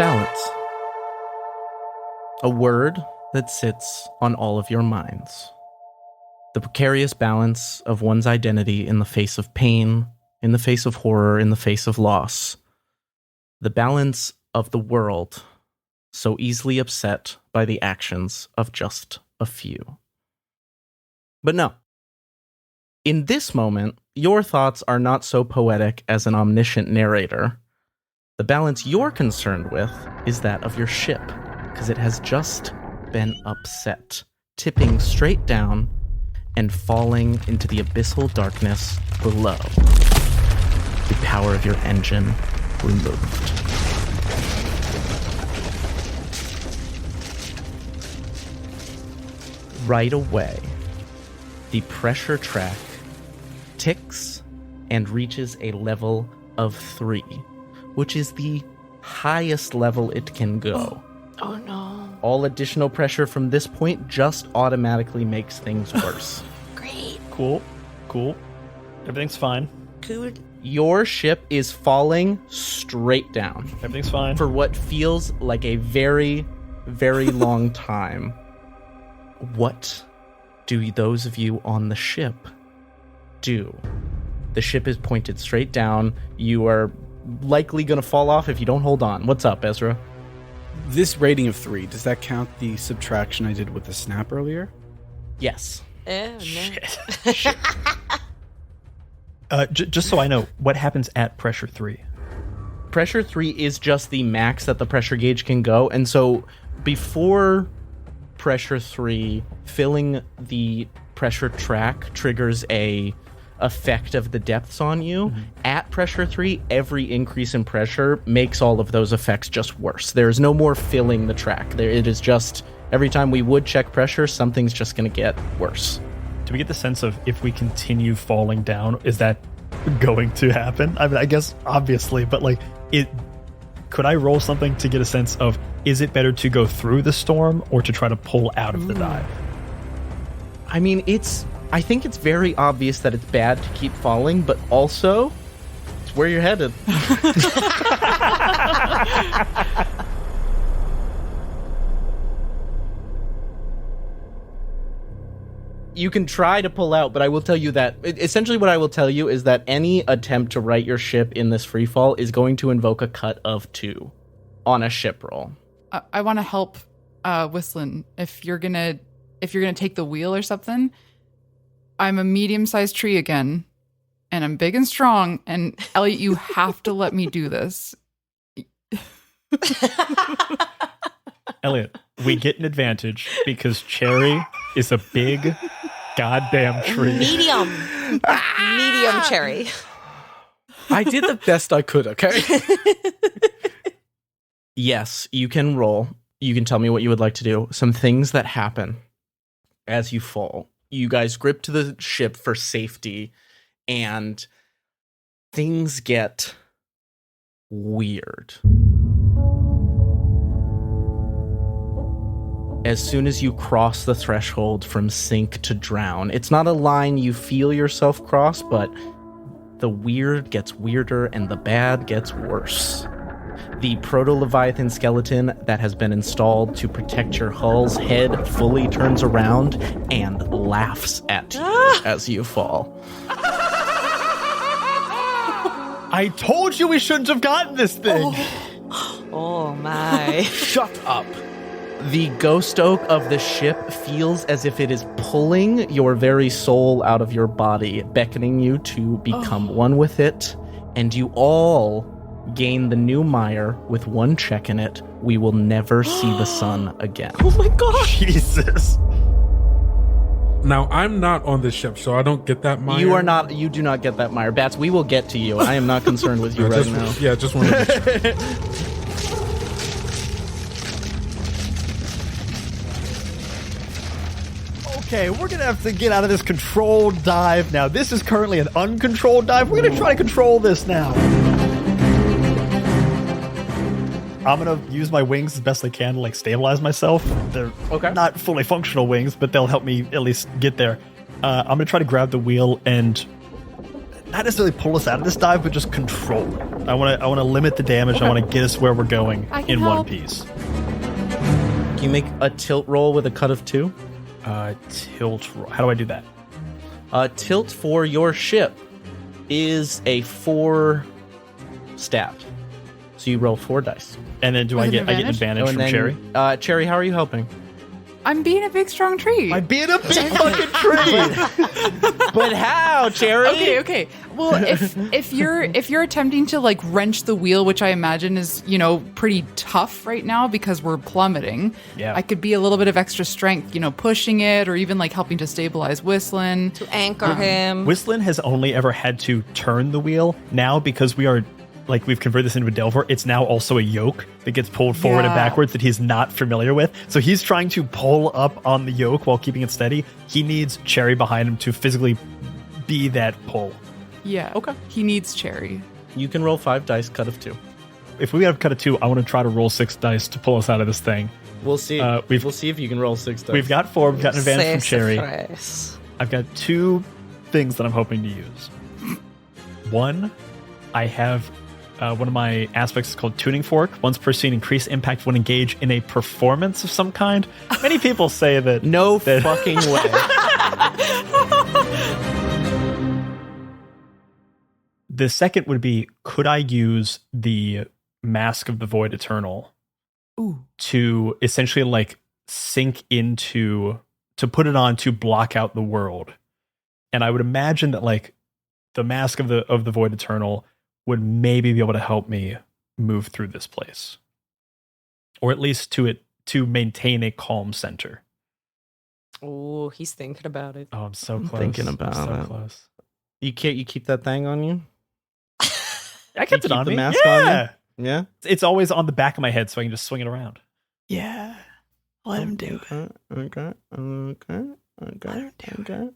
Balance. A word that sits on all of your minds. The precarious balance of one's identity in the face of pain, in the face of horror, in the face of loss. The balance of the world, so easily upset by the actions of just a few. But no. In this moment, your thoughts are not so poetic as an omniscient narrator. The balance you're concerned with is that of your ship, because it has just been upset, tipping straight down and falling into the abyssal darkness below. The power of your engine removed. Right away, the pressure track ticks and reaches a level of 3, which is the highest level it can go. Oh no. All additional pressure from this point just automatically makes things worse. Great. Cool. Everything's fine. Good. Your ship is falling straight down. Everything's fine. For what feels like a very, very long time. What do those of you on the ship do? The ship is pointed straight down. You are likely going to fall off if you don't hold on. What's up, Ezra? This rating of 3, does that count the subtraction I did with the snap earlier? Yes. Oh, no. Shit. Just so I know, what happens at pressure 3? Pressure 3 is just the max that the pressure gauge can go. And so before pressure 3, filling the pressure track triggers a effect of the depths on you. Mm-hmm. At pressure 3, every increase in pressure makes all of those effects just worse. There is no more filling the track. It is just, every time we would check pressure, something's just going to get worse. Do we get the sense of if we continue falling down, is that going to happen? I mean, I guess obviously, but like, could I roll something to get a sense of, is it better to go through the storm or to try to pull out of the dive? I mean, I think it's very obvious that it's bad to keep falling, but also, it's where you're headed. You can try to pull out, but I will tell you that, essentially what I will tell you is that any attempt to right your ship in this freefall is going to invoke a cut of 2 on a ship roll. I want to help Whistlin. If you're gonna take the wheel or something, I'm a medium-sized tree again, and I'm big and strong, and Elliot, you have to let me do this. Elliot, we get an advantage because Cherry is a big goddamn tree. Medium cherry. I did the best I could, okay? Yes, you can roll. You can tell me what you would like to do. Some things that happen as you fall. You guys grip to the ship for safety, and things get weird. As soon as you cross the threshold from sink to drown, it's not a line you feel yourself cross, but the weird gets weirder and the bad gets worse. The proto-Leviathan skeleton that has been installed to protect your hull's head fully turns around and laughs at you as you fall. I told you we shouldn't have gotten this thing! Oh my. Shut up. The ghost oak of the ship feels as if it is pulling your very soul out of your body, beckoning you to become one with it, and you all gain the new mire with 1 check in it. We will never see the sun again. Oh my god. Jesus. Now, I'm not on the ship, so I don't get that mire. You do not get that mire. Bats, we will get to you. I am not concerned with you right now. Yeah, just want to make sure. Okay, we're going to have to get out of this controlled dive now. This is currently an uncontrolled dive. We're going to try to control this now. I'm going to use my wings as best I can to stabilize myself. They're not fully functional wings, but they'll help me at least get there. I'm going to try to grab the wheel and not necessarily pull us out of this dive, but just control it. I want to limit the damage. Okay. I want to get us where we're going I can in help. one piece. Can you make a tilt roll with a cut of 2? Tilt roll. How do I do that? Tilt for your ship is a 4 stat. So you roll 4 dice. And then do With I an get advantage? advantage Oh, from and Cherry? then, Cherry, how are you helping? I'm being a big, strong tree. being a big fucking tree. But how, Cherry? Okay. Well, if you're attempting to like wrench the wheel, which I imagine is, pretty tough right now because we're plummeting. Yeah. I could be a little bit of extra strength, pushing it or even like helping to stabilize Whistlin. To anchor him. Whistlin has only ever had to turn the wheel. Now, because we've converted this into a Delver, it's now also a yoke that gets pulled forward and Yeah. backwards that he's not familiar with. So he's trying to pull up on the yoke while keeping it steady. He needs Cherry behind him to physically be that pull. Yeah. Okay. He needs Cherry. You can roll 5 dice, cut of 2. If we have cut a 2, I want to try to roll 6 dice to pull us out of this thing. We'll see. We'll see if you can roll 6 dice. We've got 4. We've got an advantage from Cherry. Sassafras. I've got 2 things that I'm hoping to use. One, I have one of my aspects is called Tuning Fork. Once per scene, increase impact when engage in a performance of some kind. Many people say that. No that- fucking way. The second would be, could I use the Mask of the Void Eternal Ooh. to essentially like sink into, to put it on to block out the world? And I would imagine that like the Mask of the Void Eternal would maybe be able to help me move through this place, or at least to maintain a calm center. Oh, he's thinking about it. Oh, I'm so I'm close. thinking about I'm so it. close. You keep that thing on you? I kept it keep on the me. mask on you? Yeah. Yeah. It's always on the back of my head, so I can just swing it around. Yeah. Let him do it. Okay. Let him do it.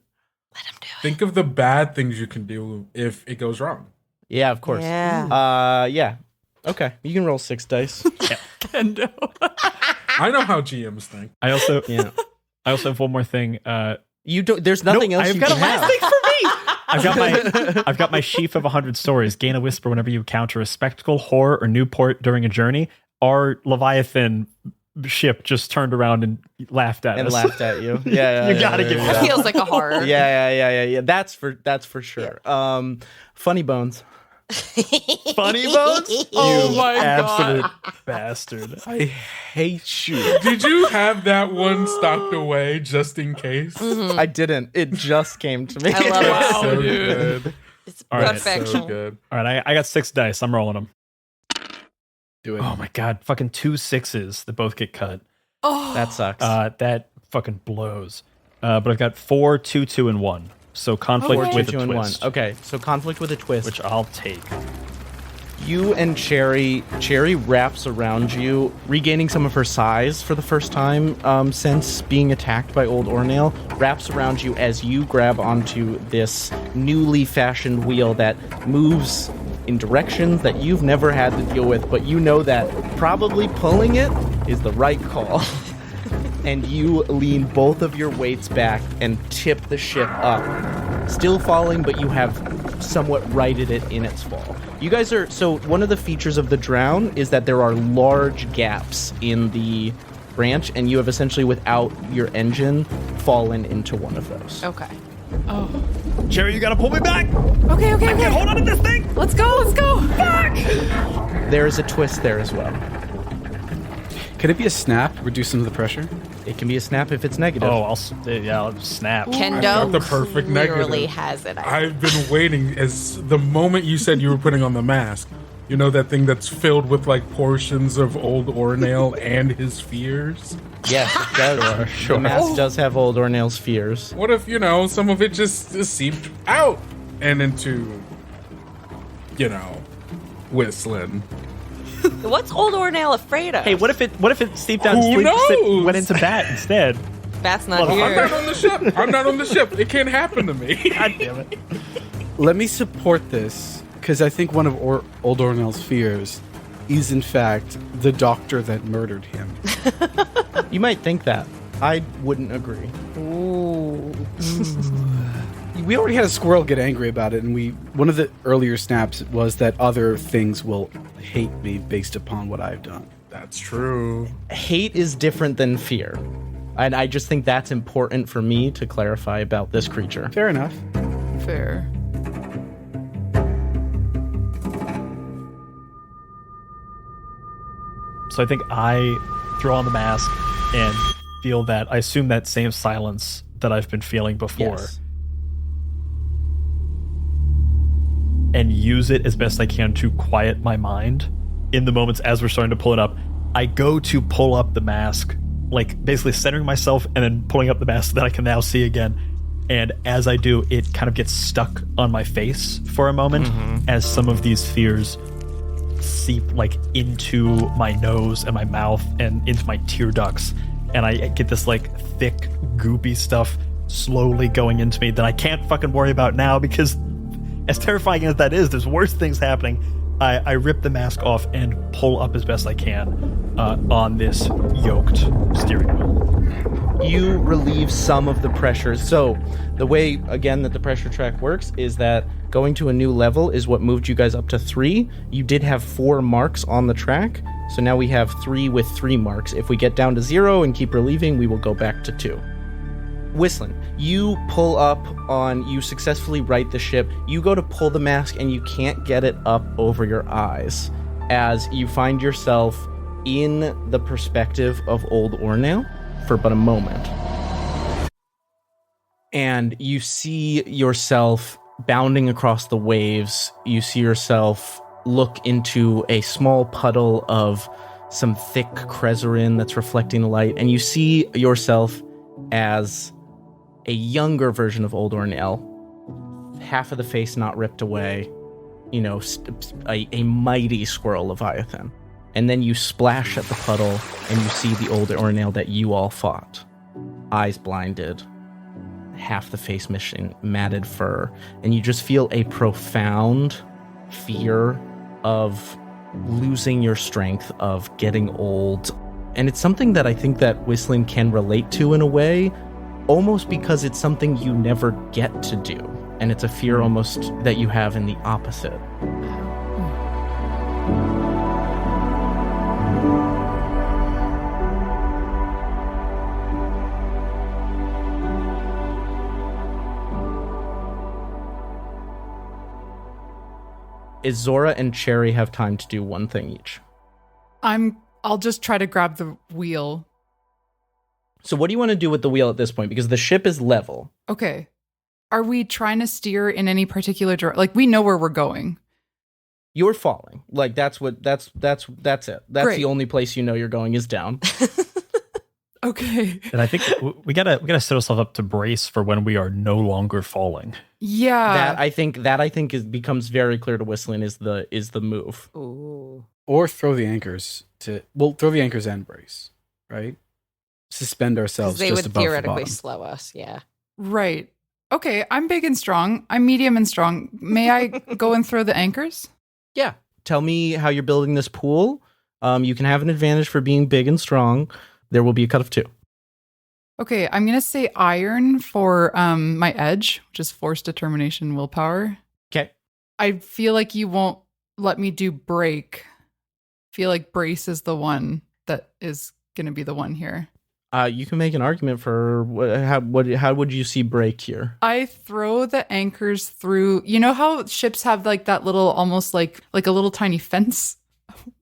Think of the bad things you can do if it goes wrong. Yeah, of course. Yeah. Yeah. Okay. You can roll 6 dice. Kendo. I know how GMs think. I also Yeah. have one more thing. You don't. There's nothing else I've you got can a last have. thing for me. I've got my sheaf of 100 stories. Gain a whisper whenever you encounter a spectacle, horror, or new port during a journey. Our Leviathan ship just turned around and laughed at And us. laughed at you. Yeah. You gotta give me That that. feels like a horror. Yeah. That's for sure. Funny bones. Funny bones. Oh You my absolute God. bastard. I hate you. Did you have that one stocked away just in case? I didn't. It just came to me. I love it. It's so dude. good. It's All right, perfection. So good. All right, I got 6 dice. I'm rolling them. Do it. Oh my god, fucking 2 6s that both get cut. Oh, That sucks. That fucking blows. But I've got 4, 2, 2, and 1. So conflict Okay. with 2 a and 1. twist, Okay, so conflict with a twist. which I'll take. You and Cherry wraps around you, regaining some of her size for the first time since being attacked by Old Ornail, wraps around you as you grab onto this newly fashioned wheel that moves in directions that you've never had to deal with, but you know that probably pulling it is the right call. And you lean both of your weights back and tip the ship up. Still falling, but you have somewhat righted it in its fall. You guys are... So one of the features of the drown is that there are large gaps in the branch, and you have essentially, without your engine, fallen into one of those. Okay. oh. Jerry, you gotta pull me back. Okay. Hold on to this thing. Let's go. Fuck. There is a twist there as well. Could it be a snap? Reduce some of the pressure? It can be a snap if it's negative. Oh, I'll snap. I've Kendo got the perfect literally negative. has it. I've been waiting as the moment you said you were putting on the mask. You know that thing that's filled with like portions of Old Ornail and his fears? Yes, it does. Sure. The mask does have Old Ornail's fears. What if, some of it just seeped out and into, Whistlin? What's Old Ornail afraid of? Hey, what if it seeped down Who and knows? went into bat instead? Bat's not I'm here. not on the ship. I'm not on the ship. It can't happen to me. God damn it. Let me support this, because I think one of Old Ornail's fears is, in fact, the doctor that murdered him. You might think that. I wouldn't agree. Ooh. You we already had a squirrel get angry about it, and one of the earlier snaps was that other things will hate me based upon what I've done. That's true. Hate is different than fear. And I just think that's important for me to clarify about this creature. Fair enough. Fair. So I think I throw on the mask and feel that, I assume that same silence that I've been feeling before. Yes. And use it as best I can to quiet my mind in the moments as we're starting to pull it up. I go to pull up the mask, like basically centering myself and then pulling up the mask that I can now see again. And as I do, it kind of gets stuck on my face for a moment as some of these fears seep like into my nose and my mouth and into my tear ducts. And I get this like thick, goopy stuff slowly going into me that I can't fucking worry about now, because as terrifying as that is, there's worse things happening. I rip the mask off and pull up as best I can on this yoked steering wheel. You relieve some of the pressure. So the way, again, that the pressure track works is that going to a new level is what moved you guys up to 3. You did have 4 marks on the track, so now we have 3 with 3 marks. If we get down to 0 and keep relieving, we will go back to 2. Whistlin, you pull up on, you successfully right the ship. You go to pull the mask and you can't get it up over your eyes as you find yourself in the perspective of old Ornail for but a moment. And you see yourself bounding across the waves. You see yourself look into a small puddle of some thick crezerin that's reflecting the light, and you see yourself as a younger version of old Ornail, half of the face not ripped away, you know, a mighty squirrel leviathan. And then you splash at the puddle and you see the old Ornail that you all fought. Eyes blinded, half the face missing, matted fur, and you just feel a profound fear of losing your strength, of getting old. And it's something that I think that Whistlin can relate to in a way, almost because it's something you never get to do. And it's a fear almost that you have in the opposite. Izora and Cherry have time to do one thing each. I'll just try to grab the wheel. So what do you want to do with the wheel at this point? Because the ship is level. Okay. Are we trying to steer in any particular direction? Like, we know where we're going. You're falling. Like, that's it. That's Great. the only place you know you're going is down. Okay. And I think we gotta set ourselves up to brace for when we are no longer falling. Yeah. That I think becomes very clear to Whistlin is the move. Ooh. Or throw the anchors throw the anchors and brace, right? Suspend ourselves They just would above the theoretically bottom. slow us, yeah. Right. Okay, I'm big and strong. I'm medium and strong. May I go and throw the anchors? Yeah. Tell me how you're building this pool. You can have an advantage for being big and strong. There will be a cut of 2. Okay, I'm going to say iron for my edge, which is force, determination, willpower. Okay. I feel like you won't let me do break. I feel like brace is the one that is going to be the one here. You can make an argument for how would you see break here? I throw the anchors through. You know how ships have like that little, almost like a little tiny fence?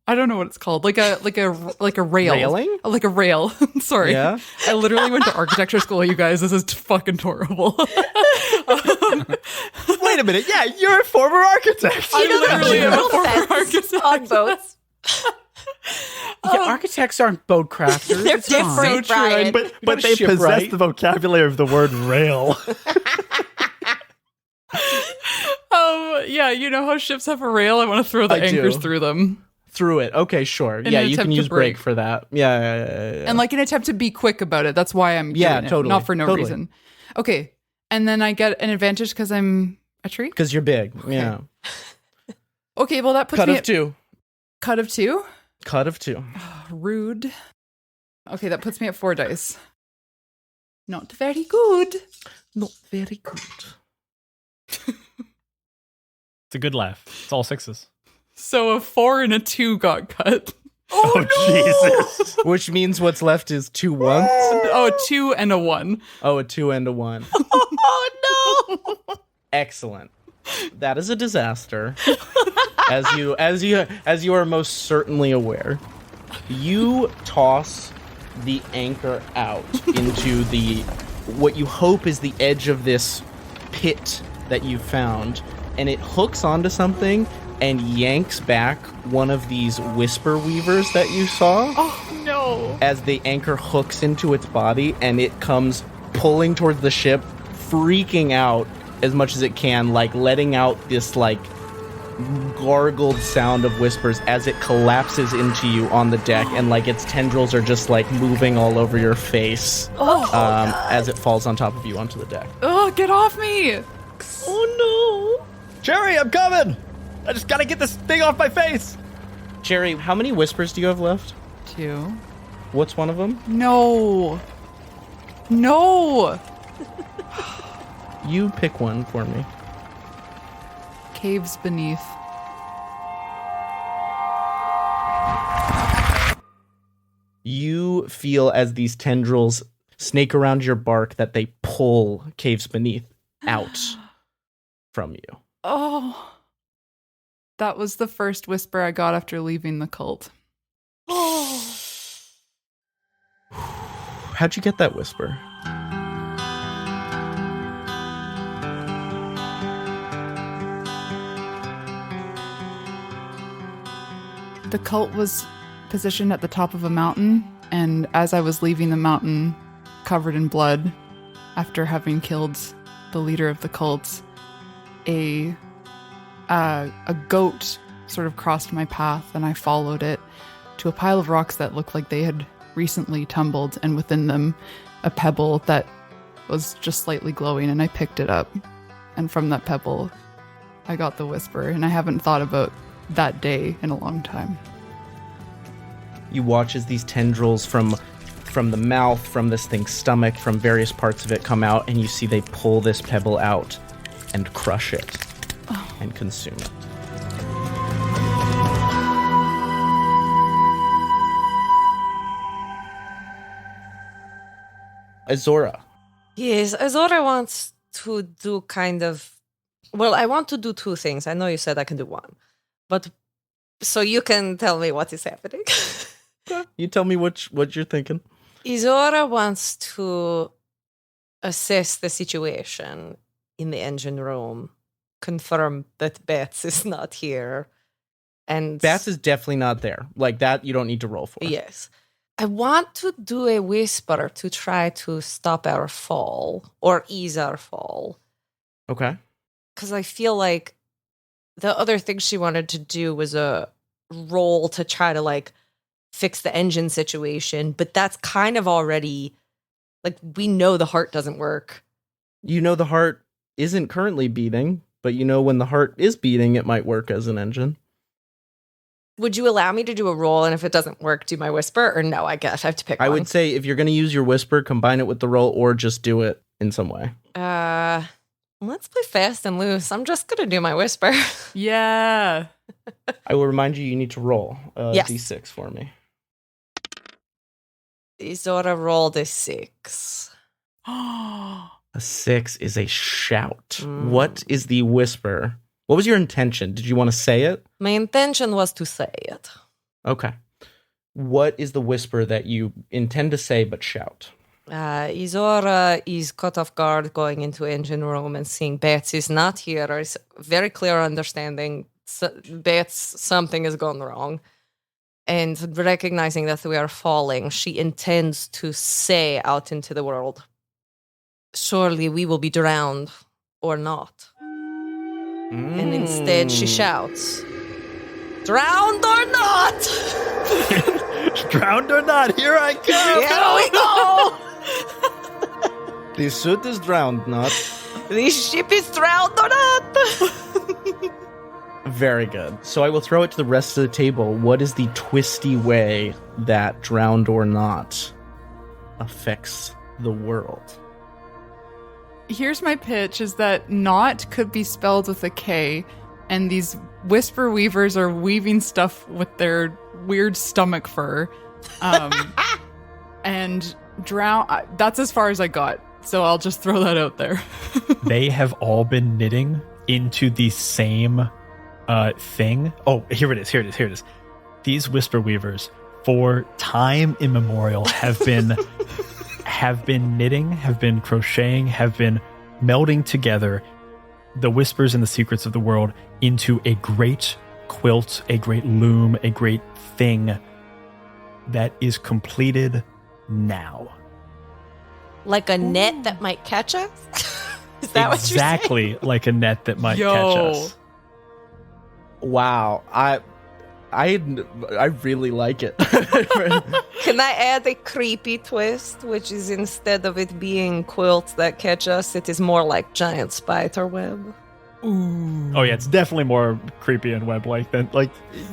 I don't know what it's called. Like a rail. Railing? Like a rail. Sorry. Yeah. I literally went to architecture school, you guys. This is fucking horrible. Wait a minute. Yeah, you're a former architect. I literally am a Little former fence architect. on boats. Yeah, architects aren't boat crafters. They're It's fine. different, true, Brian. and- But gotta they ship possess right. the vocabulary of the word rail. Yeah, you know how ships have a rail? I want to throw the I do. anchors through them. Through it. Okay, sure. In Yeah, an you can attempt to use break break. for that. Yeah. And like an attempt to be quick about it. That's why I'm Yeah, doing totally, it, not for no totally. reason. Okay, and then I get an advantage because I'm a tree? Because you're big. Yeah. Okay, well that puts Cut me of at 2. cut of 2. Cut of 2. Rude. Okay, that puts me at 4 dice. Not very good. Not very good. It's a good laugh. It's all 6s. So a 4 and a 2 got cut. Oh, Jesus. Which means what's left is 2 ones. Oh, a 2 and a 1. Oh, a 2 and a 1. Oh no! Excellent. That is a disaster. As you are most certainly aware, you toss the anchor out into what you hope is the edge of this pit that you found, and it hooks onto something and yanks back one of these whisper weavers that you saw. Oh no! As the anchor hooks into its body, and it comes pulling towards the ship, freaking out as much as it can, like letting out this like gargled sound of whispers as it collapses into you on the deck, and like its tendrils are just like moving all over your face as it falls on top of you onto the deck. Oh, get off me! Oh no! Jerry, I'm coming. I just gotta get this thing off my face. Jerry, how many whispers do you have left? 2. What's one of them? No! No! You pick one for me. Caves beneath. You feel as these tendrils snake around your bark that they pull caves beneath out from you. Oh. That was the first whisper I got after leaving the cult. Oh. How'd you get that whisper? The cult was positioned at the top of a mountain, and as I was leaving the mountain covered in blood, after having killed the leader of the cult, a goat sort of crossed my path, and I followed it to a pile of rocks that looked like they had recently tumbled, and within them a pebble that was just slightly glowing, and I picked it up. And from that pebble, I got the whisper, and I haven't thought about that day in a long time. You watch as these tendrils from the mouth, from this thing's stomach, from various parts of it come out, and you see they pull this pebble out and crush it and consume it. Izora. Yes, Ezra wants to do kind of... Well, I want to do 2 things. I know you said I can do 1. But so you can tell me what is happening. You tell me what you're thinking. Izora wants to assess the situation in the engine room, confirm that Bats is not here. And Bats is definitely not there. Like that, you don't need to roll for. Yes. I want to do a whisper to try to stop our fall or ease our fall. Okay. Because I feel like the other thing she wanted to do was a roll to try to like fix the engine situation, but that's kind of already like we know the heart doesn't work. You know the heart isn't currently beating, but you know when the heart is beating, it might work as an engine. Would you allow me to do a roll, and if it doesn't work, do my whisper? Or no, I guess I have to pick one. I would say if you're going to use your whisper, combine it with the roll or just do it in some way. Let's play fast and loose. I'm just going to do my whisper. Yeah. I will remind you need to roll Yes. D6 for me. Izora rolled a 6. A 6 is a shout. What is the whisper? What was your intention? Did you want to say it? My intention was to say it. Okay. What is the whisper that you intend to say but shout? Izora is caught off guard going into engine room and seeing Bats is not here. It's very clear understanding Bats, something has gone wrong. And recognizing that we are falling, she intends to say out into the world, surely we will be drowned or not. And instead she shouts, drowned or not! Drowned or not, here I come! Here we go! The suit is drowned, not. This ship is drowned or not! Very good. So I will throw it to the rest of the table. What is the twisty way that drowned or not affects the world? here's my pitch, is that not could be spelled with a K, and these whisper weavers are weaving stuff with their weird stomach fur. And drown, that's as far as I got, so I'll just throw that out there. They have all been knitting into the same thing. Oh, here it is. These whisper weavers, for time immemorial, have been knitting, have been crocheting, have been melding together the whispers and the secrets of the world into a great quilt, a great loom, a great thing that is completed now. Like a net that might catch us? Is that what you're saying? Exactly like a net that might catch us. Wow, I really like it. Can I add a creepy twist, which is instead of it being quilts that catch us, it is more like giant spider web? Oh yeah, it's definitely more creepy and web-like than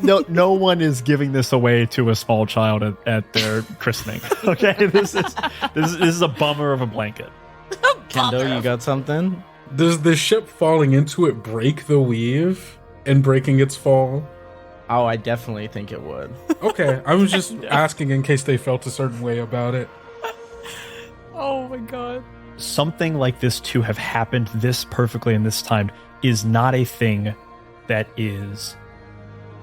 no one is giving this away to a small child at their christening. Okay, this is a bummer of a blanket. Kendo, you got something? Does the ship falling into it break the weave and breaking its fall? Oh, I definitely think it would. Okay, I was just asking in case they felt a certain way about it. Oh my god. Something like this to have happened this perfectly in this time is not a thing that is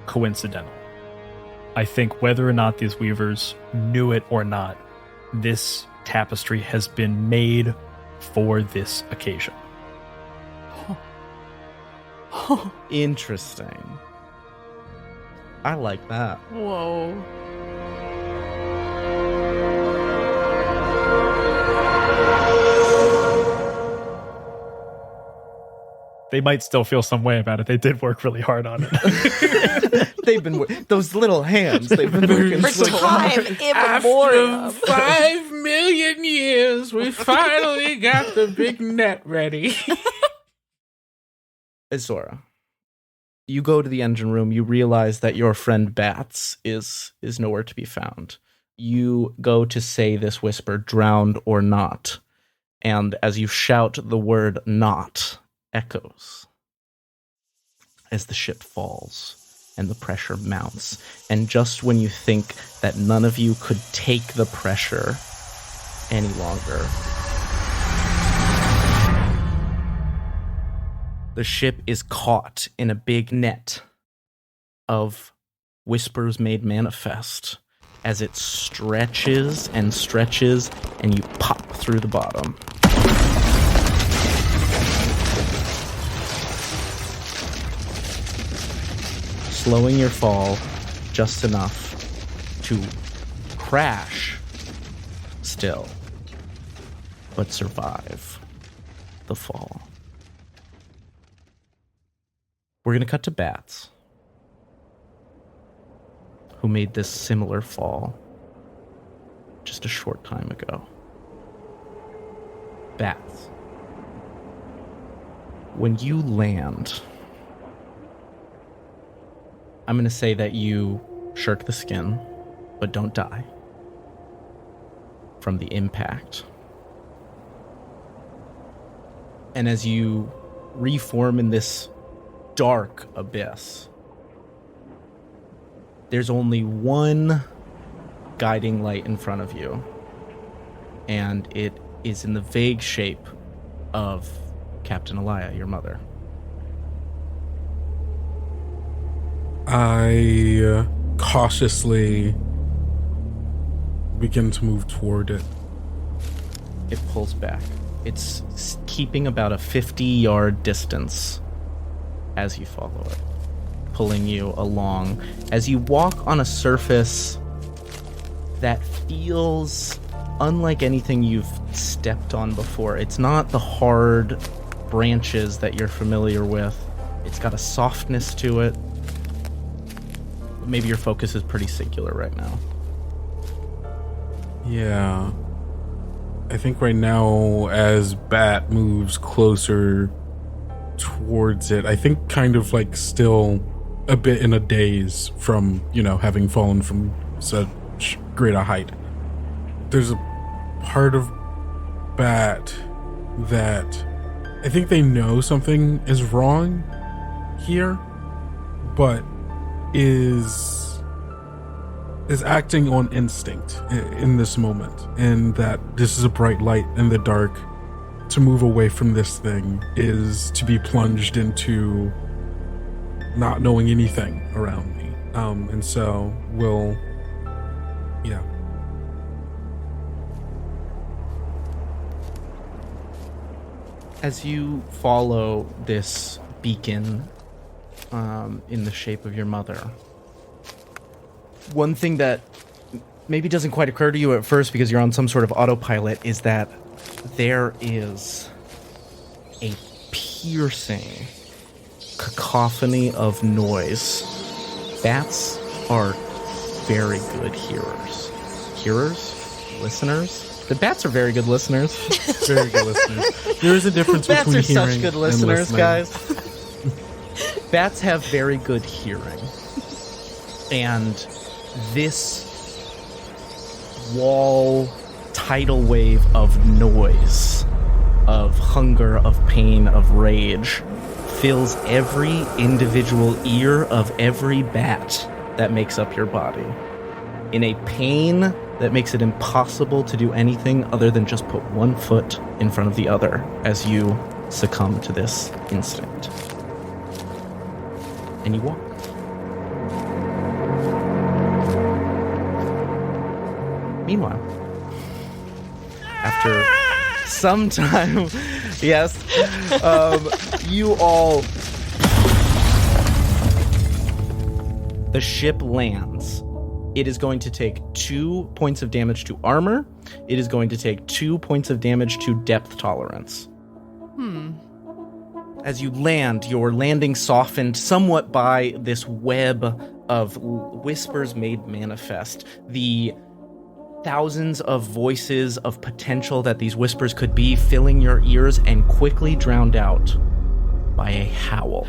coincidental. I think whether or not these weavers knew it or not, this tapestry has been made for this occasion. Interesting. I like that. Whoa. They might still feel some way about it. They did work really hard on it. They've been those little hands. They've been working For so time immemorial. After 5 million years, we finally got the big net ready. Izora, you go to the engine room. You realize that your friend Bats is nowhere to be found. You go to say this whisper, drowned or not. And as you shout, the word not echoes as the ship falls and the pressure mounts. And just when you think that none of you could take the pressure any longer, the ship is caught in a big net of whispers made manifest as it stretches and stretches, and you pop through the bottom. Slowing your fall just enough to crash still, but survive the fall. We're going to cut to Bats, who made this similar fall just a short time ago. Bats, when you land, I'm going to say that you shirk the skin, but don't die from the impact. And as you reform in this dark abyss, there's only one guiding light in front of you, and it is in the vague shape of Captain Elia, your mother. I cautiously begin to move toward it. It pulls back. It's keeping about a 50-yard distance as you follow it, pulling you along as you walk on a surface that feels unlike anything you've stepped on before. It's not the hard branches that you're familiar with. It's got a softness to it. Maybe your focus is pretty singular right now. Yeah. I think right now, as Bat moves closer towards it, I think kind of like still a bit in a daze from, having fallen from such great a height. There's a part of Bat that I think they know something is wrong here, but is acting on instinct in this moment, and that this is a bright light in the dark. To move away from this thing is to be plunged into not knowing anything around me. And so yeah. As you follow this beacon in the shape of your mother, one thing that maybe doesn't quite occur to you at first because you're on some sort of autopilot is that there is a piercing cacophony of noise. Bats are very good hearers. Listeners? The bats are very good listeners. Very good listeners. There is a difference Bats between are hearing such good and listeners, listening. guys. Bats have very good hearing. And this wall tidal wave of noise, of hunger, of pain, of rage, fills every individual ear of every bat that makes up your body. In a pain that makes it impossible to do anything other than just put one foot in front of the other as you succumb to this instinct. And you walk. Meanwhile, after some time, yes, you all... The ship lands. It is going to take 2 points of damage to armor. It is going to take 2 points of damage to depth tolerance. As you land, your landing softened somewhat by this web of whispers made manifest. The thousands of voices of potential that these whispers could be filling your ears and quickly drowned out by a howl.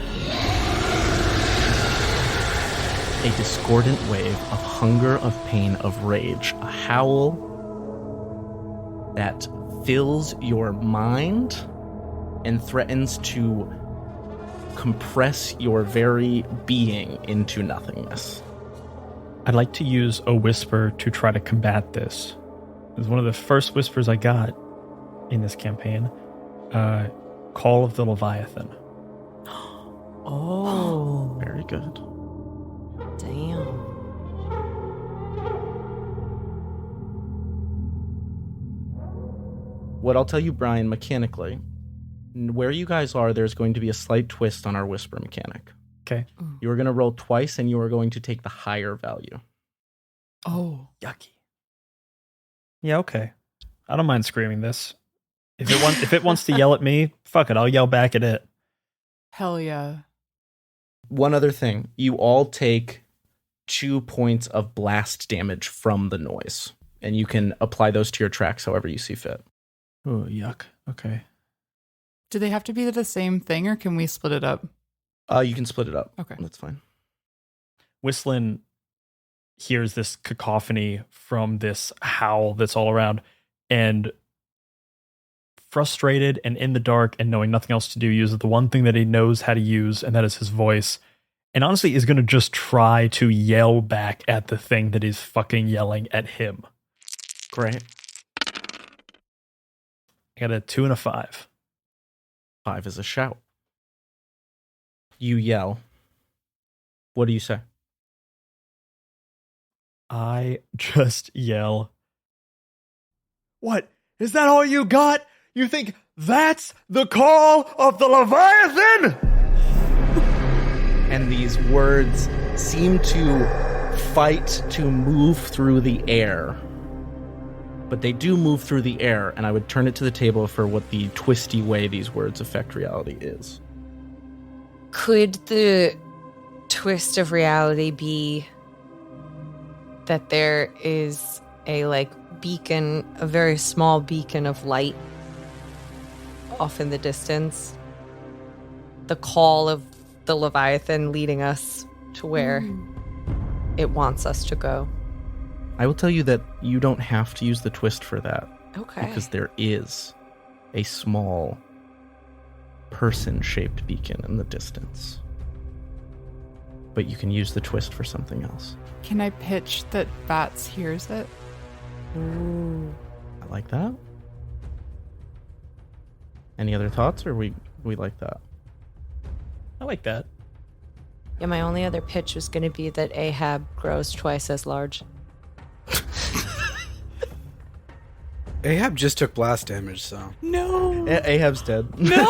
A discordant wave of hunger, of pain, of rage. A howl that fills your mind and threatens to compress your very being into nothingness. I'd like to use a whisper to try to combat this. It was one of the first whispers I got in this campaign. Call of the Leviathan. Oh, Very good. damn. What I'll tell you, Brian, mechanically, where you guys are, there's going to be a slight twist on our whisper mechanic. Okay. You are going to roll twice, and you are going to take the higher value. Oh, Yucky. Yeah, okay. I don't mind screaming this. If it wants to yell at me, fuck it, I'll yell back at it. hell yeah. One other thing, you all take 2 points of blast damage from the noise, and you can apply those to your tracks however you see fit. Oh, yuck. Okay. Do they have to be the same thing, or can we split it up? You can split it up. Okay. That's fine. Whistlin hears this cacophony from this howl that's all around, and frustrated and in the dark and knowing nothing else to do, uses the one thing that he knows how to use, and that is his voice. And honestly is going to just try to yell back at the thing that is fucking yelling at him. Great. I got a 2 and a 5. 5 is a shout. You yell. What do you say? I just yell, "What? Is that all you got? You think that's the call of the Leviathan?" And these words seem to fight to move through the air. But they do move through the air, and I would turn it to the table for what the twisty way these words affect reality is. Could the twist of reality be that there is a beacon, a very small beacon of light off in the distance? The call of the Leviathan leading us to where it wants us to go. I will tell you that you don't have to use the twist for that, Okay. because there is a small person-shaped beacon in the distance. But you can use the twist for something else. Can I pitch that Bats hears it? Ooh. I like that. Any other thoughts, or we like that? I like that. Yeah, my only other pitch was going to be that Ahab grows twice as large. Ahab just took blast damage, so No. Ahab's dead. No.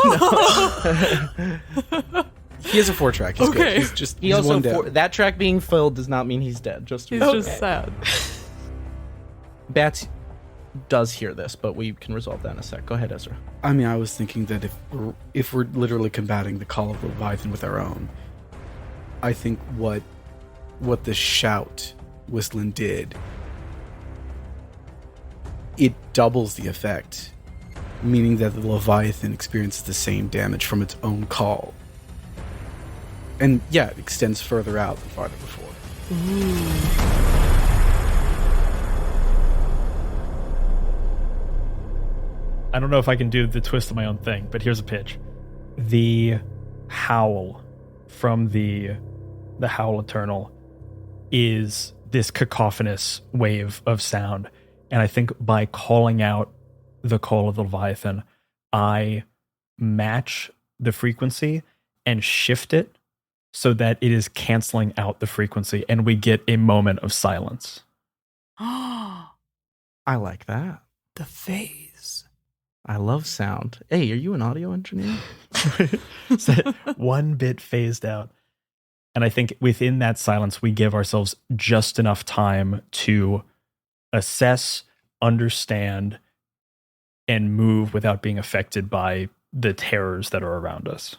he has a 4-track. He's Okay. good. He's He also one down. that track being filled does not mean he's dead. Just He's just sad. Bats does hear this, but we can resolve that in a sec. Go ahead, Ezra. I mean, I was thinking that if we're literally combating the Call of Leviathan with our own, I think what the shout Whistlin did, it doubles the effect, meaning that the Leviathan experiences the same damage from its own call. And yeah, it extends further out than farther before. I don't know if I can do the twist of my own thing, but here's a pitch. The howl from the Howl Eternal is this cacophonous wave of sound. And I think by calling out the call of the Leviathan, I match the frequency and shift it so that it is canceling out the frequency and we get a moment of silence. I like that. The phase. I love sound. Hey, are you an audio engineer? So one bit phased out. And I think within that silence, we give ourselves just enough time to assess, understand, and move without being affected by the terrors that are around us.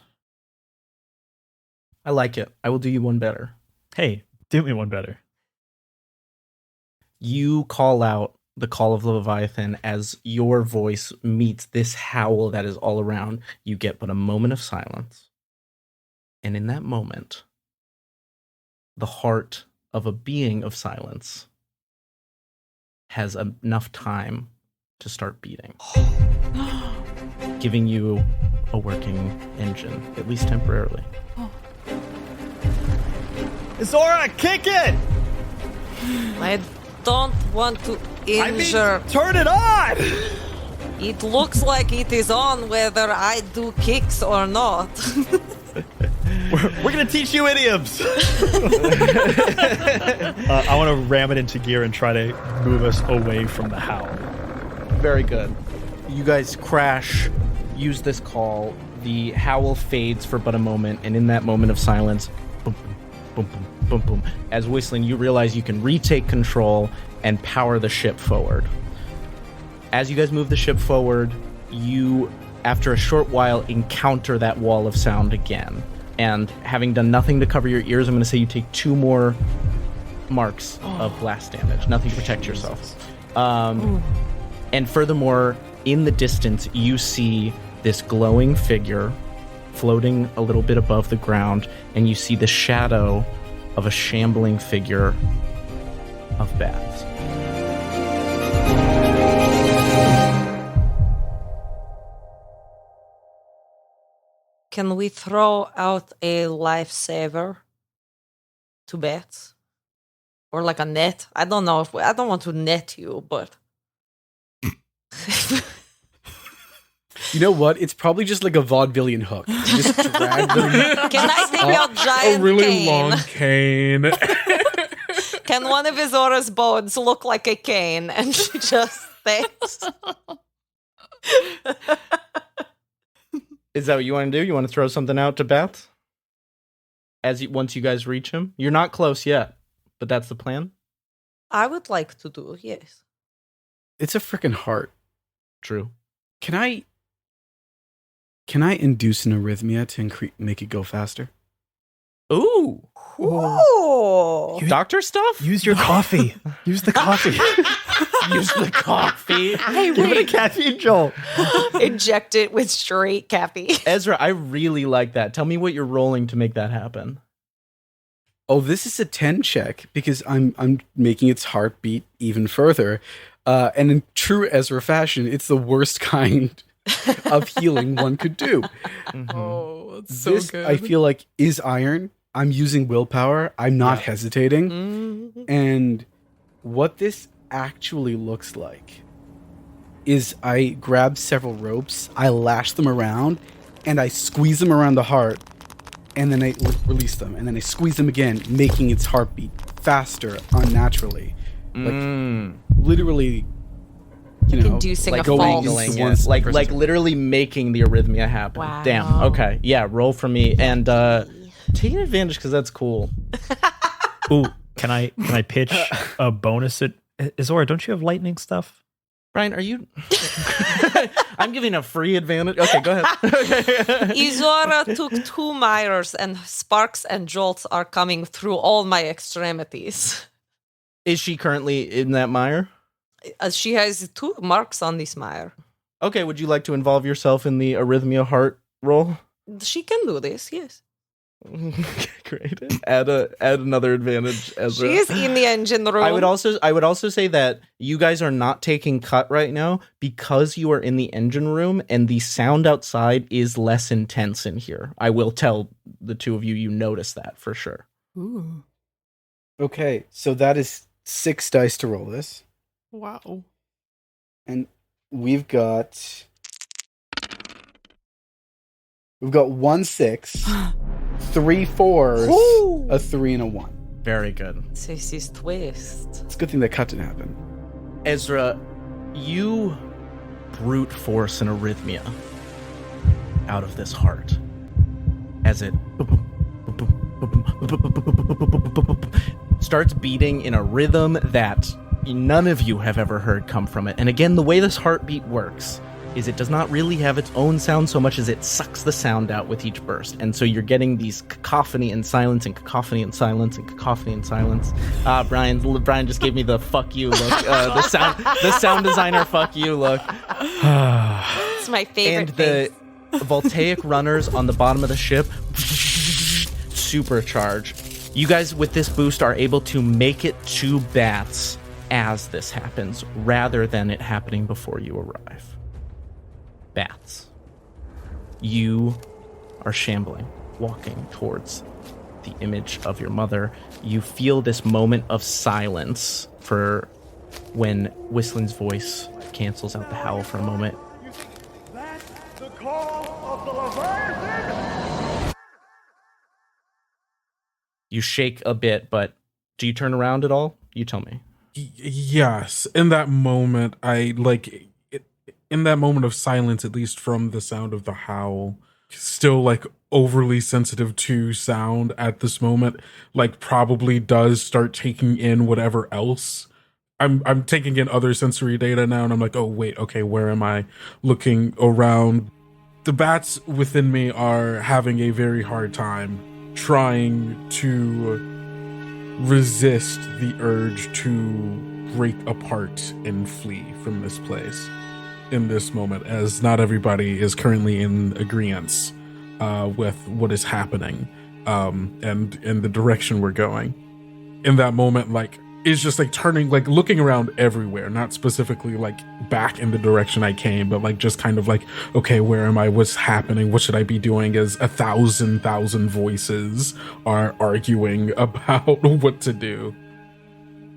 I like it. I will do you one better. Hey, do me one better. You call out the call of the Leviathan as your voice meets this howl that is all around. You get but a moment of silence. And in that moment, the heart of a being of silence has enough time to start beating, giving you a working engine, at least temporarily. Izora, kick it! I don't want to injure. Turn it on! It looks like it is on whether I do kicks or not. We're gonna teach you idioms. I want to ram it into gear and try to move us away from the howl. Very good. You guys crash, use this call. The howl fades for but a moment, and in that moment of silence, boom, boom, boom, boom, boom. As Whistlin, you realize you can retake control and power the ship forward. As you guys move the ship forward, you, after a short while, encounter that wall of sound again. And having done nothing to cover your ears, I'm going to say you take 2 more marks of blast damage. Nothing to protect yourself. And furthermore, in the distance, you see this glowing figure floating a little bit above the ground, and you see the shadow of a shambling figure of bats. Can we throw out a lifesaver to bats? Or like a net? I don't know. I don't want to net you, but... You know what? It's probably just like a vaudevillian hook. You just drag them. Can I take your giant A really cane? long cane. Can one of Izora's bones look like a cane and she just thinks? Is that what you want to do? You want to throw something out to Beth? Once you guys reach him? You're not close yet, but that's the plan? I would like to do, yes. It's a freaking heart. True. Can I induce an arrhythmia to make it go faster? Ooh. Ooh. Doctor stuff? Use your coffee. Use the coffee. Use the coffee. Hey, Give it a caffeine jolt. Inject it with straight caffeine. Ezra, I really like that. Tell me what you're rolling to make that happen. Oh, this is a 10 check because I'm making its heart beat even further. And in true Ezra fashion, it's the worst kind of healing one could do. Oh, that's so This, good. I feel like, is iron. I'm using willpower. I'm not hesitating. And what this actually looks like is I grab several ropes, I lash them around, and I squeeze them around the heart, and then I release them, and then I squeeze them again, making its heartbeat faster, unnaturally. Like, literally, you know, Inducing Like a false. mangling one it. Like person's- literally making the arrhythmia happen. Wow. Damn. Okay. Yeah. Roll for me and taking advantage because that's cool. Ooh, can I pitch a bonus at Izora? Don't you have lightning stuff? Brian, are you? I'm giving a free advantage. Okay, go ahead. Izora took 2 mires, and sparks and jolts are coming through all my extremities. Is she currently in that mire? She has 2 marks on this mire. Okay. Would you like to involve yourself in the arrhythmia heart roll? She can do this, yes. Great. Add another advantage, Ezra. She is in the engine room. I would also say that you guys are not taking cut right now because you are in the engine room and the sound outside is less intense in here. I will tell the two of you, you notice that for sure. Ooh. Okay, so that is 6 dice to roll this. Wow. And we've got 1 6, 3 4s, a 3, and a 1. Very good. This is twist. It's a good thing that cut didn't happen. Ezra, you brute force an arrhythmia out of this heart as it starts beating in a rhythm that none of you have ever heard come from it. And again, the way this heartbeat works is it does not really have its own sound so much as it sucks the sound out with each burst. And so you're getting these cacophony and silence and cacophony and silence and cacophony and silence. Brian just gave me the fuck you look. The sound designer fuck you look. It's my favorite And the voltaic runners on the bottom of the ship supercharge. You guys with this boost are able to make it to bats as this happens rather than it happening before you arrive. Bats. You are shambling, walking towards the image of your mother. You feel this moment of silence for when Whistlin's voice cancels out the howl for a moment. That's the call of the Leviathan! You shake a bit, but do you turn around at all? You tell me. Yes, in that moment, in that moment of silence, at least from the sound of the howl, still like overly sensitive to sound at this moment, like probably does start taking in whatever else. I'm taking in other sensory data now, and I'm like, oh wait, okay, where am I? Looking around. The bats within me are having a very hard time trying to resist the urge to break apart and flee from this place in this moment, as not everybody is currently in agreement with what is happening and in the direction we're going. In that moment, like, is just like turning, like looking around everywhere, not specifically like back in the direction I came, but like just kind of like, okay, where am I? What's happening? What should I be doing? As 1,000 voices are arguing about what to do.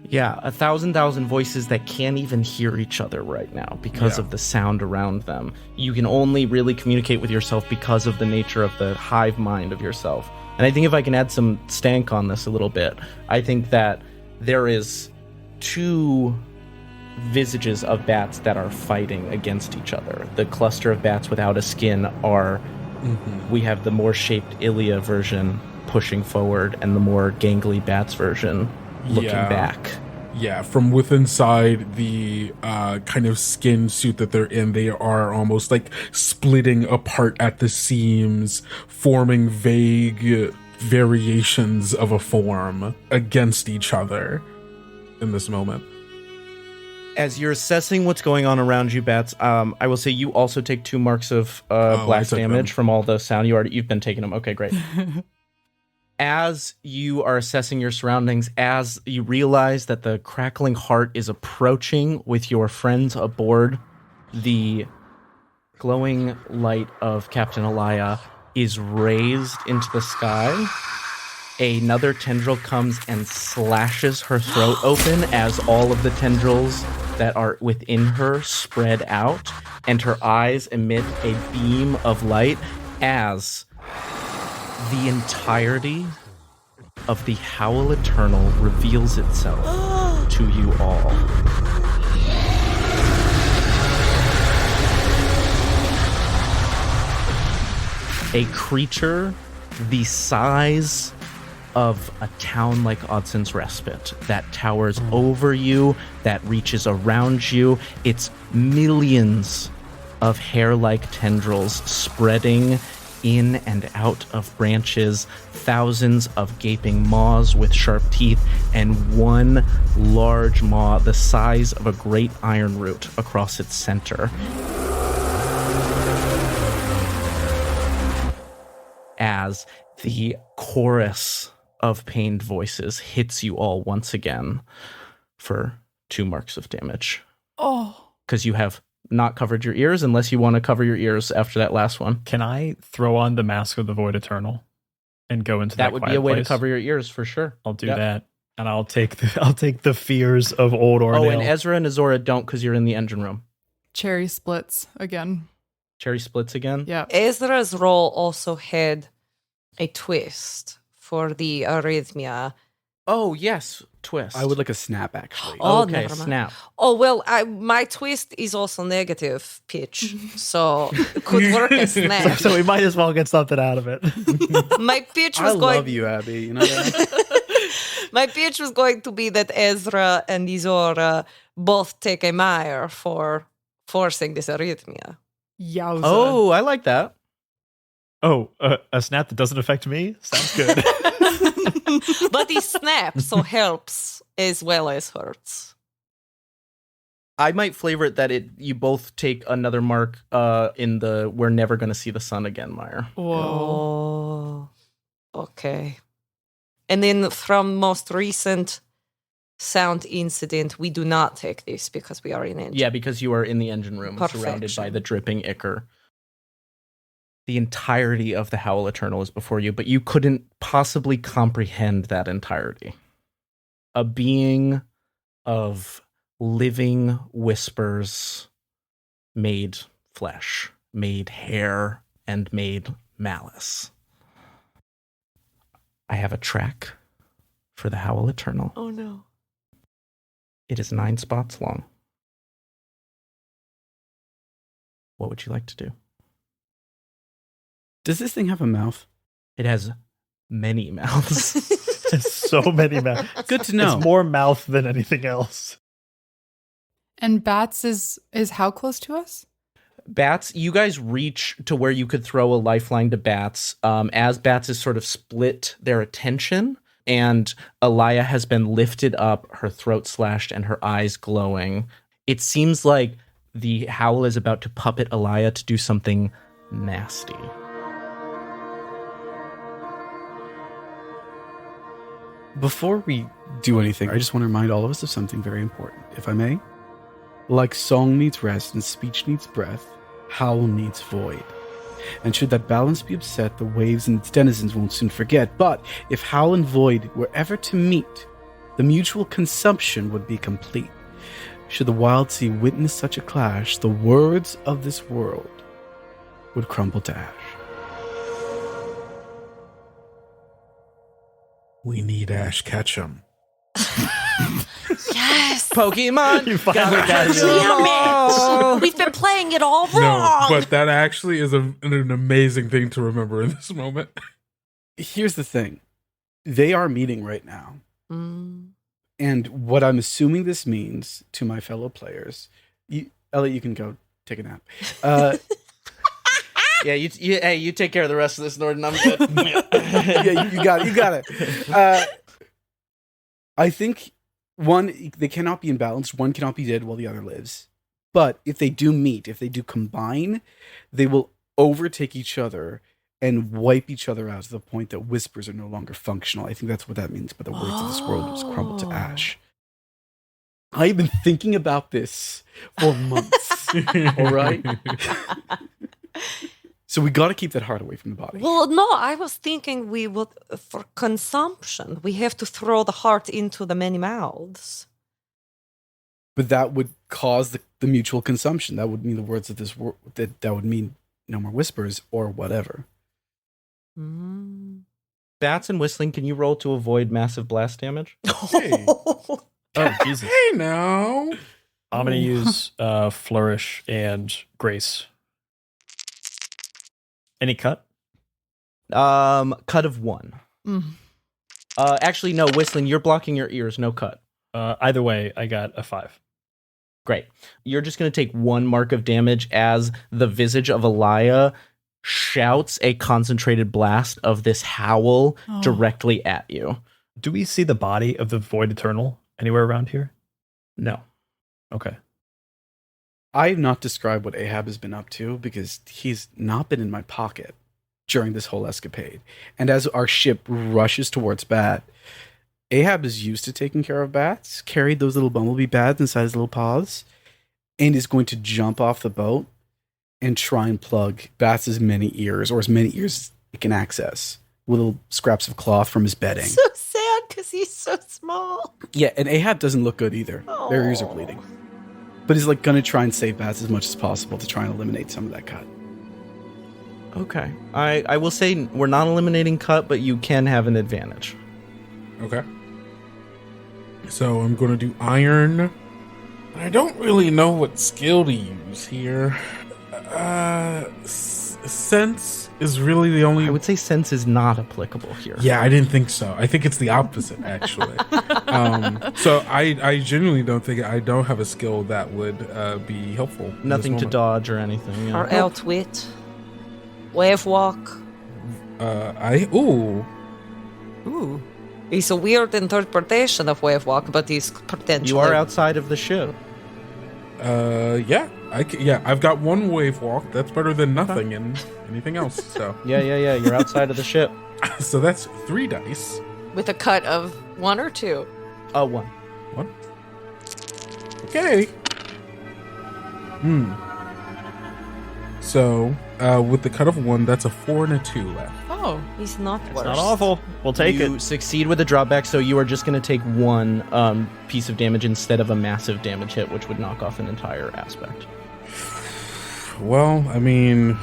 Yeah, 1,000 voices that can't even hear each other right now because of the sound around them. You can only really communicate with yourself because of the nature of the hive mind of yourself. And I think if I can add some stank on this a little bit, I think that there is 2 visages of bats that are fighting against each other. The cluster of bats without a skin are, we have the more shaped Ilia version pushing forward and the more gangly bats version looking back. Yeah, from within inside the kind of skin suit that they're in, they are almost like splitting apart at the seams, forming vague variations of a form against each other in this moment. As you're assessing what's going on around you, Bats, I will say you also take 2 marks of blast damage from all the sound. You've been taking them. Okay, great. As you are assessing your surroundings, as you realize that the crackling heart is approaching with your friends aboard the glowing light of Captain Elia is raised into the sky, another tendril comes and slashes her throat open as all of the tendrils that are within her spread out, and her eyes emit a beam of light as the entirety of the Howl Eternal reveals itself to you all. A creature the size of a town like Odson's Respite that towers over you, that reaches around you. It's millions of hair-like tendrils spreading in and out of branches, thousands of gaping maws with sharp teeth, and one large maw the size of a great iron root across its center. As the chorus of pained voices hits you all once again for 2 marks of damage. Oh. Because you have not covered your ears, unless you want to cover your ears after that last one. Can I throw on the Mask of the Void Eternal and go into that would be a way place? to cover your ears for sure. I'll do that, and I'll take the fears of old Ornale. Oh, and Ezra and Izora don't, because you're in the engine room. Cherry splits again. Cherry splits again? Yeah. Ezra's role also had a twist for the arrhythmia. Oh, yes. Twist. I would like a snap, actually. Oh, okay, never mind. snap. Oh, well, my twist is also negative pitch, so it could work as snap. So we might as well get something out of it. My pitch I was going. love you, Abby. You know that? My pitch was going to be that Ezra and Izora both take a mire for forcing this arrhythmia. Yowza. Oh, I like that. Oh, a snap that doesn't affect me? Sounds good. But he snaps, so helps as well as hurts. I might flavor it that you both take another mark in the "we're never going to see the sun again" mire. Whoa. Oh, okay. And then from most recent sound incident, we do not take this because we are in engine. Yeah, because you are in the engine room, surrounded by Perfection. the dripping ichor. The entirety of the Howl Eternal is before you, but you couldn't possibly comprehend that entirety. A being of living whispers made flesh, made hair, and made malice. I have a track for the Howl Eternal. Oh no. It is 9 spots long. What would you like to do? Does this thing have a mouth? It has many mouths. So many mouths. Good to know. It's more mouth than anything else. And Bats is how close to us? Bats, you guys reach to where you could throw a lifeline to Bats. As Bats is sort of split their attention, and Elia has been lifted up, her throat slashed, and her eyes glowing. It seems like the Howl is about to puppet Elia to do something nasty. Before we do anything, I just want to remind all of us of something very important, if I may. Like song needs rest and speech needs breath, Howl needs void. And should that balance be upset, the waves and its denizens won't soon forget. But if Howl and void were ever to meet, the mutual consumption would be complete. Should the Wildsea witness such a clash, the words of this world would crumble to ash. We need Ash Ketchum. Yes! Pokemon! You finally got catch it. 'em all! We've been playing it all No, wrong! but that actually is an amazing thing to remember in this moment. Here's the thing. They are meeting right now. Mm. And what I'm assuming this means to my fellow players, Elliot, you can go take a nap. Yeah, you take care of the rest of this, Noordin. I'm good. Yeah, you got it. I think one, they cannot be imbalanced. One cannot be dead while the other lives. But if they do meet, if they do combine, they will overtake each other and wipe each other out to the point that whispers are no longer functional. I think that's what that means. But the words of this world just crumble to ash. I've been thinking about this for months. All right. So we got to keep that heart away from the body. Well, no, I was thinking we would, for consumption, we have to throw the heart into the many mouths. But that would cause the mutual consumption. That would mean the words of this word. That would mean no more whispers or whatever. Bats and Whistling, can you roll to avoid massive blast damage? Hey. Oh, Jesus. Hey, now. I'm going to use Flourish and Grace. Any cut? Cut of 1. Mm. Actually, no, Whistling, you're blocking your ears. No cut. Either way, I got a 5. Great. You're just going to take 1 mark of damage as the visage of Elia shouts a concentrated blast of this howl directly at you. Do we see the body of the Void Eternal anywhere around here? No. Okay. I have not described what Ahab has been up to because he's not been in my pocket during this whole escapade. And as our ship rushes towards Bat, Ahab is used to taking care of bats, carried those little bumblebee bats inside his little paws, and is going to jump off the boat and try and plug Bat's as many ears as it can access with little scraps of cloth from his bedding. So sad because he's so small. Yeah, and Ahab doesn't look good either. Their ears are bleeding. But he's like going to try and save bats as much as possible to try and eliminate some of that cut. Okay. I will say we're not eliminating cut, but you can have an advantage. Okay. So I'm going to do iron. I don't really know what skill to use here. Sense is really the only... I would say sense is not applicable here. Yeah, I didn't think so. I think it's the opposite, actually. So I genuinely don't think I don't have a skill that would be helpful. in this Nothing to moment. dodge or anything. Yeah. Or outwit. Wave walk. Ooh. It's a weird interpretation of wave walk, but it's potentially... You are outside of the ship. Yeah. I've got 1 wave walk. That's better than nothing and anything else. So Yeah. You're outside of the ship. so that's 3 dice. With a cut of 1 or 2. 1. 1. Okay. So with the cut of 1, that's a 4 and a 2 left. Oh, He's not worse. Not awful. We'll take You it. succeed with a drawback, so you are just going to take 1 piece of damage instead of a massive damage hit, which would knock off an entire aspect. Well, I mean,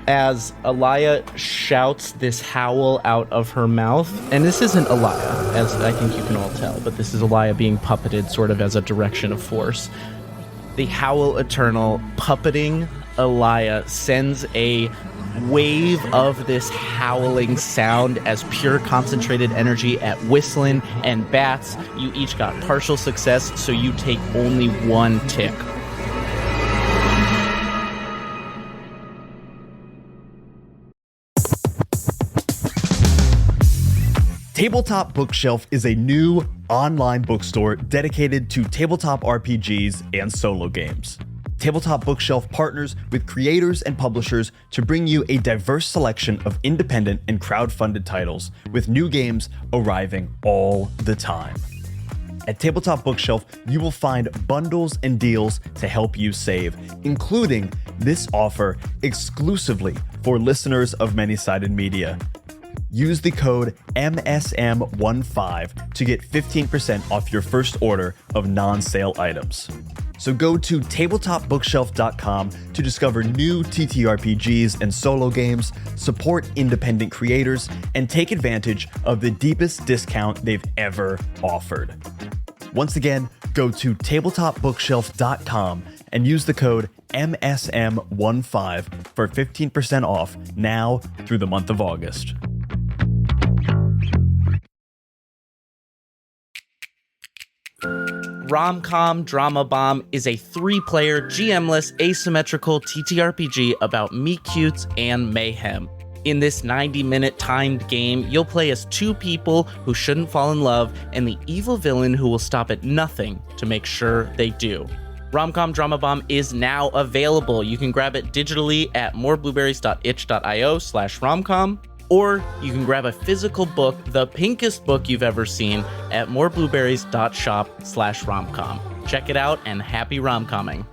As Elia shouts this howl out of her mouth, and this isn't Elia, as I think you can all tell, but this is Elia being puppeted sort of as a direction of force. The Howl Eternal puppeting Elia sends a wave of this howling sound as pure concentrated energy at Whistlin and Bats. You each got partial success, so you take only 1 tick. Tabletop Bookshelf is a new online bookstore dedicated to tabletop RPGs and solo games. Tabletop Bookshelf partners with creators and publishers to bring you a diverse selection of independent and crowd-funded titles, with new games arriving all the time. At Tabletop Bookshelf, you will find bundles and deals to help you save, including this offer exclusively for listeners of Many-Sided Media. Use the code MSM15 to get 15% off your first order of non-sale items. So go to tabletopbookshelf.com to discover new TTRPGs and solo games, support independent creators, and take advantage of the deepest discount they've ever offered. Once again, go to tabletopbookshelf.com and use the code MSM15 for 15% off now through the month of August. Rom-Com Drama Bomb is a 3-player, GM-less, asymmetrical TTRPG about meet-cutes and mayhem. In this 90-minute timed game, you'll play as 2 people who shouldn't fall in love and the evil villain who will stop at nothing to make sure they do. Rom-Com Drama Bomb is now available. You can grab it digitally at moreblueberries.itch.io/romcom, or you can grab a physical book, the pinkest book you've ever seen, at moreblueberries.shop/romcom. Check it out and happy romcomming.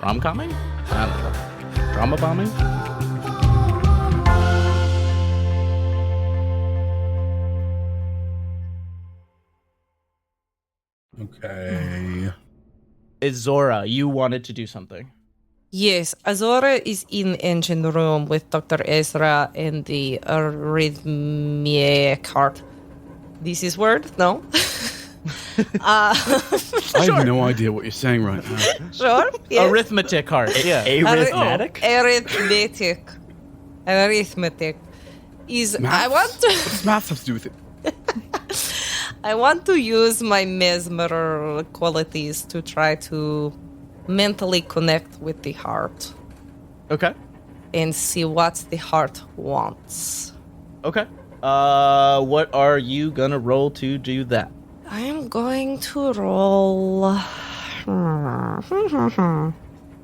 Rom-comming? I don't know. Drama bombing? Okay. Izora, you wanted to do something. Yes, Izora is in engine room with Dr. Ezra and the arrhythmia card. This is word? No? I have no idea what you're saying right now. Sure? Yes. Arithmetic heart. Yeah. Arithmetic? Arithmetic is Maths? I want to What does math have to do with it? I want to use my mesmer qualities to try to mentally connect with the heart Okay. and see what the heart wants. Okay. What are you gonna roll to do that? I am going to roll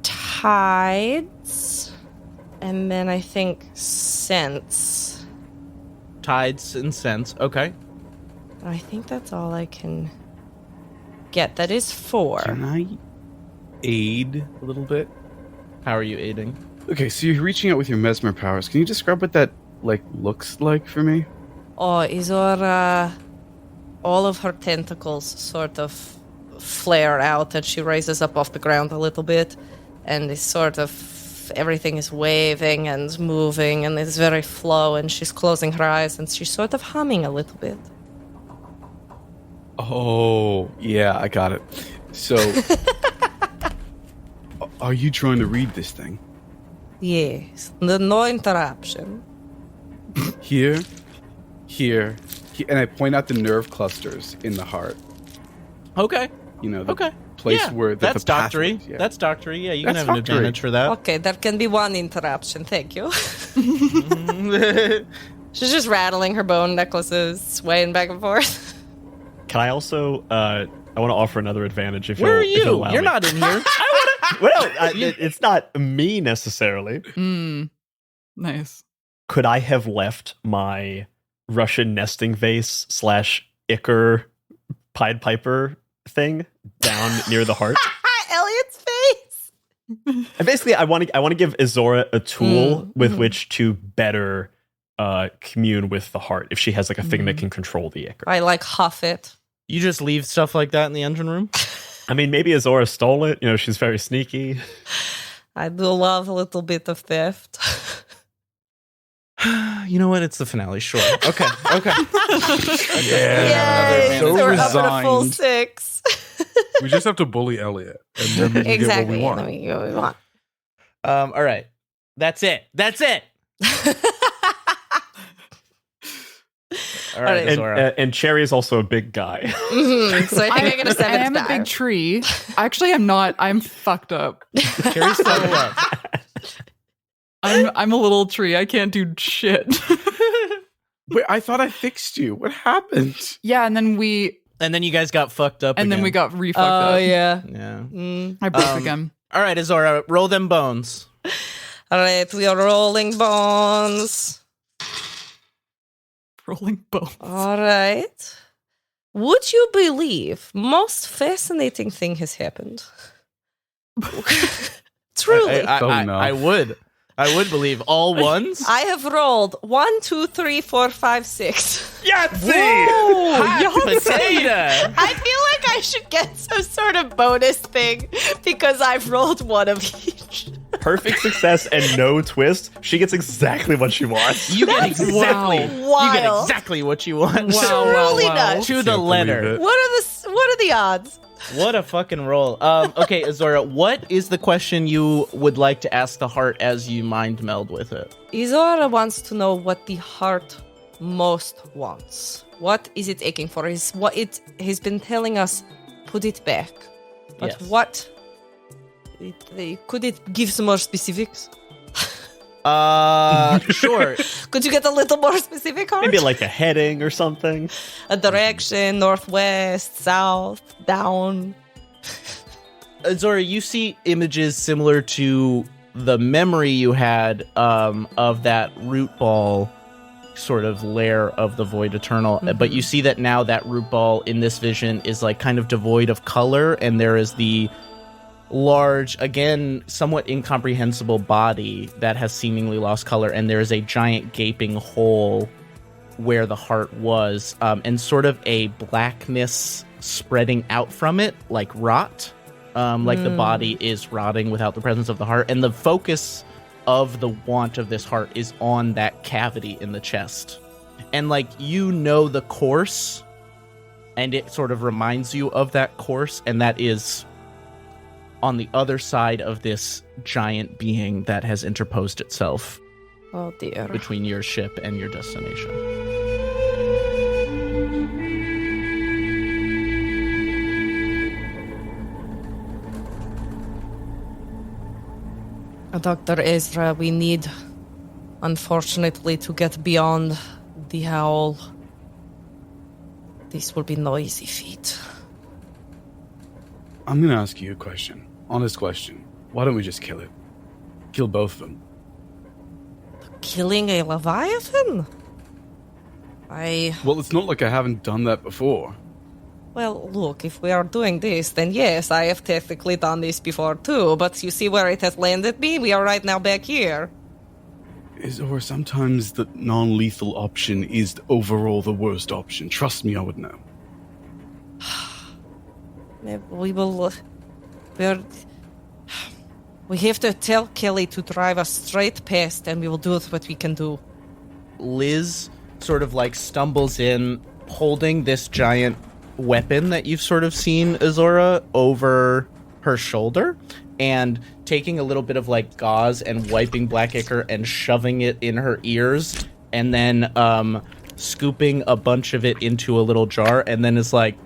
tides and then I think sense. Tides and sense. Okay. I think that's all I can get. That is 4. Can I aid a little bit? How are you aiding? Okay, so you're reaching out with your mesmer powers. Can you describe what that looks like for me? Oh, Izora, all of her tentacles sort of flare out and she raises up off the ground a little bit and it's sort of everything is waving and moving and it's very flow and she's closing her eyes and she's sort of humming a little bit. Oh, yeah, I got it. So, are you trying to read this thing? Yes, no interruption. Here, and I point out the nerve clusters in the heart. Okay. You know, the Okay. place Yeah, where that's the doctory. pathways, yeah. That's doctory. Yeah, you can That's have an doctory. advantage for that. Okay, there can be one interruption, thank you. She's just rattling her bone necklaces, swaying back and forth. Can I also? I want to offer another advantage. If Where are you'll- if you'll you? allow You're me. not in here. Well, it's not me necessarily. Nice. Could I have left my Russian nesting vase / Icar Pied Piper thing down near the heart? Elliot's face. And basically, I want to give Izora a tool with which to better commune with the heart. If she has a thing that can control the Icar. I huff it. You just leave stuff like that in the engine room? I mean, maybe Izora stole it. She's very sneaky. I do love a little bit of theft. You know what? It's the finale. Sure. Okay. Okay. Yay! So So we're up at a full resigned. 6. We just have to bully Elliot, and then we can Exactly. get what Then we want. we get what we want. All right. That's it. That's it. All right, right. Izora. And Cherry is also a big guy. So I think I get a 7 I am a big tree. Actually, I'm not. I'm fucked up. Cherry's still up. I'm a little tree. I can't do shit. Wait, I thought I fixed you. What happened? Yeah, and then And then you guys got fucked up we again. got re-fucked up. yeah. Yeah. I broke again. All right, Izora, roll them bones. All right, we are rolling bones. Rolling bones. All right. Would you believe most fascinating thing has happened? Truly. I would. I would believe all ones. I have rolled 1, 2, 3, 4, 5, 6. Yahtzee! Hot potato. I feel like I should get some sort of bonus thing because I've rolled one of each. Perfect success and no twist. She gets exactly what she wants. You get exactly. You get wild. exactly what you want. Truly nuts. To the Can't letter. believe it. What are the odds? What a fucking roll. Okay, Izora, what is the question you would like to ask the heart as you mind meld with it? Izora wants to know what the heart most wants. What is it aching for? He's been telling us, put it back. But Yes. what? Could it give some more specifics? Sure. Could you get a little more specific, heart? Maybe like a heading or something. A direction, northwest, south, down. Izora, you see images similar to the memory you had of that root ball sort of lair of the Void Eternal, but you see that now that root ball in this vision is kind of devoid of color, and there is the large, again, somewhat incomprehensible body that has seemingly lost color, and there is a giant gaping hole where the heart was, and sort of a blackness spreading out from it, like rot. Like the body is rotting without the presence of the heart, and the focus of the want of this heart is on that cavity in the chest. And like, you know the course, and it sort of reminds you of that course, and that is on the other side of this giant being that has interposed itself Oh dear. between your ship and your destination. Dr. Ezra, we need, unfortunately, to get beyond the Howl. This will be no easy feat. I'm going to ask you a question. Honest question. Why don't we just kill it? Kill both of them. Killing a Leviathan? Well, it's not like I haven't done that before. Well, look, if we are doing this, then yes, I have technically done this before too, but you see where it has landed me? We are right now back here. Or sometimes the non-lethal option is overall the worst option. Trust me, I would know. We will... We have to tell Kelly to drive us straight past, and we will do what we can do. Liz sort of like stumbles in, holding this giant weapon that you've sort of seen Izora over her shoulder, and taking a little bit of like gauze and wiping black ichor and shoving it in her ears, and then scooping a bunch of it into a little jar, and then is like,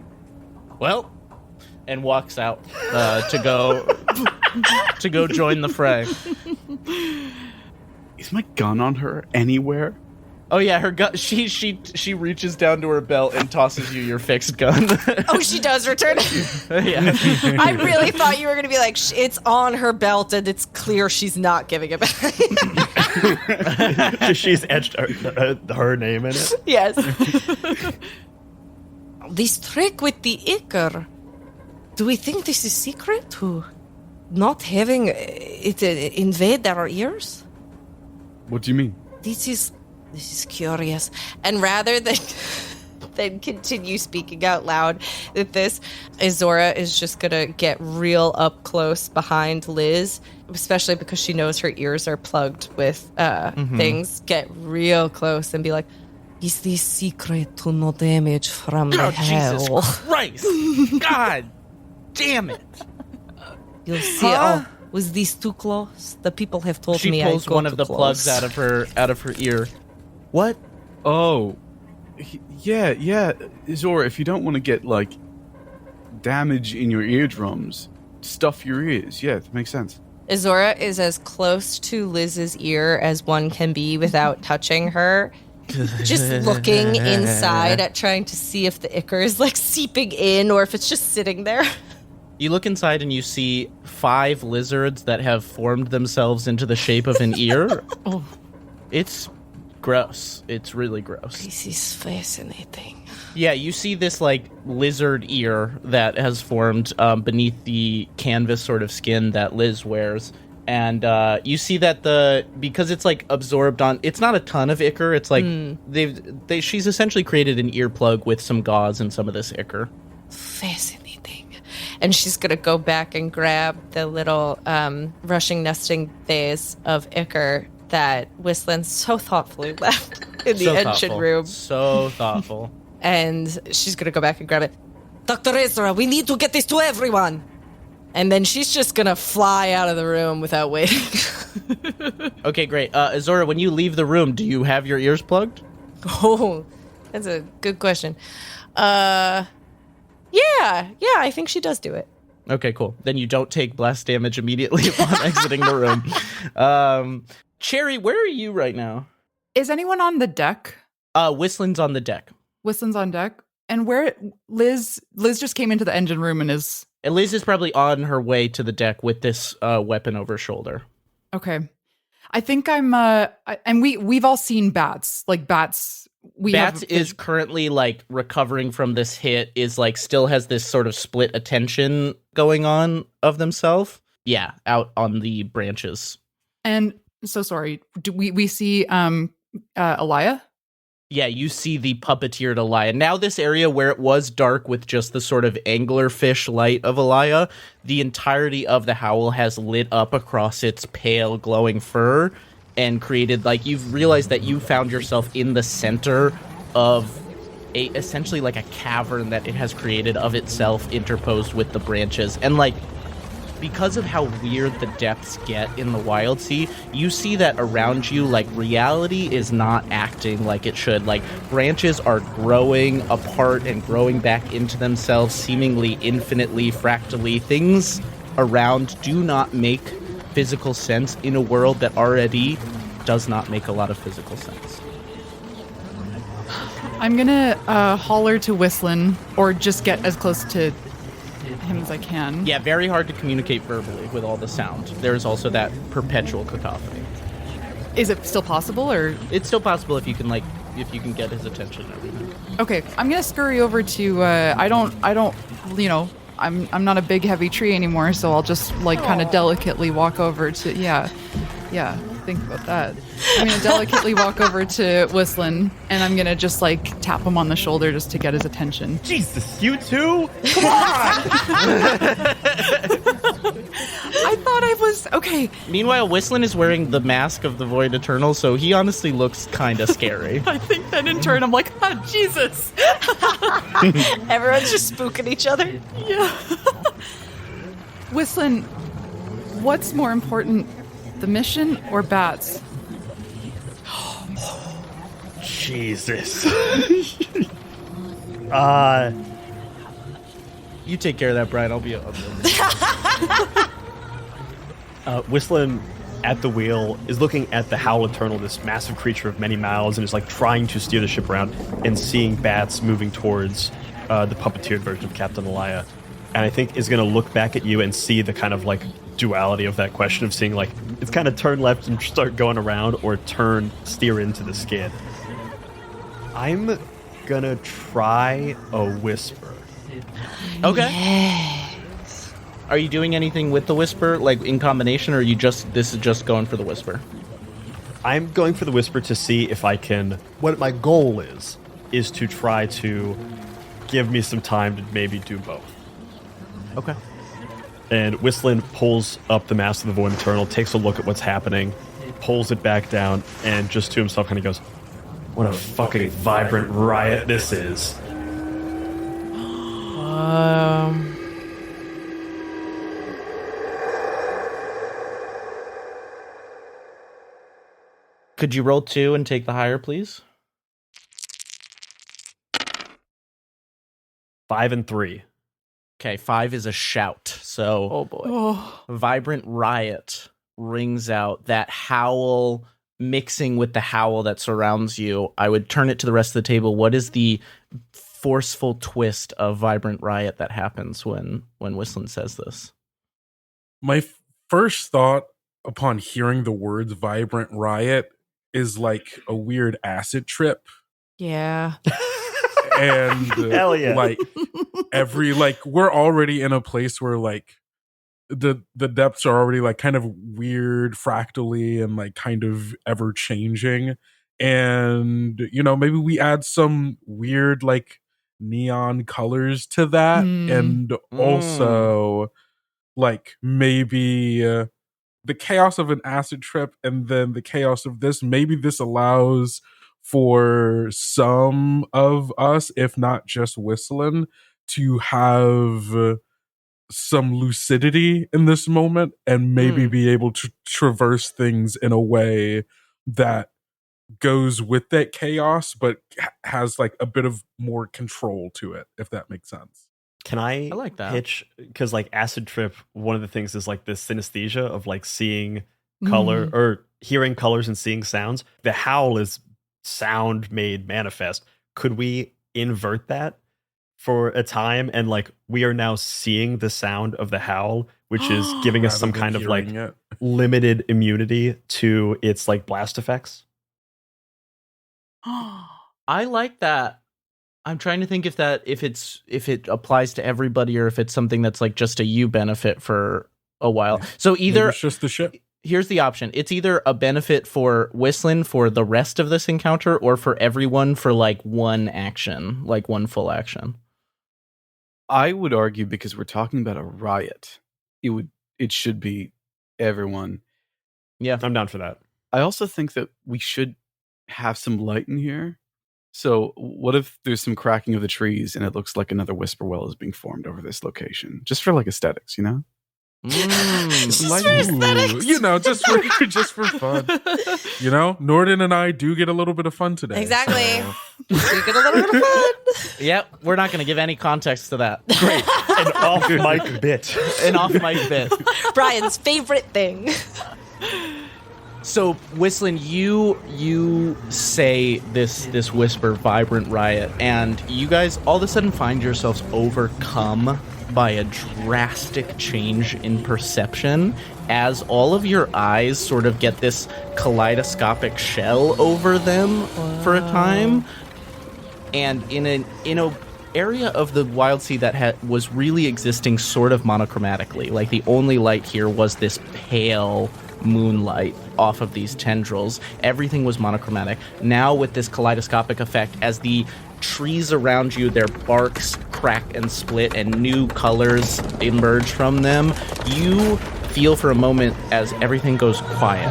well, and walks out to go join the fray. Is my gun on her anywhere? Oh yeah, her gun. She reaches down to her belt and tosses you your fixed gun. Oh, she does return it. Yeah. I really thought you were going to be like, it's on her belt and it's clear she's not giving it back. She's etched her name in it. Yes. This trick with the ichor, do we think this is secret to not having it invade our ears? What do you mean? This is curious. And rather than continue speaking out loud with this, Izora is just gonna get real up close behind Liz, especially because she knows her ears are plugged with things. Get real close and be like, is this secret to no damage from the hell? Jesus Christ! God damn it! You'll see. Oh, was this too close? The people have told me She I pulls go one of too the close. plugs out of her ear. What? Oh, yeah. Izora, if you don't want to get, like, damage in your eardrums, stuff your ears. Yeah, that makes sense. Izora is as close to Liz's ear as one can be without touching her. Just looking inside at trying to see if the ichor is, like, seeping in or if it's just sitting there. You look inside and you see 5 lizards that have formed themselves into the shape of an ear. Oh. It's gross. It's really gross. This is fascinating. Yeah, you see this like lizard ear that has formed beneath the canvas sort of skin that Liz wears, and you see that because it's like absorbed on. It's not a ton of ichor. It's like she's essentially created an earplug with some gauze and some of this ichor. Fascinating. And she's gonna go back and grab the little rushing nesting vase of ichor that Whistlin so thoughtfully left in the engine room. So thoughtful. And she's going to go back and grab it. Dr. Ezra, we need to get this to everyone. And then she's just going to fly out of the room without waiting. Okay, great. Izora, when you leave the room, do you have your ears plugged? Oh, that's a good question. Yeah, I think she does do it. Okay, cool. Then you don't take blast damage immediately upon exiting the room. Cherry, where are you right now? Is anyone on the deck? Whistlin's on the deck. Whistlin's on deck. And where Liz just came into the engine room and is... And Liz is probably on her way to the deck with this weapon over her shoulder. Okay. I think I'm and we've all seen bats. Like bats Bats is currently like recovering from this hit, is like still has this sort of split attention going on of themselves. Yeah, out on the branches. And so sorry, do we see Elia? Yeah, you see the puppeteered Elia. Now this area where it was dark with just the sort of anglerfish light of Elia, the entirety of the Howl has lit up across its pale glowing fur and created, like, you've realized that you found yourself in the center of essentially like a cavern that it has created of itself interposed with the branches. And like, because of how weird the depths get in the Wildsea, you see that around you, like, reality is not acting like it should. Like, branches are growing apart and growing back into themselves, seemingly infinitely, fractally. Things around do not make physical sense in a world that already does not make a lot of physical sense. I'm gonna holler to Whistlin, or just get as close to him as I can. Yeah, very hard to communicate verbally with all the sound. There's also that perpetual cacophony. Is it still possible, or it's still possible if you can get his attention and everything. Okay, I'm gonna scurry over to I don't you know, I'm not a big heavy tree anymore, so I'll just like kind of delicately walk over to yeah, think about that. I'm gonna delicately walk over to Whistlin, and I'm gonna just like tap him on the shoulder just to get his attention. Jesus, you too? Come on! I thought I was okay. Meanwhile, Whistlin is wearing the mask of the Void Eternal, so he honestly looks kind of scary. I think that in turn I'm like, oh, Jesus. Everyone's just spooking each other. Yeah. Whistlin, what's more important, the mission or bats? Jesus. You take care of that, Brian. I'll be Whistlin at the wheel is looking at the Howl Eternal, this massive creature of many mouths, and is like trying to steer the ship around and seeing bats moving towards the puppeteered version of Captain Elia. And I think is going to look back at you and see the kind of like duality of that question of seeing like it's kind of turn left and start going around, or steer into the skid. I'm gonna try a whisper. Okay. Yes. Are you doing anything with the whisper, like in combination, or this is just going for the whisper? I'm going for the whisper to see if I can. What my goal is to try to give me some time to maybe do both. Okay. And Whistlin pulls up the Mask of the Void Eternal, takes a look at what's happening, pulls it back down, and just to himself kind of goes, what a fucking vibrant riot this is. Could you roll 2 and take the higher, please? 5 and 3. Okay, 5 is a shout. So, Oh boy. Oh, Vibrant Riot rings out, that howl mixing with the howl that surrounds you. I would turn it to the rest of the table. What is the forceful twist of Vibrant Riot that happens when Whistlin says this? My first thought upon hearing the words Vibrant Riot is like a weird acid trip. Yeah. And Hell yeah. like we're already in a place where like the depths are already like kind of weird fractally and like kind of ever changing, and you know, maybe we add some weird like neon colors to that. And also like maybe the chaos of an acid trip and then the chaos of this, maybe this allows for some of us, if not just Whistlin, to have some lucidity in this moment and maybe be able to traverse things in a way that goes with that chaos, but has like a bit of more control to it, if that makes sense. Can I like that. pitch? Because like acid trip, one of the things is like this synesthesia of like seeing color or hearing colors and seeing sounds. The howl is sound made manifest. Could we invert that for a time, and like we are now seeing the sound of the howl, which is giving us some kind of like limited immunity to its like blast effects? I like that. I'm trying to think if it applies to everybody or if it's something that's like just a you benefit for a while. So either Maybe it's just the ship. Here's the option. It's either a benefit for Whistlin for the rest of this encounter or for everyone for like one action, like one full action. I would argue because we're talking about a riot, it should be everyone. Yeah. I'm down for that. I also think that we should have some light in here. So what if there's some cracking of the trees and it looks like another whisper well is being formed over this location? Just for like aesthetics, you know? You know, just for fun. You know, Noordin and I do get a little bit of fun today. Exactly. So. We get a little bit of fun. Yep, we're not going to give any context to that. Great. An off-mic bit. An off-mic bit. Brian's favorite thing. So, Whistlin, you say this whisper, vibrant riot, and you guys all of a sudden find yourselves overcome by a drastic change in perception as all of your eyes sort of get this kaleidoscopic shell over them for a time. And in a area of the Wildsea that was really existing sort of monochromatically, like the only light here was this pale moonlight off of these tendrils. Everything was monochromatic. Now with this kaleidoscopic effect, as the trees around you, their barks crack and split and new colors emerge from them, you feel for a moment as everything goes quiet.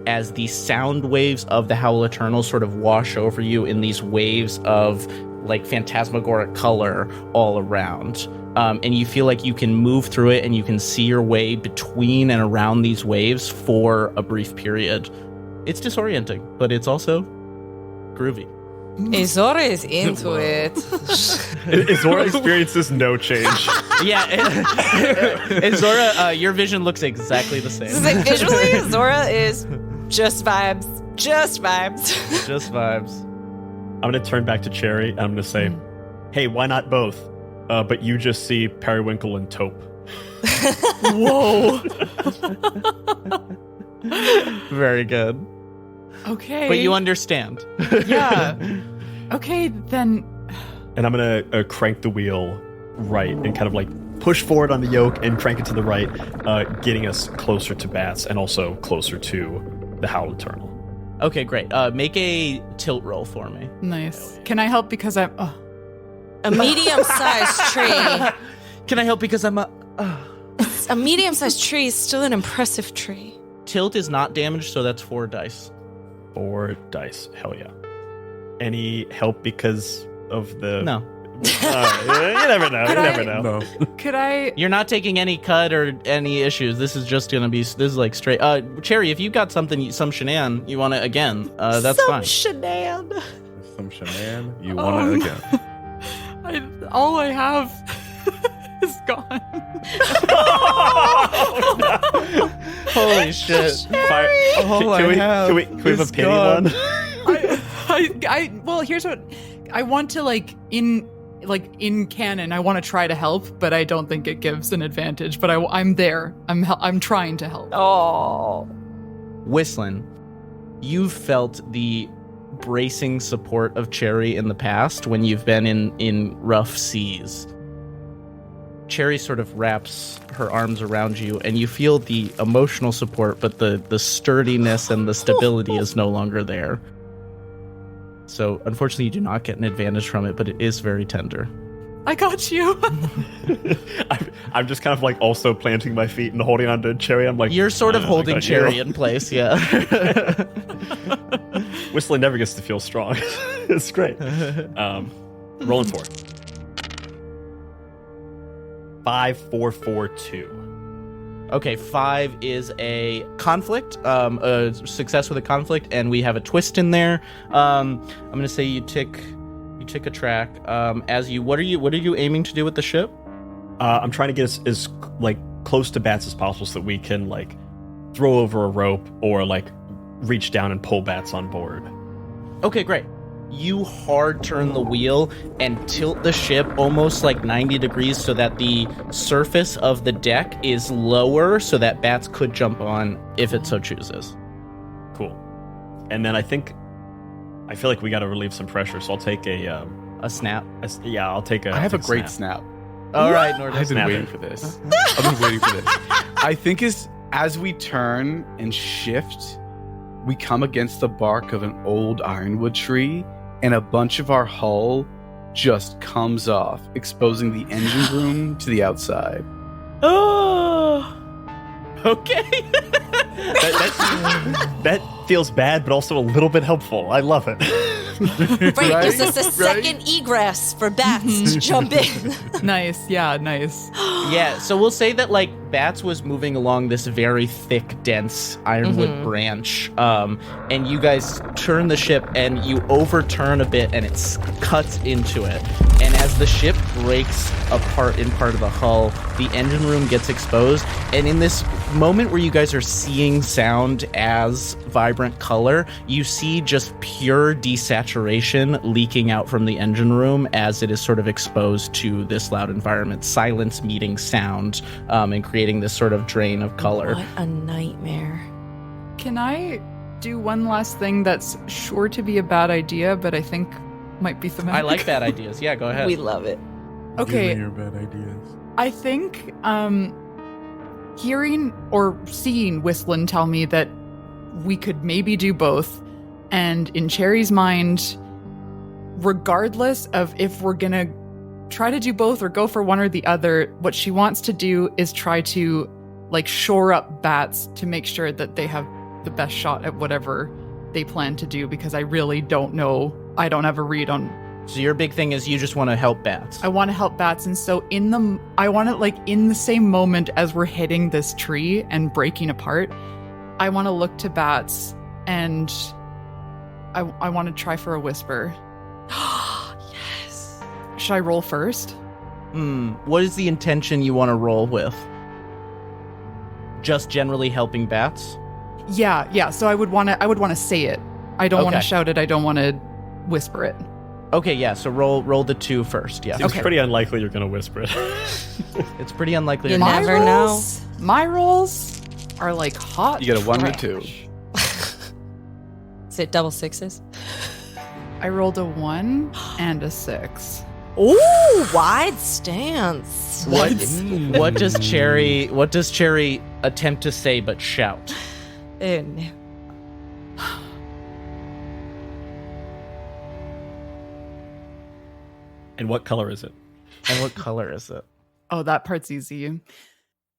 As the sound waves of the Howl Eternal sort of wash over you in these waves of like phantasmagoric color all around. And you feel like you can move through it and you can see your way between and around these waves for a brief period. It's disorienting, but it's also groovy. Izora is into it. Izora experiences no change. Yeah, Izora, your vision looks exactly the same. Visually, Izora is just vibes. Just vibes. Just vibes. I'm going to turn back to Cherry and I'm going to say, hey, why not both? But you just see Periwinkle and Taupe. Whoa. Very good. Okay. But you understand. Yeah. Okay, then. And I'm going to crank the wheel right and kind of like push forward on the yoke and crank it to the right, getting us closer to Bats and also closer to the Howl Eternal. Okay, great. Make a tilt roll for me. Nice. Can I help because I'm... A medium-sized tree. Can I help because I'm a medium-sized tree is still an impressive tree. Tilt is not damaged, so that's 4 dice. 4 dice. Hell yeah. Any help because of the... No. You never know. You never know. No. Could I... You're not taking any cut or any issues. This is just going to be... This is like straight... Cherry, if you got something, some shenan, you want it again, that's fine. Some shenan. Some shenan. You want it again. all I have is gone. Holy shit. Can we have a pity one? Well, here's what... I want to, in canon, I want to try to help, but I don't think it gives an advantage. But I'm there. I'm trying to help. Oh. Whistlin, you've felt the bracing support of Cherry in the past when you've been in rough seas. Cherry sort of wraps her arms around you, and you feel the emotional support, but the sturdiness and the stability is no longer there. So, unfortunately, you do not get an advantage from it, but it is very tender. I got you. I'm just kind of like also planting my feet and holding on to Cherry. I'm like, you're sort of holding Cherry in place, yeah. Whistlin never gets to feel strong. It's great. Rolling 4. 5, 4, 4, 2. Okay, 5 is a conflict, a success with a conflict, and we have a twist in there. I'm gonna say you tick a track. What are you aiming to do with the ship? I'm trying to get us as like close to Bats as possible so that we can like throw over a rope or like reach down and pull Bats on board. Okay, great. you hard turn the wheel and tilt the ship almost like 90 degrees so that the surface of the deck is lower so that bats could jump on if it so chooses. Cool. And then I feel like we got to relieve some pressure, so I'll take a snap. I'll take a. I have a great snap. All right, Noordin. I've been waiting for this. I think as we turn and shift, we come against the bark of an old ironwood tree, and a bunch of our hull just comes off, exposing the engine room to the outside. Oh, okay. that feels bad, but also a little bit helpful. I love it. Right, this is a second egress for bats to jump in. Nice. Yeah, nice. Yeah, so we'll say that, like, Bats was moving along this very thick, dense ironwood branch, and you guys turn the ship, and you overturn a bit, and it cuts into it. And as the ship breaks apart in part of the hull, the engine room gets exposed, and in this moment where you guys are seeing sound as vibrant color, you see just pure desaturation leaking out from the engine room as it is sort of exposed to this loud environment. Silence meeting sound, and creating this sort of drain of color. What a nightmare. Can I do one last thing that's sure to be a bad idea, but I think might be thematic? I like bad ideas. Yeah, go ahead. We love it. Okay. Give me your bad ideas. I think hearing or seeing Whistlin tell me that we could maybe do both, and in Cherry's mind, regardless of if we're gonna try to do both or go for one or the other, what she wants to do is try to, like, shore up Bats to make sure that they have the best shot at whatever they plan to do, because I really don't know. I don't have a read on. So your big thing is you just want to help Bats. I want to help Bats, and so I want to, like, in the same moment as we're hitting this tree and breaking apart, I want to look to Bats, and I want to try for a whisper. Yes. Should I roll first? What is the intention you want to roll with? Just generally helping Bats? Yeah. So I would want to say it. I don't want to shout it. I don't want to whisper it. Okay, yeah. So roll the 2 first. Yeah. It's pretty unlikely you're going to whisper it. It's pretty unlikely. You never know. My rolls are like hot. You get a 1 or trash. 2. Is it double sixes? I rolled a 1 and a 6. Ooh, wide stance. What does Cherry attempt to say but shout? Oh, no. And what color is it? And what color is it? Oh, that part's easy.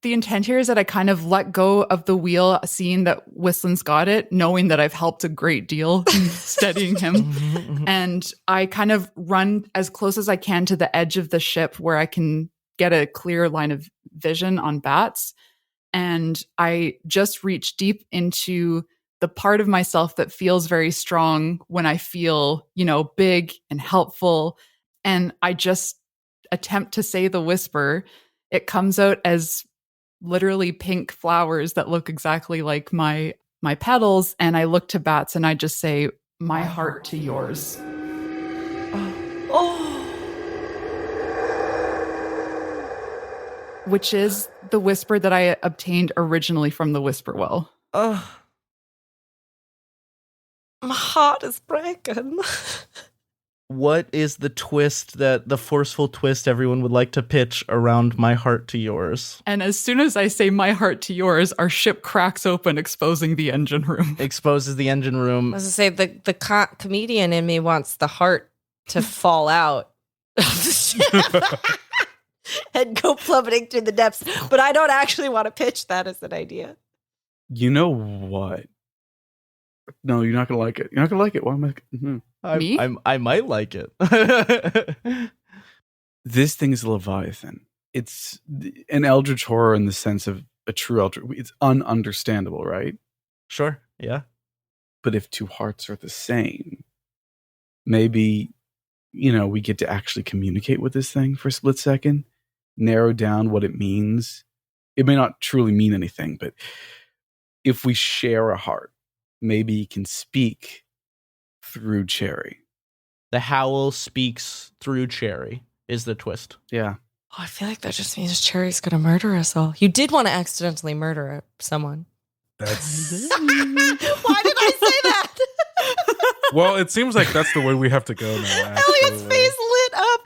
The intent here is that I kind of let go of the wheel, seeing that Whistlin's got it, knowing that I've helped a great deal steadying him. And I kind of run as close as I can to the edge of the ship where I can get a clear line of vision on Bats. And I just reach deep into the part of myself that feels very strong when I feel, big and helpful. And I just attempt to say the whisper. It comes out as literally pink flowers that look exactly like my petals, and I look to Bats and I just say, "My heart to yours." Which is the whisper that I obtained originally from the Whisper Well. My heart is breaking. What is the forceful twist everyone would like to pitch around my heart to yours? And as soon as I say "my heart to yours," our ship cracks open, exposing the engine room. Exposes the engine room. I was going to say, the comedian in me wants the heart to fall out of the ship and go plummeting through the depths. But I don't actually want to pitch that as an idea. You know what? No, you're not gonna like it. You're not gonna like it. Why am I? Me? I might like it. This thing is a Leviathan. It's an eldritch horror in the sense of a true eldritch. It's ununderstandable, right? Sure. Yeah. But if two hearts are the same, maybe, we get to actually communicate with this thing for a split second, narrow down what it means. It may not truly mean anything, but if we share a heart, maybe you can speak through Cherry. The Howl speaks through Cherry, is the twist. Yeah. Oh, I feel like that just means Cherry's going to murder us all. You did want to accidentally murder someone. That's Why did I say that? well, it seems like that's the way we have to go now. Elliot's actually. face lit up.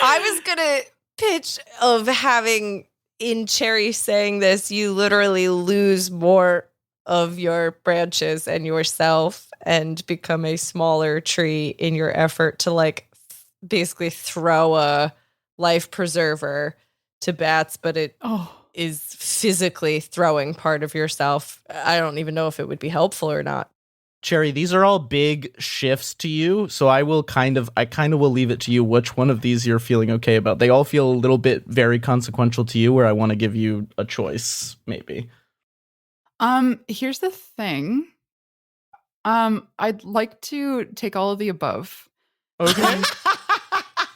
I was going to pitch of having, in Cherry saying this, you literally lose more of your branches and yourself and become a smaller tree in your effort to like basically throw a life preserver to bats, but it is physically throwing part of yourself. I don't even know if it would be helpful or not. Cherry, these are all big shifts to you, so I kind of will leave it to you which one of these you're feeling okay about. They all feel a little bit very consequential to you, where I want to give you a choice, maybe. Here's the thing. I'd like to take all of the above. Okay.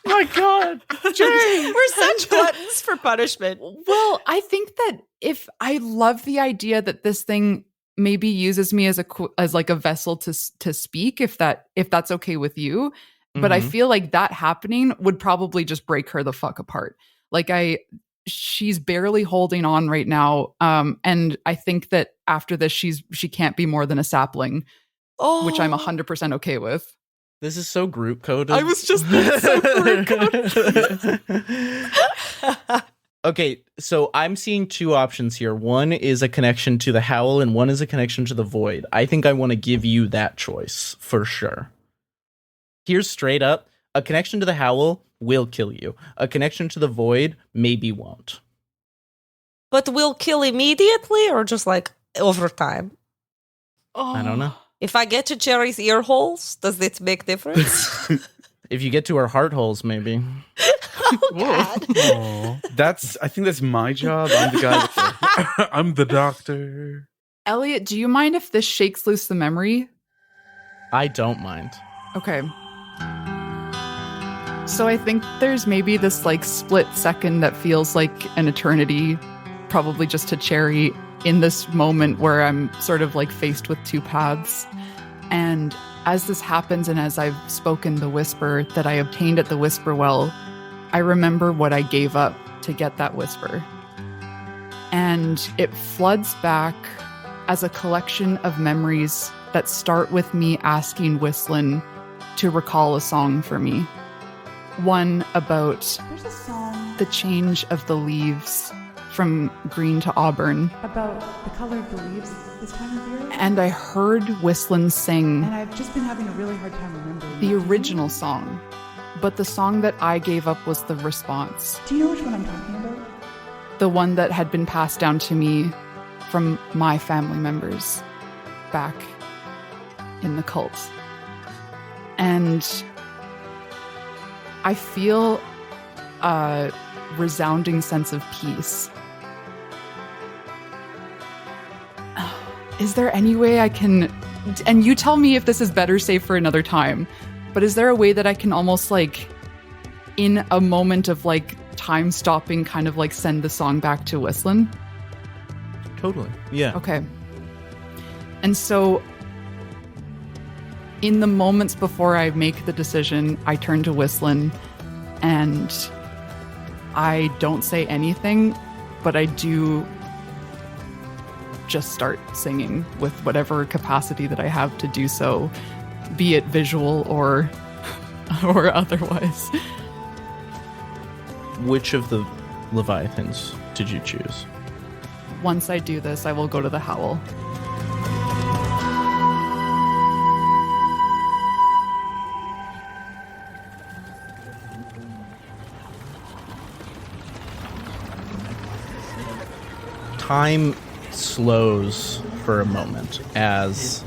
My God, Cherry, We're such gluttons for punishment. Well, I think that if I love the idea that this thing maybe uses me as like a vessel to speak, if that's okay with you, but I feel like that happening would probably just break her the fuck apart. Like she's barely holding on right now, and I think that after this, she can't be more than a sapling, which I'm 100% okay with. this is so group coded. I was just so group coded. Okay, so I'm seeing two options here. One is a connection to the Howl, and one is a connection to the Void. I think I want to give you that choice for sure. Here's straight up: a connection to the Howl will kill you. A connection to the Void maybe won't. But will kill immediately or just like over time? I don't know. If I get to Cherry's ear holes, does it make difference? If you get to her heart holes, maybe. Oh, God. I think that's my job. I'm the guy with the... I'm the doctor. Elliot, do you mind if this shakes loose the memory? I don't mind. Okay. So I think there's maybe this like split second that feels like an eternity, probably just to Cherry, in this moment where I'm sort of like faced with two paths. And as this happens, and as I've spoken the whisper that I obtained at the Whisper Well, I remember what I gave up to get that whisper. And it floods back as a collection of memories that start with me asking Whistlin to recall a song for me. One about the change of the leaves from green to auburn. About the color of the leaves this time of year. And I heard Whistlin sing And I've just been having a really hard time remembering. the original song, but the song that I gave up was the response. Do you know which one I'm talking about? The one that had been passed down to me from my family members back in the cult. And I feel a resounding sense of peace. Is there any way I can, and you tell me if this is better saved for another time, but is there a way that I can almost like, in a moment of like time stopping, kind of like send the song back to Whistlin? Totally. Yeah. Okay. And so in the moments before I make the decision, I turn to Whistlin and I don't say anything, but I do just start singing with whatever capacity that I have to do so, be it visual or otherwise. Which of the Leviathans did you choose? Once I do this, I will go to the Howl. Time slows for a moment as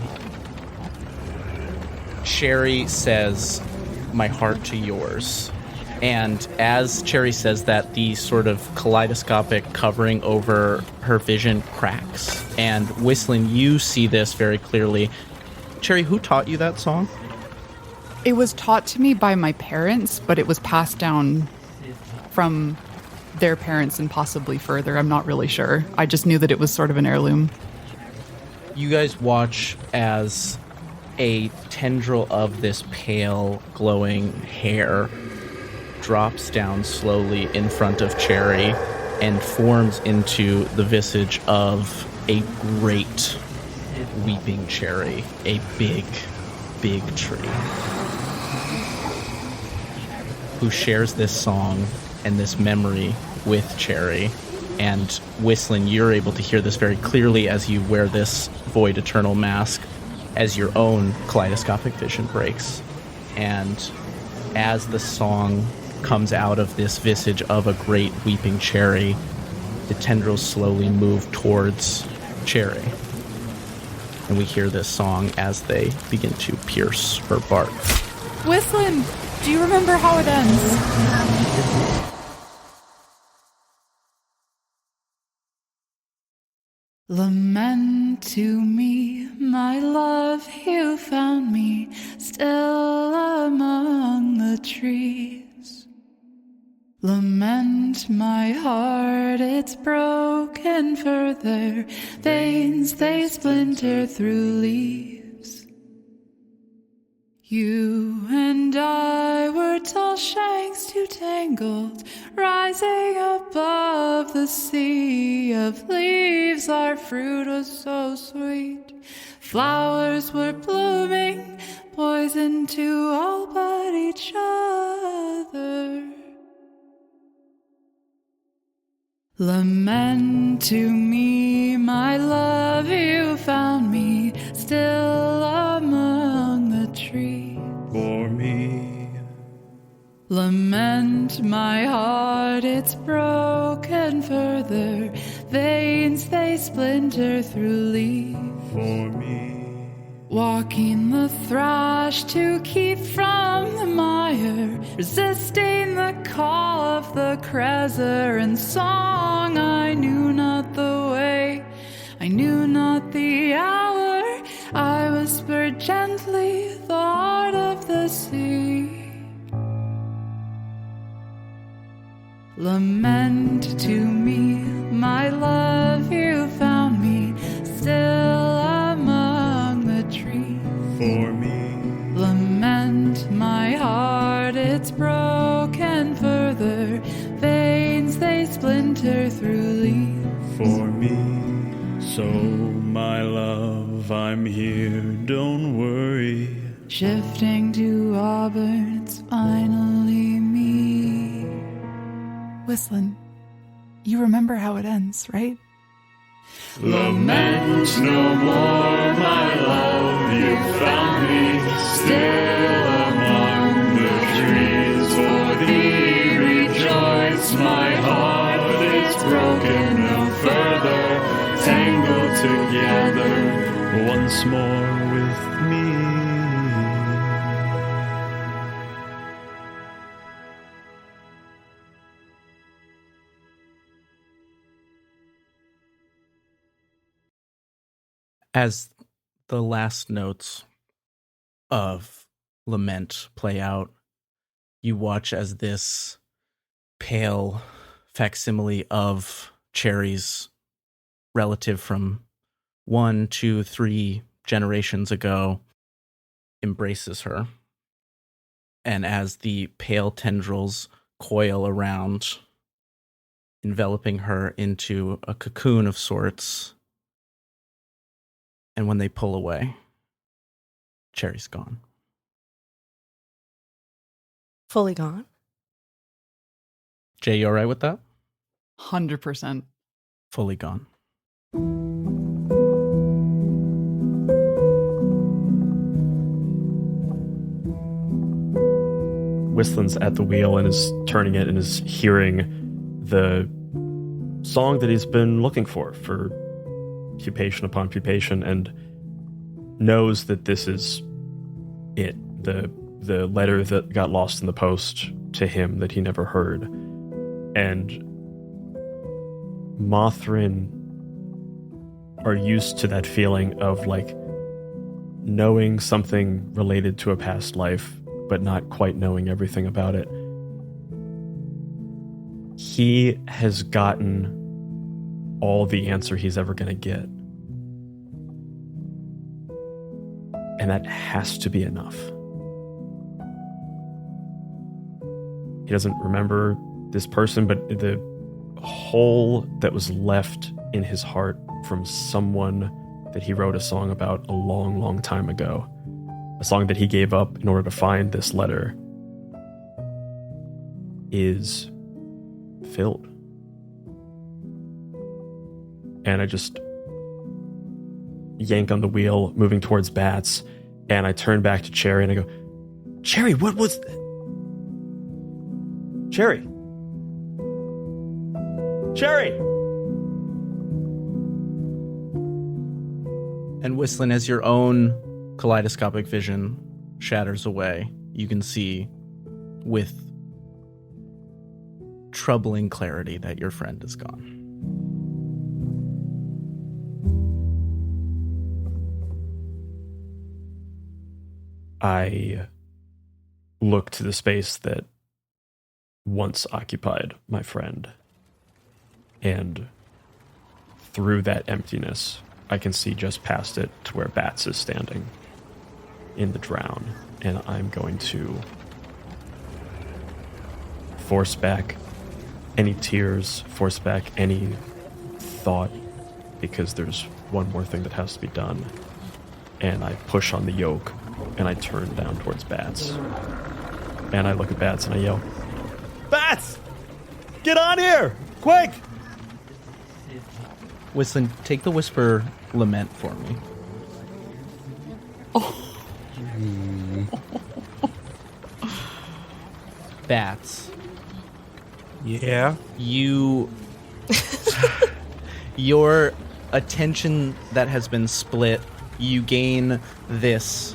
Cherry says, "My heart to yours." And as Cherry says that, the sort of kaleidoscopic covering over her vision cracks. And Whistlin, you see this very clearly. Cherry, who taught you that song? It was taught to me by my parents, but it was passed down from their parents and possibly further. I'm not really sure. I just knew that it was sort of an heirloom. You guys watch as a tendril of this pale, glowing hair drops down slowly in front of Cherry and forms into the visage of a great weeping cherry, a big, big tree, who shares this song and this memory with Cherry. And Whistlin, you're able to hear this very clearly as you wear this Void Eternal mask, as your own kaleidoscopic vision breaks. And as the song comes out of this visage of a great weeping cherry, the tendrils slowly move towards Cherry. And we hear this song as they begin to pierce her bark. Whistlin, do you remember how it ends? Lament to me, my love, you found me still among the trees. Lament my heart, it's broken further, veins they splinter through leaves. You and I were tall shanks too tangled, rising above the sea of leaves. Our fruit was so sweet, flowers were blooming, poison to all but each other. Lament to me, my love, you found me still among the trees. For me. Lament my heart, it's broken further, veins they splinter through leaves. For me. Walking the thrash to keep from the mire, resisting the call of the Krezer and song. I knew not the way, I knew not the hour. I whispered gently the heart of the sea. Lament to me, my love, you found me still among the trees. For me. Lament my heart, it's broken further, veins they splinter through leaves. For me. So, my love, I'm here, don't worry. Shifting to Auburn, it's finally me. Whistlin, you remember how it ends, right? Lament no more, my love, you found me still among the trees. For thee rejoice, my heart is broken no further, tangled together once more with me. As the last notes of Lament play out, you watch as this pale facsimile of Cherry's relative from 1, 2, 3 generations ago embraces her. And as the pale tendrils coil around, enveloping her into a cocoon of sorts, and when they pull away, Cherry's gone. Fully gone? Jay, you all right with that? 100%. Fully gone. Whistlin's at the wheel and is turning it and is hearing the song that he's been looking for pupation upon pupation, and knows that this is it, the letter that got lost in the post to him that he never heard. And Mothrin are used to that feeling of like knowing something related to a past life but not quite knowing everything about it. He has gotten all the answer he's ever going to get. And that has to be enough. He doesn't remember this person, but the hole that was left in his heart from someone that he wrote a song about a long, long time ago, a song that he gave up in order to find this letter, is filled. And I just yank on the wheel, moving towards Bats, and I turn back to Cherry and I go, Cherry, what was... Cherry! Cherry! And Whistlin, as your own kaleidoscopic vision shatters away, you can see with troubling clarity that your friend is gone. I look to the space that once occupied my friend, and through that emptiness, I can see just past it to where Bats is standing in the drown, and I'm going to force back any tears, force back any thought, because there's one more thing that has to be done. And I push on the yoke, and I turn down towards Bats. And I look at Bats and I yell, Bats! Get on here! Quick! Whistlin, take the Whisper Lament for me. Bats. Yeah. Your attention that has been split, you gain this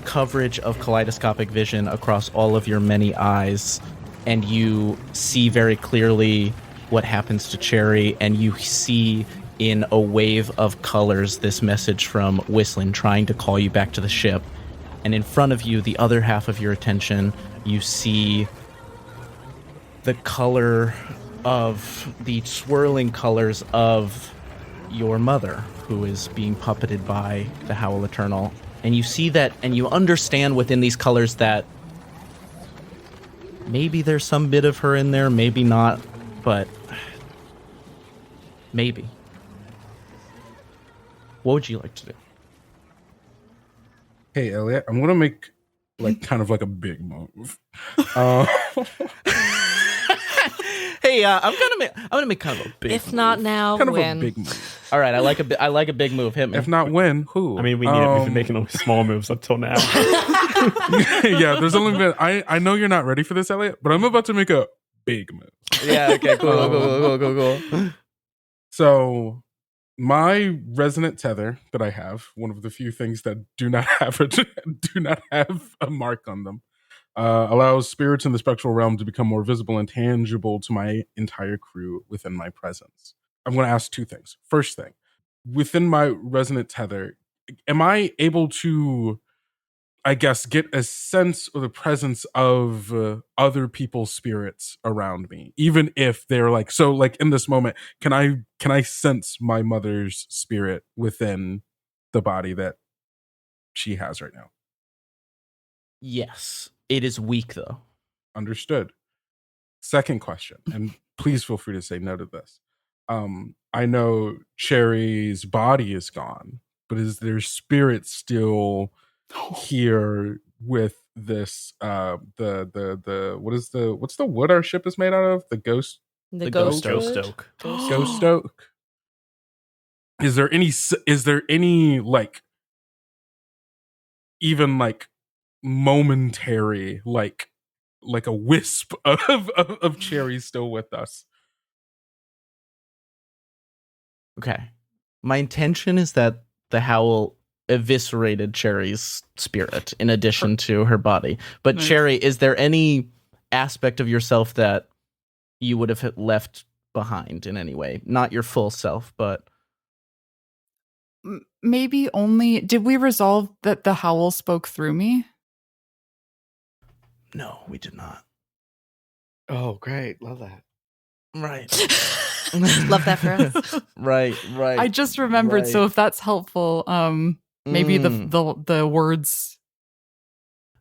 coverage of kaleidoscopic vision across all of your many eyes, and you see very clearly what happens to Cherry, and you see in a wave of colors this message from Whistlin trying to call you back to the ship. And in front of you, the other half of your attention, you see the color of the swirling colors of your mother, who is being puppeted by the Howl Eternal. And you see that, and you understand within these colors that maybe there's some bit of her in there, maybe not, but maybe. What would you like to do? Hey, Elliot, I'm gonna make kind of a big move. Hey, I'm gonna make kind of a big. If move. not now, Kind when? of a big move. All right, I like a big move. Hit me. If not when, who? I mean, we need it. We've been making only small moves up till now. Yeah, there's only been. I know you're not ready for this, Elliot, but I'm about to make a big move. Yeah. Okay. Cool. So, my resonant tether that I have, one of the few things that do not have a mark on them, allows spirits in the spectral realm to become more visible and tangible to my entire crew within my presence. I'm going to ask two things. First thing, within my resonant tether, am I able to, I guess, get a sense of the presence of other people's spirits around me, even if they're in this moment, can I sense my mother's spirit within the body that she has right now? Yes, it is weak though. Understood. Second question, and please feel free to say no to this. I know Cherry's body is gone, but is their spirit still here with this what's the wood our ship is made out of? The ghost Ghost Oak. Ghost oak. Is there any even momentary a wisp of Cherry still with us? Okay. My intention is that the Howl eviscerated Cherry's spirit in addition to her body. But Nice. Cherry, is there any aspect of yourself that you would have left behind in any way? Not your full self, but Maybe only. Did we resolve that the Howl spoke through me? no, we did not. Oh, great. Love that. Right. Love that for us. Right. I just remembered. So Right. if that's helpful, Maybe the words.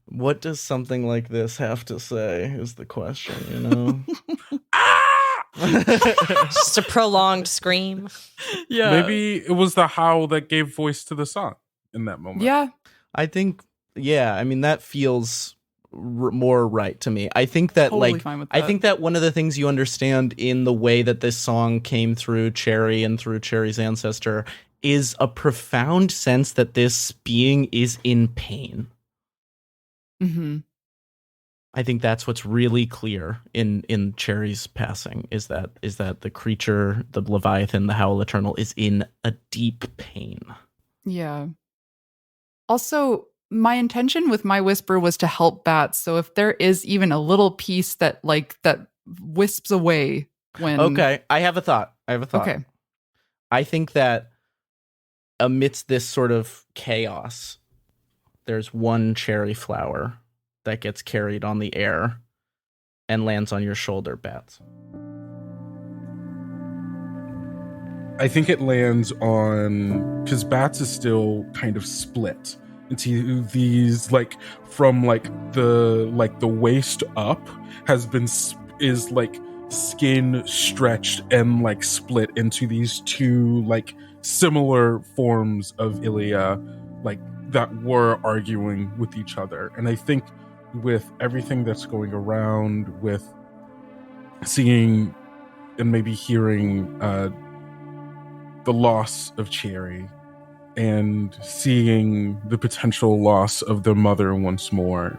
What does something like this have to say is the question, you know? Just a prolonged scream. Yeah. Maybe it was the howl that gave voice to the song in that moment. Yeah. I think, I mean, that feels more right to me. I think that, Totally fine with I that. think that one of the things you understand in the way that this song came through Cherry and through Cherry's ancestor is a profound sense that this being is in pain. Mm-hmm. I think that's what's really clear in Cherry's passing is that the creature, the Leviathan, the Howl Eternal, is in a deep pain. Yeah. Also, my intention with my whisper was to help bats. So if there is even a little piece that wisps away when. Okay, I have a thought. Okay. I think that amidst this sort of chaos, there's one cherry flower that gets carried on the air and lands on your shoulder, Bats. I think it lands on, because Bats is still kind of split into these, from the waist up is skin stretched and split into these two similar forms of Ilya that were arguing with each other. And I think with everything that's going around, with seeing and maybe hearing the loss of Cherry and seeing the potential loss of their mother once more,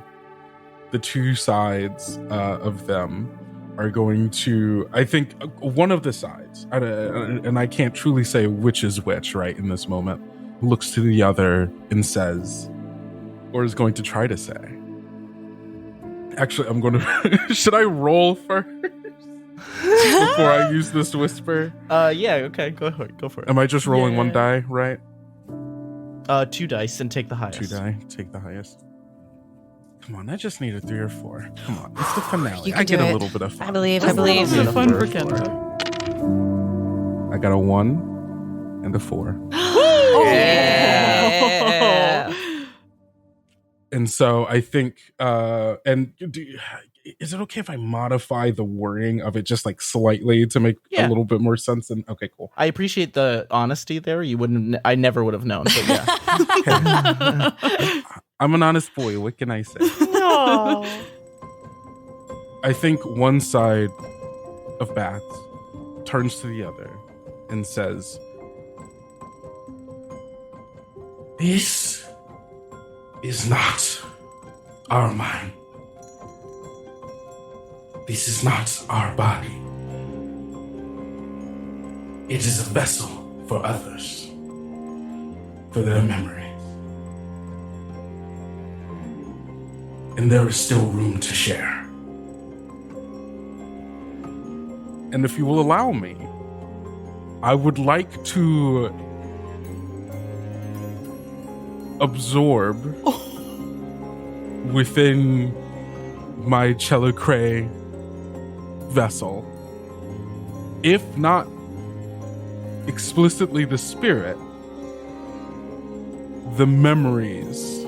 the two sides of them are going to, I think one of the sides, and I can't truly say which is which right in this moment, looks to the other and says, or is going to try to say, actually, I'm going to, should I roll first before I use this whisper? Yeah, okay, go for it. Am I just rolling one die, right? 2 dice and take the highest. 2 die, take the highest. Come on, I just need a 3 or 4. Come on, it's the finale. You can I get do a it. little bit of fun. I believe. It's fun for Kendrick. I got a 1 and a 4. Yeah. And so I think, is it okay if I modify the wording of it just slightly to make a little bit more sense? And okay, cool. I appreciate the honesty there. I never would have known, but yeah. I'm an honest boy. What can I say? No. I think one side of Bats turns to the other and says, "This is not our mind. This is not our body. It is a vessel for others, for their memories. And there is still room to share. And if you will allow me, I would like to absorb within my Chelicrae vessel, if not explicitly the spirit, the memories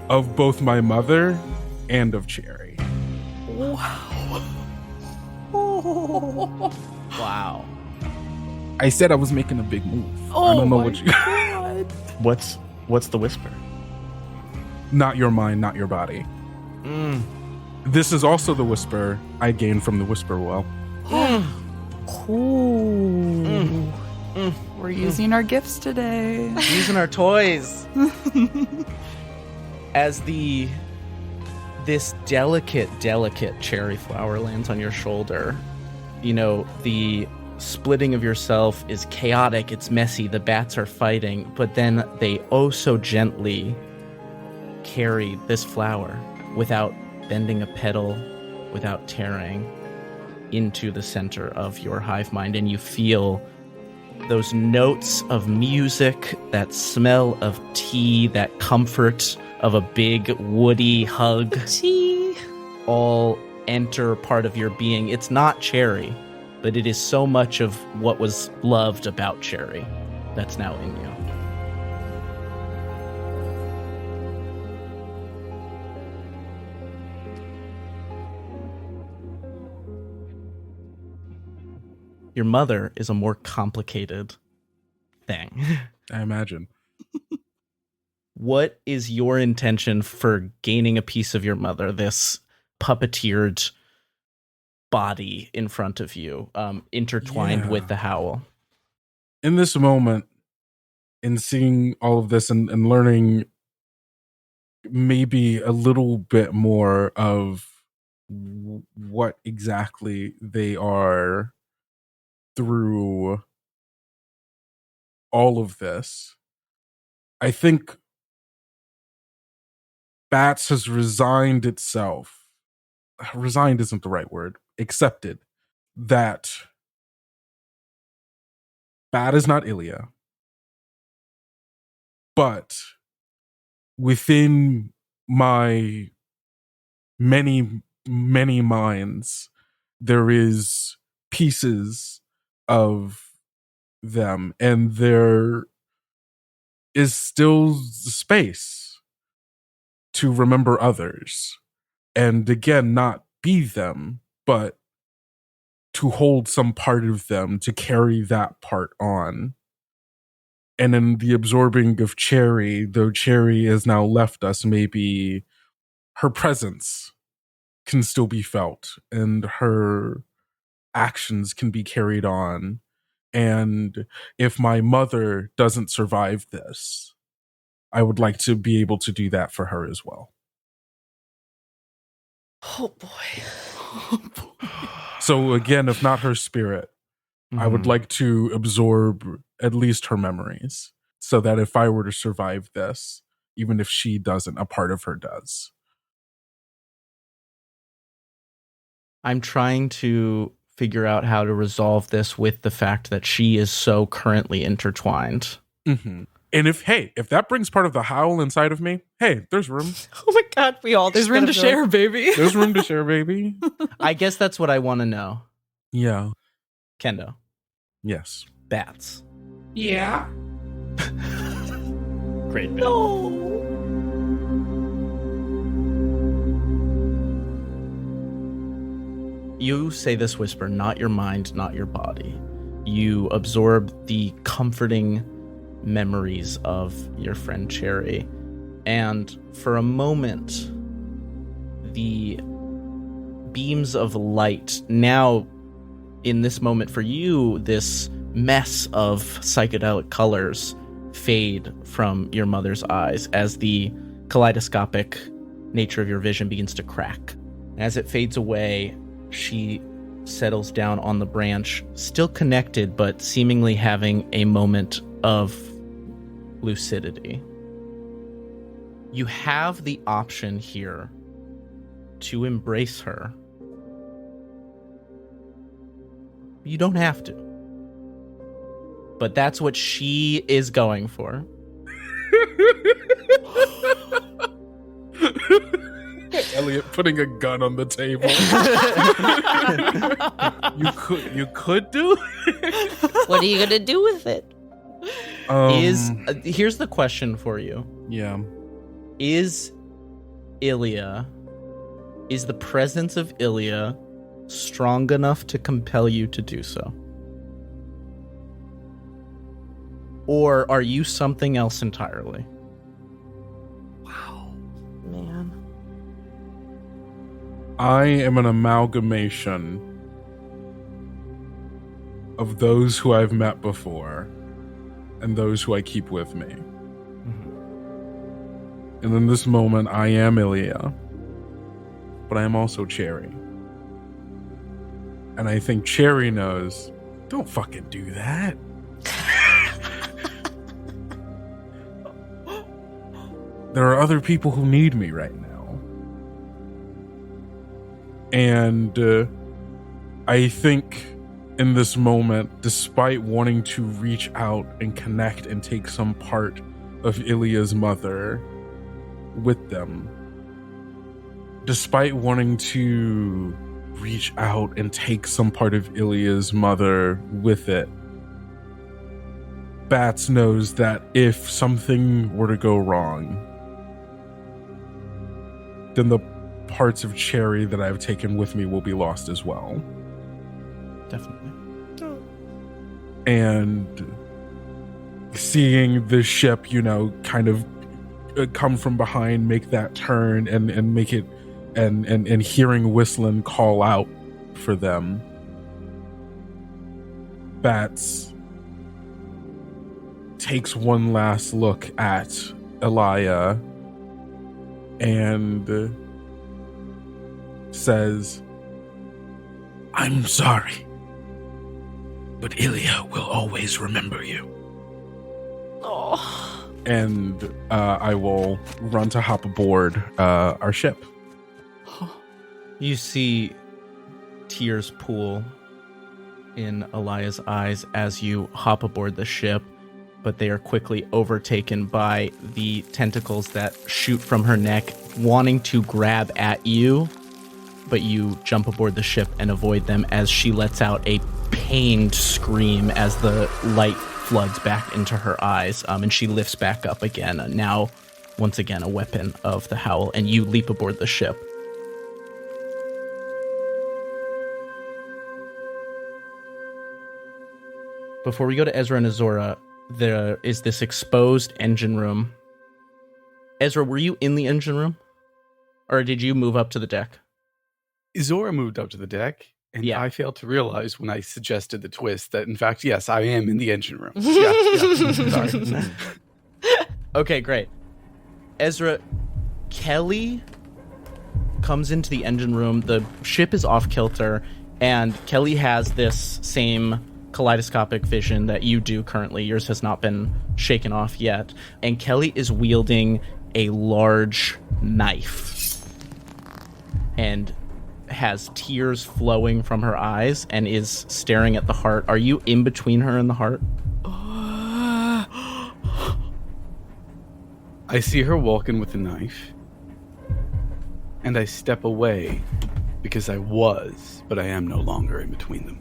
of both my mother and of Cherry." Wow. I said I was making a big move. I don't know what you... What's the whisper? Not your mind, not your body. This is also the whisper I gained from the Whisper Well. Cool. We're using our gifts today. Using our toys. As this delicate cherry flower lands on your shoulder, the splitting of yourself is chaotic, it's messy, the bats are fighting, but then they oh so gently carry this flower without bending a petal, without tearing, into the center of your hive mind, and you feel those notes of music, that smell of tea, that comfort of a big woody hug, Tea. all enter part of your being. It's not Cherry, but it is so much of what was loved about Cherry that's now in you. Your mother is a more complicated thing. I imagine. What is your intention for gaining a piece of your mother, this puppeteered body in front of you, intertwined with the Howl? In this moment, in seeing all of this and learning maybe a little bit more of what exactly they are through all of this, I think Bats has resigned itself. Resigned isn't the right word. Accepted that Bat is not Ilya, but within my many, many minds, there is pieces of them, and there is still space to remember others. And again, not be them, but to hold some part of them, to carry that part on. And in the absorbing of Cherry, though Cherry has now left us, maybe her presence can still be felt and her actions can be carried on. And if my mother doesn't survive this, I would like to be able to do that for her as well. Oh boy. So again, if not her spirit, I would like to absorb at least her memories, so that if I were to survive this, even if she doesn't, a part of her does. I'm trying to figure out how to resolve this with the fact that she is so currently intertwined. Mm-hmm. And if that brings part of the Howl inside of me, hey, there's room. Oh my god, we all There's room to share, baby. There's room to share, baby. I guess that's what I want to know. Yeah. Kendo. Yes. Bats. Yeah. Great. You say this whisper, not your mind, not your body. You absorb the comforting memories of your friend Cherry. And for a moment, the beams of light, now in this moment for you, this mess of psychedelic colors fade from your mother's eyes as the kaleidoscopic nature of your vision begins to crack. And as it fades away, she settles down on the branch, still connected, but seemingly having a moment of lucidity. You have the option here to embrace her. You don't have to. But that's what she is going for. Elliot putting a gun on the table. You could do it. What are you gonna do with it? Here's the question for you. Yeah. Is the presence of Ilya strong enough to compel you to do so? Or are you something else entirely? Wow, man. I am an amalgamation of those who I've met before and those who I keep with me. And in this moment, I am Ilya, but I am also Cherry. And I think Cherry knows, don't fucking do that. There are other people who need me right now. And I think in this moment, despite wanting to reach out and connect and take some part of Ilya's mother with them, despite wanting to reach out and take some part of Ilya's mother with it, Bats knows that if something were to go wrong, then the parts of Cherry that I've taken with me will be lost as well. Definitely. and seeing the ship, kind of come from behind, make that turn, and make it, and hearing Whistlin call out for them, Bats takes one last look at Elia and says, "I'm sorry, but Ilya will always remember you." Oh. And I will run to hop aboard our ship. You see tears pool in Elia's eyes as you hop aboard the ship, but they are quickly overtaken by the tentacles that shoot from her neck, wanting to grab at you, but you jump aboard the ship and avoid them as she lets out a pained scream as the light floods back into her eyes, and she lifts back up again, now once again a weapon of the Howl, and you leap aboard the ship. Before we go to Ezra and Izora, there is this exposed engine room. Ezra, were you in the engine room? Or did you move up to the deck? Izora moved up to the deck, and Yeah. I failed to realize when I suggested the twist that, in fact, yes, I am in the engine room. Sorry. Okay, great. Ezra, Kelly comes into the engine room. The ship is off kilter, and Kelly has this same kaleidoscopic vision that you do currently. Yours has not been shaken off yet. And Kelly is wielding a large knife and has tears flowing from her eyes and is staring at the heart. Are you in between her and the heart? I see her walking with the knife, and I step away because I was, but I am no longer in between them.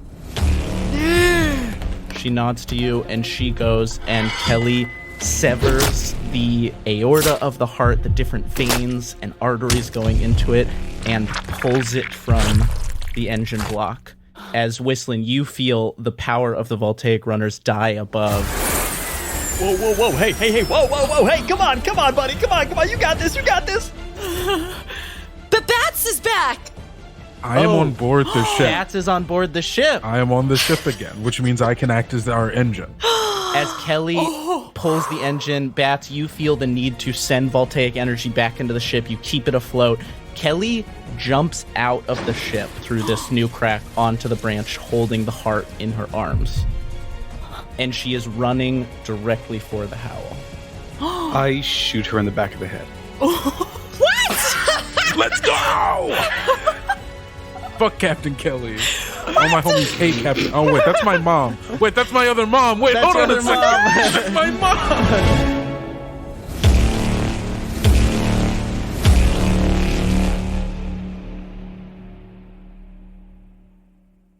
She nods to you and she goes, and Kelly severs the aorta of the heart, the different veins and arteries going into it, and pulls it from the engine block. As Whistlin, you feel the power of the voltaic runners die above. Whoa, whoa, whoa, hey, hey, come on, buddy, come on, you got this. But Bats is back! I am on board the ship. Bats is on board the ship. I am on the ship again, which means I can act as our engine. As Kelly pulls the engine, Bats, you feel the need to send voltaic energy back into the ship. You keep it afloat. Kelly jumps out of the ship through this new crack onto the branch, holding the heart in her arms. And she is running directly for the Howl. I shoot her in the back of the head. What? Let's go! Fuck Captain Kelly. Oh, my homies hate Captain. Oh, wait, that's my mom. Wait, that's my other mom. Wait, hold on a second. That's my mom.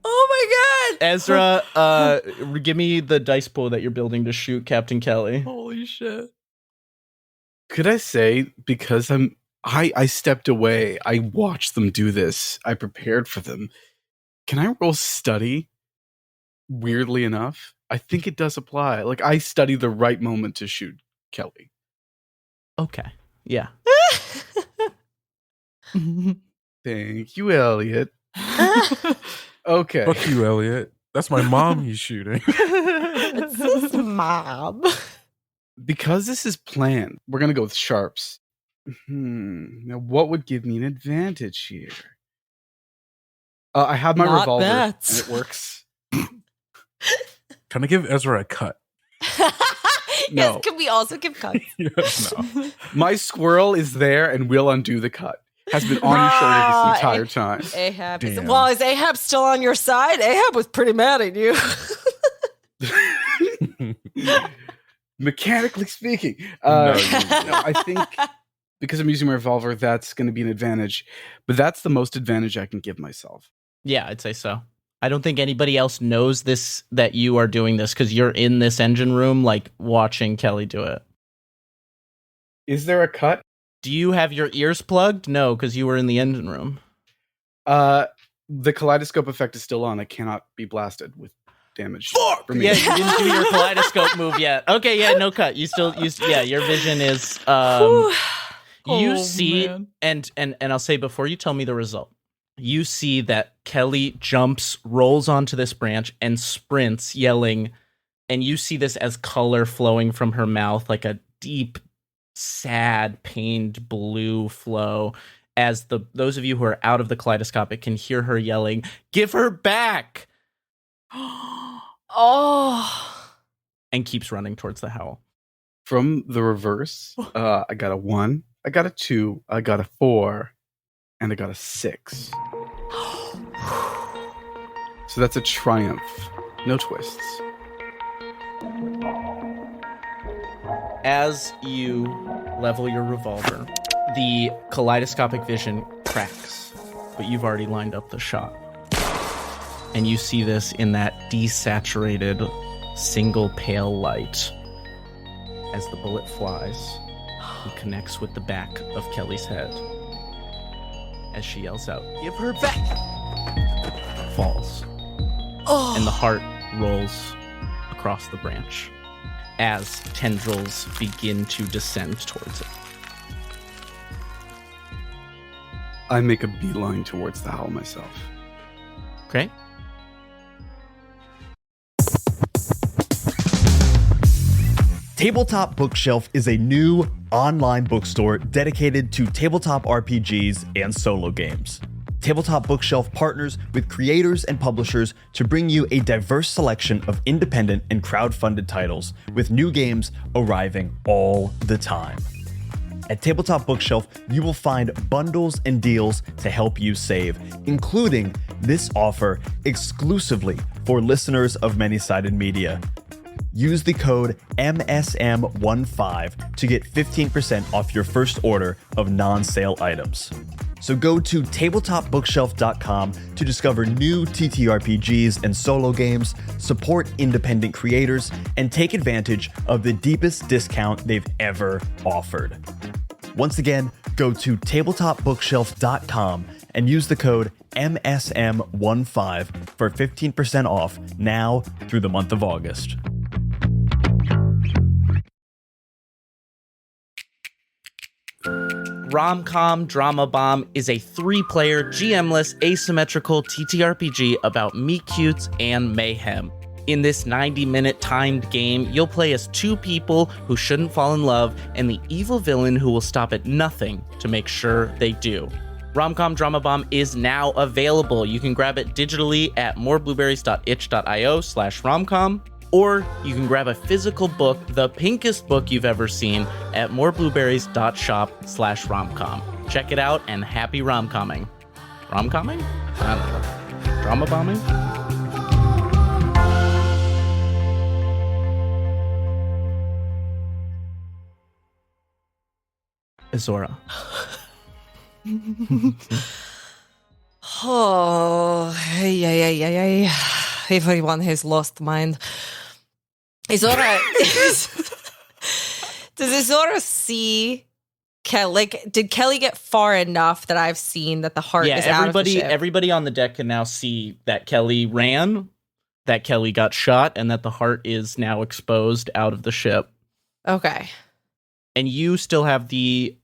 Oh my god! Ezra, give me the dice pool that you're building to shoot Captain Kelly. Holy shit. Could I say, because I stepped away, I watched them do this, I prepared for them. Can I roll study? Weirdly enough, I think it does apply. Like, I study the right moment to shoot Kelly. Okay. Yeah. Thank you, Elliot. Okay. Fuck you, Elliot. That's my mom he's shooting. It's his mom. Because this is planned, we're going to go with sharps. Now, what would give me an advantage here? I have my Not revolver, bats. and it works. Can I give Ezra a cut? No. Yes, can we also give cuts? Yes, no. My squirrel is there and will undo the cut. Has been on your shoulder this entire time. Ahab is, Damn. well, is Ahab still on your side? Ahab was pretty mad at you. Mechanically speaking. No, I think because I'm using my revolver, that's going to be an advantage. But that's the most advantage I can give myself. Yeah, I'd say so. I don't think anybody else knows this, that you are doing this, because you're in this engine room, like, watching Kelly do it. Is there a cut? Do you have your ears plugged? No, because you were in the engine room. The kaleidoscope effect is still on. I cannot be blasted with damage. Fuck! For me. Yeah, you didn't do your kaleidoscope move yet. Okay, yeah, no cut. You still your vision is you see man. and I'll say before you tell me the result. You see that Kelly jumps, rolls onto this branch and sprints yelling, and you see this as color flowing from her mouth like a deep, sad, pained blue flow. As those of you who are out of the kaleidoscopic can hear her yelling, "Give her back!" Oh. And keeps running towards the Howl. From the reverse, I got a 1, I got a 2, I got a 4, and I got a 6. So that's a triumph. No twists. As you level your revolver, the kaleidoscopic vision cracks, but you've already lined up the shot. And you see this in that desaturated, single pale light. As the bullet flies, he connects with the back of Kelly's head. As she yells out, "Give her back!" Falls. Oh. And the heart rolls across the branch as tendrils begin to descend towards it. I make a beeline towards the Howl myself. Okay. Tabletop Bookshelf is a new online bookstore dedicated to tabletop RPGs and solo games. Tabletop Bookshelf partners with creators and publishers to bring you a diverse selection of independent and crowdfunded titles, with new games arriving all the time. At Tabletop Bookshelf, you will find bundles and deals to help you save, including this offer exclusively for listeners of Many-Sided Media. Use the code MSM15 to get 15% off your first order of non-sale items. So go to tabletopbookshelf.com to discover new TTRPGs and solo games, support independent creators, and take advantage of the deepest discount they've ever offered. Once again, go to tabletopbookshelf.com and use the code MSM15 for 15% off now through the month of August. Rom-Com Drama Bomb is a 3-player, GM-less, asymmetrical TTRPG about meet-cutes and mayhem. In this 90-minute timed game, you'll play as 2 people who shouldn't fall in love and the evil villain who will stop at nothing to make sure they do. Rom-Com Drama Bomb is now available. You can grab it digitally at moreblueberries.itch.io/romcom, or you can grab a physical book, the pinkest book you've ever seen, at moreblueberries.shop/romcom. Check it out and happy rom-comming. Rom-comming? I don't know. Drama bombing? Izora. Oh, yeah. Everyone has lost mind. Izora, does Izora see Kelly? Like, did Kelly get far enough that I've seen that the heart is out of the ship? Everybody on the deck can now see that Kelly ran, that Kelly got shot, and that the heart is now exposed out of the ship. Okay. And you still have the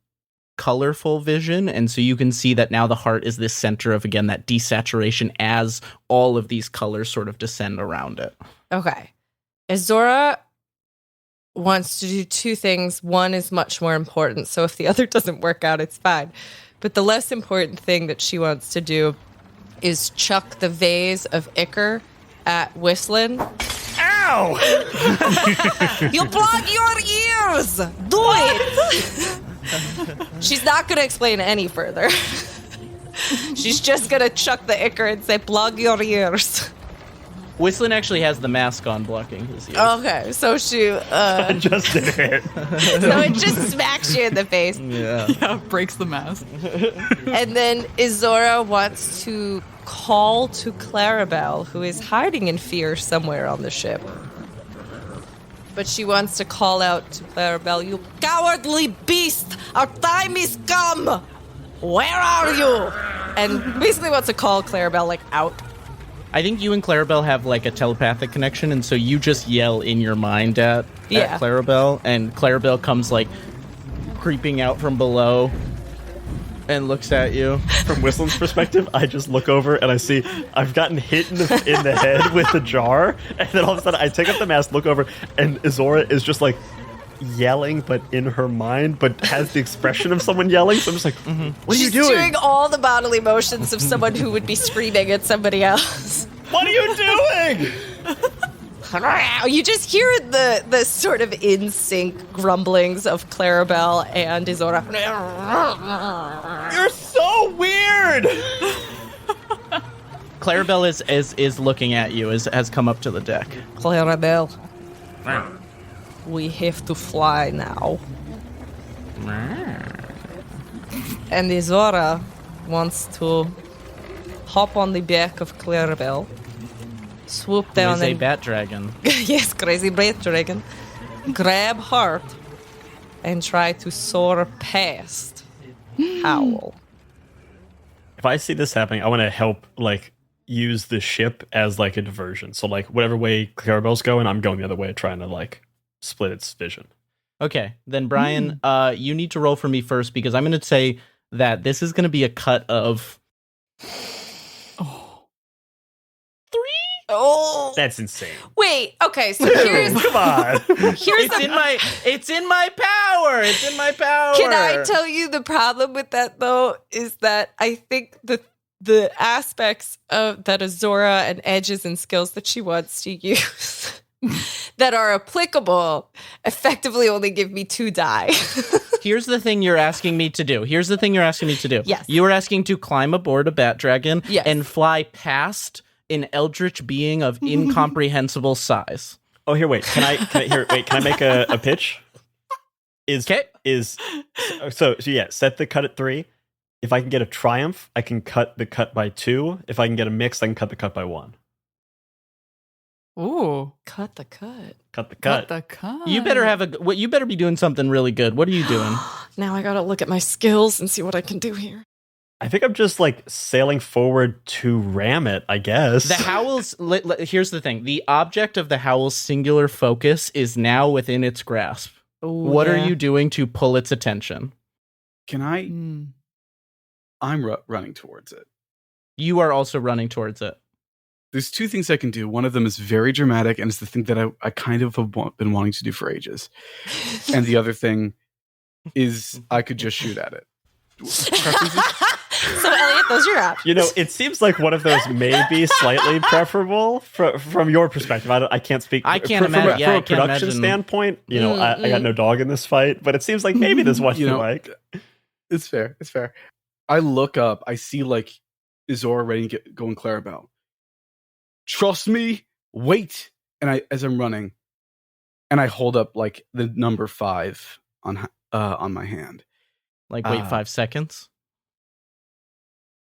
colorful vision, and so you can see that now the heart is this center of, again, that desaturation as all of these colors sort of descend around it. Okay. Izora wants to do 2 things. One is much more important, so if the other doesn't work out, it's fine. But the less important thing that she wants to do is chuck the vase of ichor at Whistlin. Ow! You plug your ears! Do it! She's not going to explain any further. She's just going to chuck the ichor and say, plug your ears. Whistlin actually has the mask on blocking his ears. Okay, so she... Just did it. So it just smacks you in the face. Yeah. Yeah, breaks the mask. And then Izora wants to call to Clarabelle, who is hiding in fear somewhere on the ship. But she wants to call out to Clarabelle, you cowardly beast! Our time is come! Where are you? And basically wants to call Clarabelle, like, out. I think you and Clarabelle have like a telepathic connection, and so you just yell in your mind at Clarabelle, and Clarabelle comes like creeping out from below and looks at you. From Whistlin's perspective, I just look over and I see I've gotten hit in the head with the jar, and then all of a sudden I take up the mask, look over, and Izora is just like yelling, but in her mind, but has the expression of someone yelling. So I'm just like, what are you doing? She's doing all the bodily motions of someone who would be screaming at somebody else. What are you doing? You just hear the sort of in sync grumblings of Clarabelle and Izora. You're so weird. Clarabelle is looking at you, has come up to the deck. Clarabelle, we have to fly now. And Izora wants to hop on the back of Clarabelle, swoop down a bat dragon. yes, crazy bat dragon. Grab Heart and try to soar past Howl. If I see this happening, I want to help, like, use the ship as, like, a diversion. So, like, whatever way Clarabelle's going, I'm going the other way, trying to, like, split its vision. Okay, then Brian, you need to roll for me first, because I'm going to say that this is going to be a cut of... 3? Oh, That's insane. wait. Okay, so here's Come on. It's in my power. It's in my power. Can I tell you the problem with that though is that I think the aspects of that Izora and edges and skills that she wants to use that are applicable effectively only give me 2 die. Here's the thing you're asking me to do. Yes. You are asking to climb aboard a bat dragon Yes. and fly past an eldritch being of incomprehensible size. Oh, here, wait. Can I make a pitch? So yeah, set the cut at 3. If I can get a triumph, I can cut the cut by 2. If I can get a mix, I can cut the cut by 1. Ooh. Cut the cut. Cut the cut. Cut the cut. You better be doing something really good. What are you doing? Now I gotta look at my skills and see what I can do here. I think I'm just like sailing forward to ram it, I guess. The Howl's... here's the thing. The object of the Howl's singular focus is now within its grasp. Ooh, What are you doing to pull its attention? Can I? I'm running towards it. You are also running towards it. There's 2 things I can do. One of them is very dramatic, and it's the thing that I kind of have been wanting to do for ages. And the other thing is I could just shoot at it. So Elliot, those are your options. You know, it seems like one of those may be slightly preferable from your perspective. I can't speak. I can't from imagine. a production standpoint, you know, I got no dog in this fight, but it seems like maybe this one you like. It's fair. I look up. I see like Izora ready to go in Clarabelle. Trust me. Wait. And as I'm running, and I hold up like the number 5 on my hand. Like, wait 5 seconds?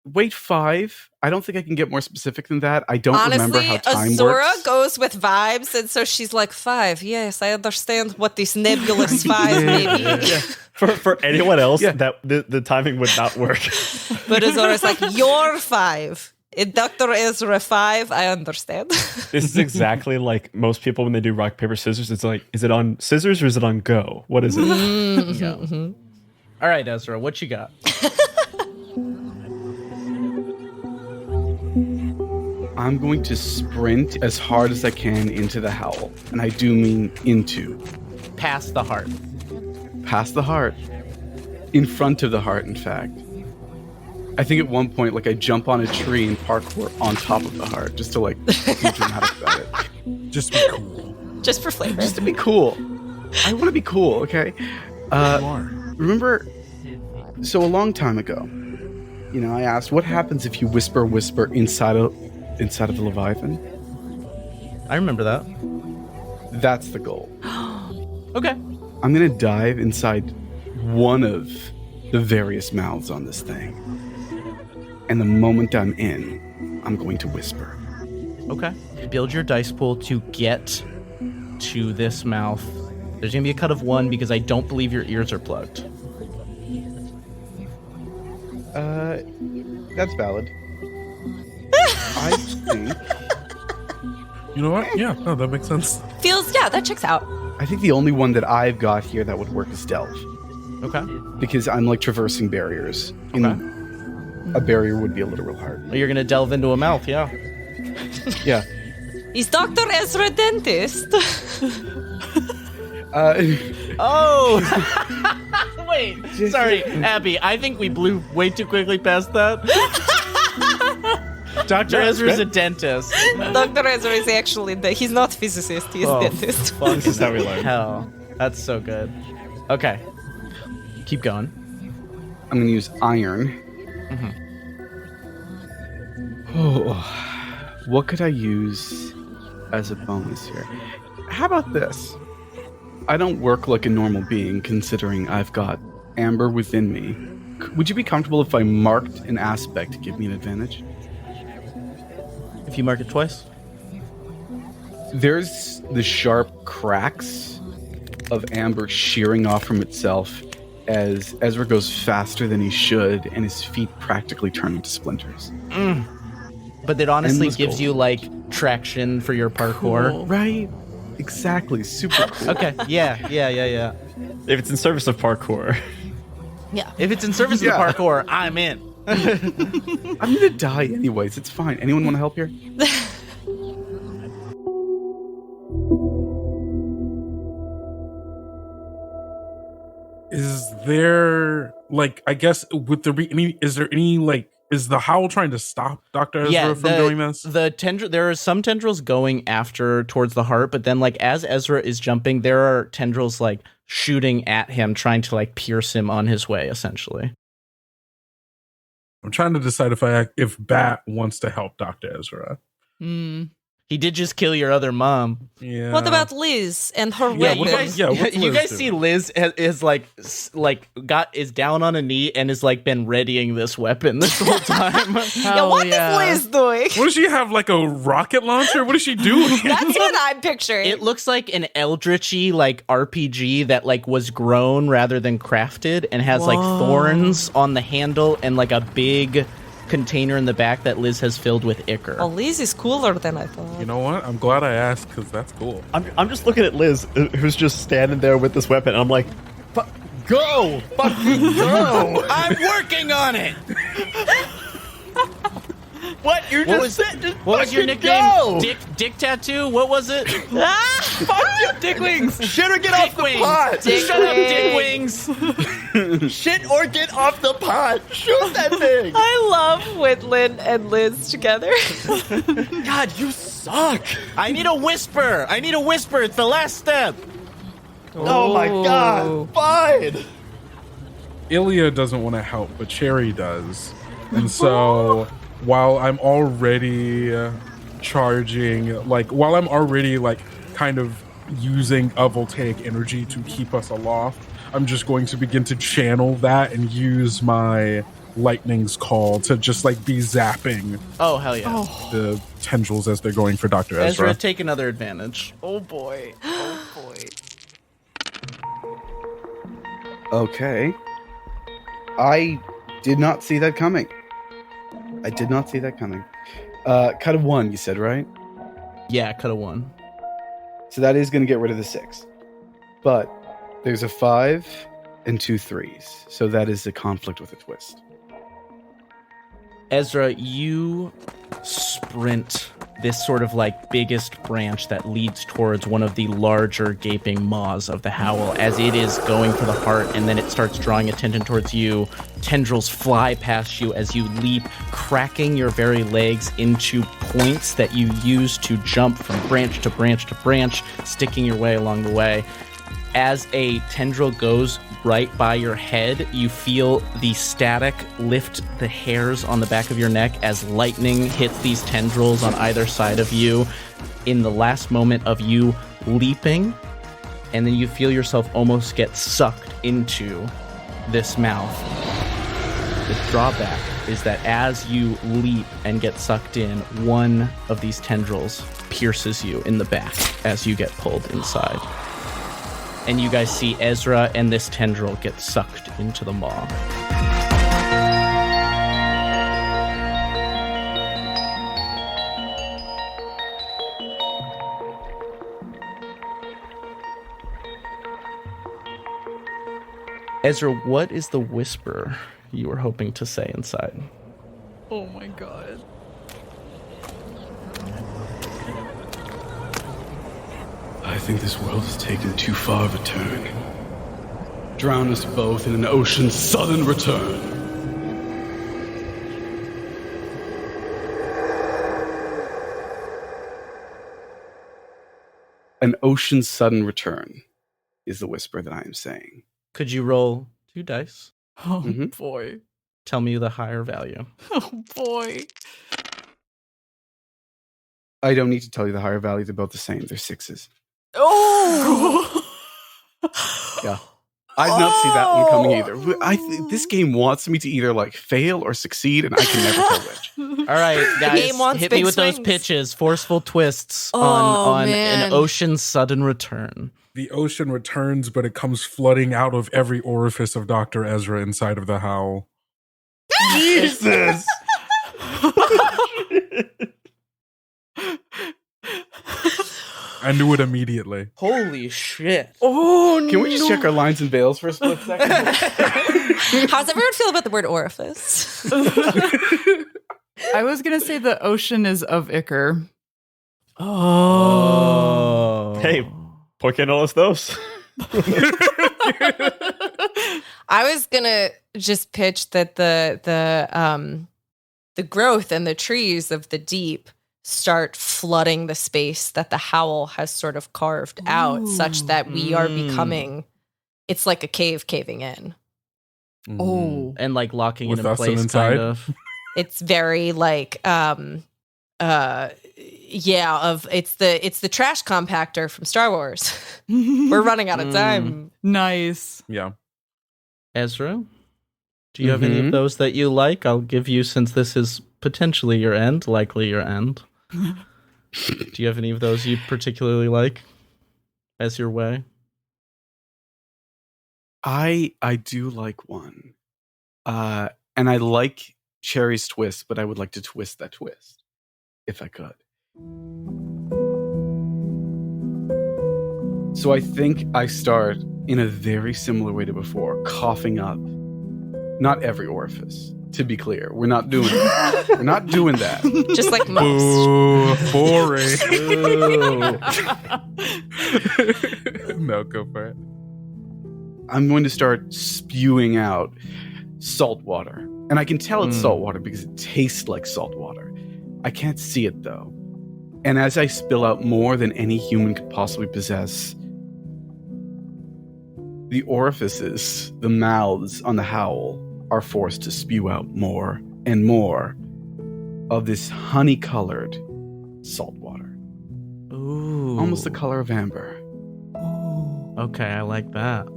Wait 5? I don't think I can get more specific than that. I don't remember how time Izora works. goes with vibes, and so she's like, 5. Yes, I understand what this nebulous 5 may be. Yeah. For anyone else, that the timing would not work. But Izora's like, you're 5. Dr. Ezra 5, I understand. This is exactly like most people when they do rock, paper, scissors. It's like, is it on scissors or is it on go? What is it? Mm-hmm. All right, Ezra, what you got? I'm going to sprint as hard as I can into the Howl. And I do mean into. Past the heart. Past the heart. In front of the heart, in fact. I think at one point, like, I jump on a tree and parkour on top of the heart, just to, like, be dramatic about it. Just be cool. Just for flavor. Just to be cool. I want to be cool, okay? You are. Remember, so a long time ago, you know, I asked, what happens if you whisper inside of the Leviathan? I remember that. That's the goal. Okay. I'm going to dive inside one of the various mouths on this thing. And the moment I'm in, I'm going to whisper. Okay. Build your dice pool to get to this mouth. There's going to be a cut of 1 because I don't believe your ears are plugged. That's valid. I think You know what? Yeah, no, that makes sense. That checks out. I think the only one that I've got here that would work is Delve. Okay. Because I'm like traversing barriers. A barrier would be a little real hard. Well, you're gonna delve into a mouth, yeah. Yeah. Is Dr. Ezra a dentist? Oh! Wait, sorry, Abby. I think we blew way too quickly past that. Dr. Ezra's a dentist. Dr. Ezra is actually, he's not physicist, he's dentist. Fuck, this is how we learn. Hell, that's so good. Okay. Keep going. I'm going to use iron. Oh, what could I use as a bonus here? How about this? I don't work like a normal being, considering I've got amber within me. Would you be comfortable if I marked an aspect to give me an advantage? If you mark it twice? There's the sharp cracks of amber shearing off from itself as Ezra goes faster than he should, and his feet practically turn into splinters. But it honestly Endless gives gold. you, like, traction for your parkour. Cool, right? Exactly. Super cool. Okay, yeah. If it's in service of parkour. Yeah. If it's in service of the parkour, I'm in. I'm gonna die anyways. It's fine. Anyone want to help here? Is there like I guess with the is there any like is the Howl trying to stop Dr. Ezra from doing this? The tendril. There are some tendrils going after towards the heart, but then like as Ezra is jumping, there are tendrils like shooting at him, trying to like pierce him on his way. Essentially, I'm trying to decide if Bat wants to help Dr. Ezra. he did just kill your other mom. Yeah. What about Liz and her Yeah, weapon? you guys. what's you Liz guys doing? see Liz is is down on a knee and is like been readying this weapon this whole time. What is Liz doing? What does she have, like a rocket launcher? What is she doing? That's what I'm picturing. It looks like an eldritchy like RPG that like was grown rather than crafted and has like thorns on the handle and like a big container in the back that Liz has filled with ichor. Oh, Liz is cooler than I thought. You know what? I'm glad I asked because that's cool. I'm just looking at Liz, who's just standing there with this weapon, and I'm like, go! Fucking go! I'm working on it. What? You're What just What was your fucking nickname? go! Dick Tattoo? What was it? Fuck you, Dickwings! Shit or get off the Wings. pot! Shut up, Dick Wings. Shit or get off the pot! Shoot that thing! I love Whistlin and Liz together. God, you suck! I need a whisper. It's the last step. Oh my god! Fine! Ilya doesn't want to help, but Cherry does. And so while I'm already charging, while I'm already kind of using a voltaic energy to keep us aloft, I'm just going to begin to channel that and use my lightning's call to just be zapping Oh, hell yeah. the tendrils as they're going for Dr. Ezra. Ezra, take another advantage. Oh boy. Okay. I did not see that coming. Cut of 1, you said, right? Yeah, could have won. So that is going to get rid of the 6. But there's a 5 and 2 3s. So that is a conflict with a twist. Ezra, you sprint this sort of biggest branch that leads towards one of the larger gaping maws of the Howl as it is going for the heart, and then it starts drawing attention towards you. Tendrils fly past you as you leap, cracking your very legs into points that you use to jump from branch to branch to branch, sticking your way along the way. As a tendril goes right by your head, you feel the static lift the hairs on the back of your neck as lightning hits these tendrils on either side of you in the last moment of you leaping, and then you feel yourself almost get sucked into this mouth. The drawback is that as you leap and get sucked in, one of these tendrils pierces you in the back as you get pulled inside. And you guys see Ezra and this tendril get sucked into the maw. Ezra, what is the whisper you were hoping to say inside? Oh my god. I think this world has taken too far of a turn. Drown us both in an ocean's sudden return. An ocean's sudden return is the whisper that I am saying. Could you roll 2 dice? Oh Mhm. boy. Tell me the higher value. Oh boy. I don't need to tell you the higher values are both the same. They're 6s. Oh. Yeah. I did not see that one coming either. This game wants me to either like fail or succeed, and I can never tell which. All right, guys, game wants hit me big with those swings. pitches. Forceful twists Oh, on man. an ocean's sudden return. The ocean returns, but it comes flooding out of every orifice of Dr. Ezra inside of the Howl. Jesus! I knew it immediately. Holy shit. Oh, Can we just check our lines and veils for a split second? How's everyone feel about the word orifice? I was gonna say the ocean is of Icar. Oh. Hey, ¿por qué no los dos? I was gonna just pitch that the growth and the trees of the deep start flooding the space that the Howl has sort of carved out, such that we are becoming. It's like a cave caving in. Oh. And like locking With it in us place, inside? kind of. It's very like it's the trash compactor from Star Wars. We're running out of time. Nice. Yeah. Ezra, do you have any of those that you like? I'll give you, since this is potentially your end, likely your end. Do you have any of those you particularly like as your way? I do like one. And I like Cherry's twist, but I would like to twist that twist, if I could. So I think I start in a very similar way to before, coughing up. Not every orifice, to be clear. We're not doing that. We're not doing that. Just like most. Ooh, boring. No, go for it. I'm going to start spewing out salt water. And I can tell it's salt water because it tastes like salt water. I can't see it, though. And as I spill out more than any human could possibly possess, the orifices, the mouths on the Howl, are forced to spew out more and more of this honey-colored salt water. Ooh. Almost the color of amber. Okay, I like that.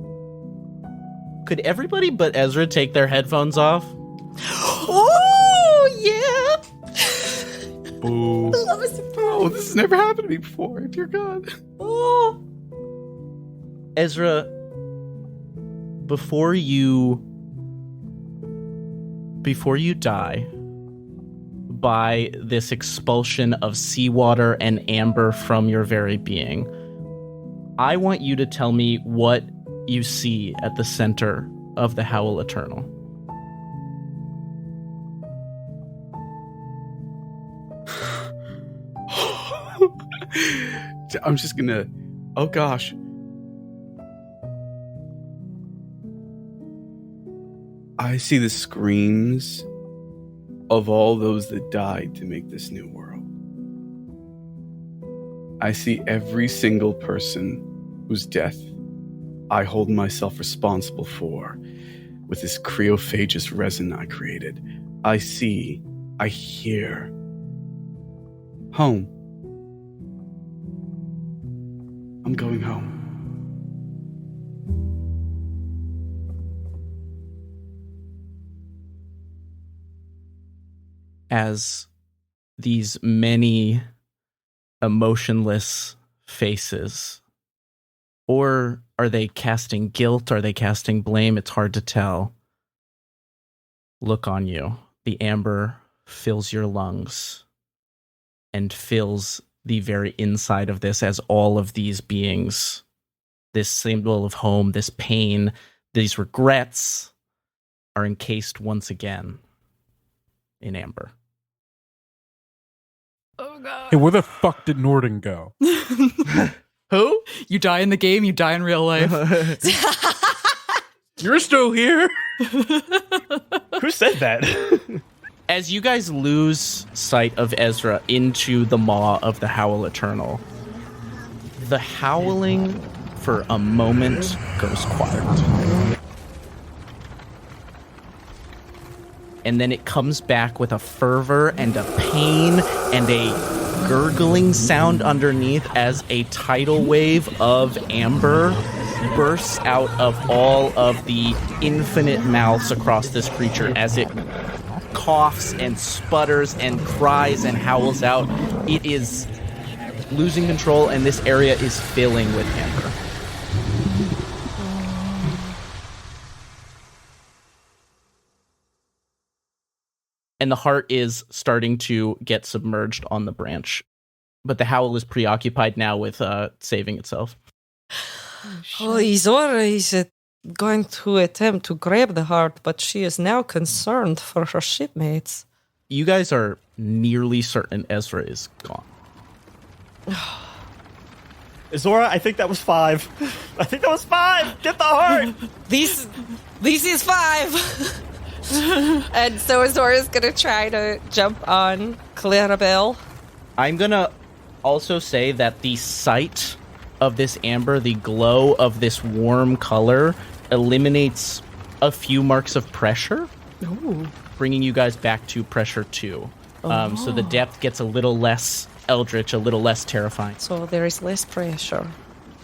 Could everybody but Ezra take their headphones off? Oh yeah! Boo. Oh, this has never happened to me before. Dear God. Oh. Ezra, before you die by this expulsion of seawater and amber from your very being, I want you to tell me what you see at the center of the Howl Eternal. I'm just gonna... Oh, gosh. I see the screams of all those that died to make this new world. I see every single person whose death I hold myself responsible for with this cryophagous resin I created. I see, I hear. Home. I'm going home. As these many emotionless faces, or are they casting guilt? Are they casting blame? It's hard to tell. Look on you. The amber fills your lungs and fills the very inside of this, as all of these beings, this symbol of home, this pain, These regrets are encased once again in amber. Oh god. Hey, where the fuck did Noordin go? Who? You die in the game, you die in real life. You're still here. Who said that? As you guys lose sight of Ezra into the maw of the Howl Eternal, the howling for a moment goes quiet. And then it comes back with a fervor and a pain and a gurgling sound underneath as a tidal wave of amber bursts out of all of the infinite mouths across this creature as it coughs and sputters and cries and howls out. It is losing control, and this area is filling with amber. And the heart is starting to get submerged on the branch. But the howl is preoccupied now with saving itself. Oh, Izora is going to attempt to grab the heart, but she is now concerned for her shipmates. You guys are nearly certain Ezra is gone. Izora, I think that was 5. I think that was 5. Get the heart. This is 5. And so Izora's gonna try to jump on Clarabelle. I'm gonna also say that the sight of this amber, the glow of this warm color, eliminates a few marks of pressure, bringing you guys back to pressure 2. So the depth gets a little less eldritch, a little less terrifying. So there is less pressure.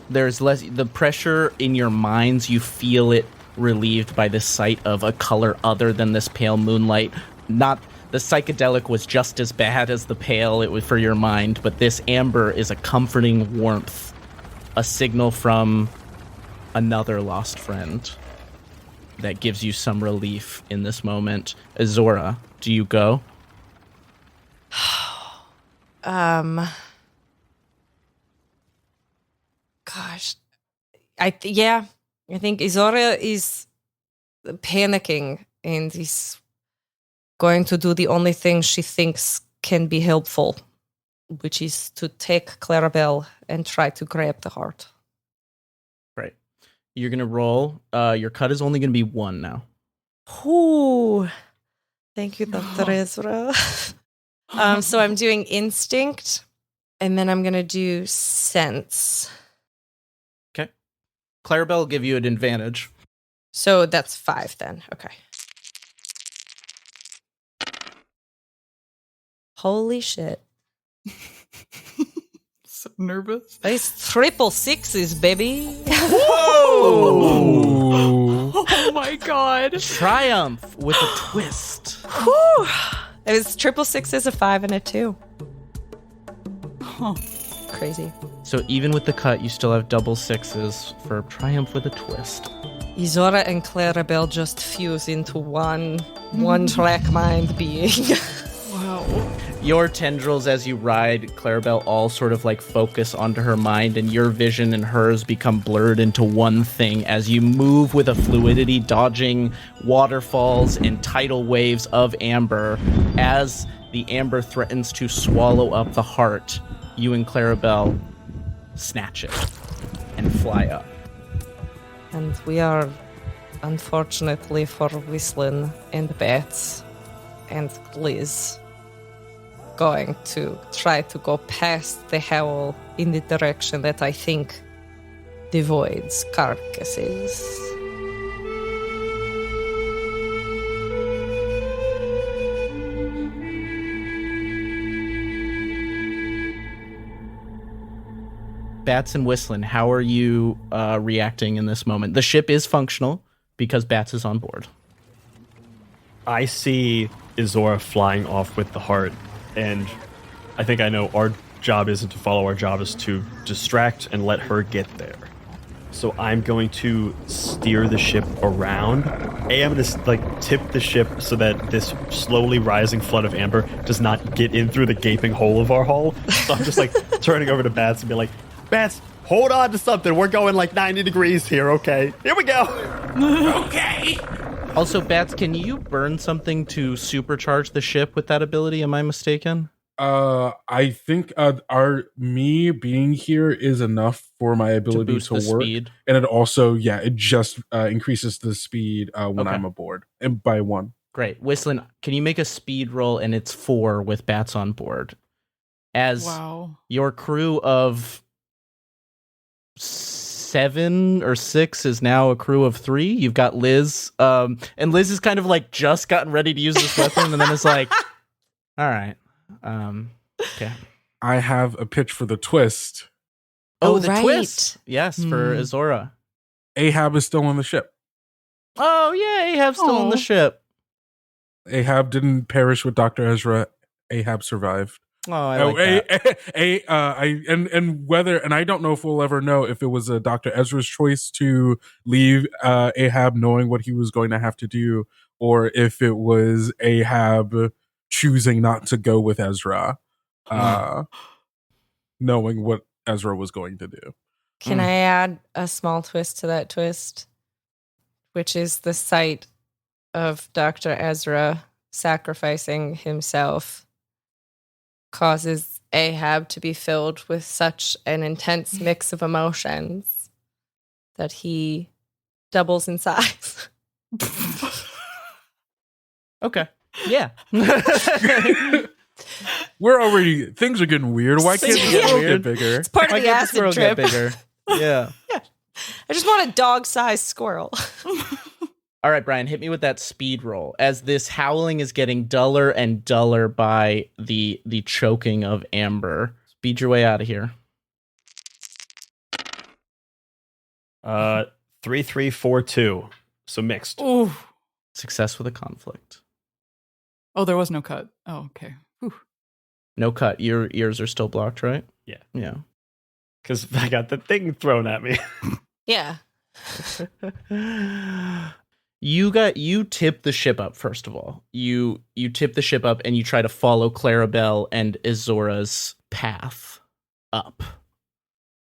There's less the pressure in your minds. You feel it relieved by the sight of a color other than this pale moonlight. Not the psychedelic was just as bad as the pale. It was for your mind, but this amber is a comforting warmth, a signal from another lost friend that gives you some relief in this moment. Izora, do you go? Gosh, I think Izora is panicking and is going to do the only thing she thinks can be helpful, which is to take Clarabelle and try to grab the heart. Right. You're going to roll. Your cut is only going to be 1 now. Ooh. Thank you, Dr. Ezra. So I'm doing instinct, and then I'm going to do sense. Okay. Clarabelle will give you an advantage. So that's 5 then. Okay. Holy shit. So nervous. It's triple sixes, baby. Whoa! Oh my god. Triumph with a twist. Whew. It was triple sixes, a 5 and a 2. Huh. Crazy. So even with the cut, you still have double 6s for triumph with a twist. Izora and Clarabelle just fuse into one track mind being. Wow. Your tendrils, as you ride Clarabelle, all sort of like focus onto her mind, and your vision and hers become blurred into one thing as you move with a fluidity, dodging waterfalls and tidal waves of amber. As the amber threatens to swallow up the heart, you and Clarabelle snatch it and fly up. And we are, unfortunately for Whistlin and Bats and Liz, going to try to go past the Howl in the direction that I think devoids carcasses. Bats and Whistlin, how are you reacting in this moment? The ship is functional because Bats is on board. I see Izora flying off with the heart, and I think I know our job isn't to follow, our job is to distract and let her get there. So I'm going to steer the ship around. I'm going to tip the ship so that this slowly rising flood of amber does not get in through the gaping hole of our hull. So I'm just turning over to Bats and be like, Bats, hold on to something. We're going 90 degrees here, okay? Here we go. Okay. Also, Bats, can you burn something to supercharge the ship with that ability? Am I mistaken? I think me being here is enough for my ability boost to the work, speed? and it also, it just increases the speed when Okay. I'm aboard, and by 1. Great. Whistlin, can you make a speed roll? And it's 4 with Bats on board. As your crew of 7 or 6 is now a crew of 3. You've got Liz, and Liz is kind of like just gotten ready to use this weapon, and then it's like, all right, okay. I have a pitch for the twist. Oh, the twist. Yes, for Izora. Ahab is still on the ship. Oh yeah, Ahab's still on the ship. Ahab didn't perish with Dr. Ezra. Ahab survived. Oh, I like that. And I don't know if we'll ever know if it was Dr. Ezra's choice to leave Ahab knowing what he was going to have to do, or if it was Ahab choosing not to go with Ezra, knowing what Ezra was going to do. Can I add a small twist to that twist, which is the sight of Dr. Ezra sacrificing himself causes Ahab to be filled with such an intense mix of emotions that he doubles in size. Okay. Yeah. Things are getting weird. Why can't the squirrel get bigger? It's part of the acid trip. Bigger? Yeah. I just want a dog-sized squirrel. All right, Brian, hit me with that speed roll. As this howling is getting duller and duller by the choking of Amber. Speed your way out of here. 3, 3, 4, 2. So mixed. Ooh. Success with a conflict. Oh, there was no cut. Oh, okay. Whew. No cut. Your ears are still blocked, right? Yeah. Yeah. Because I got the thing thrown at me. Yeah. You tip the ship up, first of all. You tip the ship up and you try to follow Clarabelle and Izora's path up.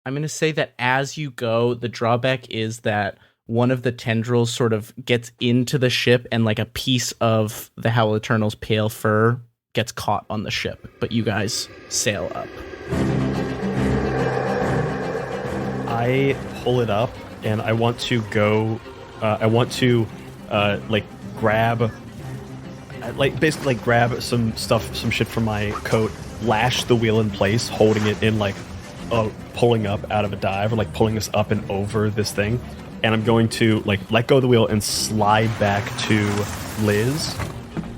I'm going to say that as you go, the drawback is that one of the tendrils sort of gets into the ship and like a piece of the Howl Eternal's pale fur gets caught on the ship. But you guys sail up. I pull it up and I want to go. I want to grab, basically grab some stuff, some shit from my coat, lash the wheel in place, holding it in pulling up out of a dive, or pulling us up and over this thing. And I'm going to let go of the wheel and slide back to Liz.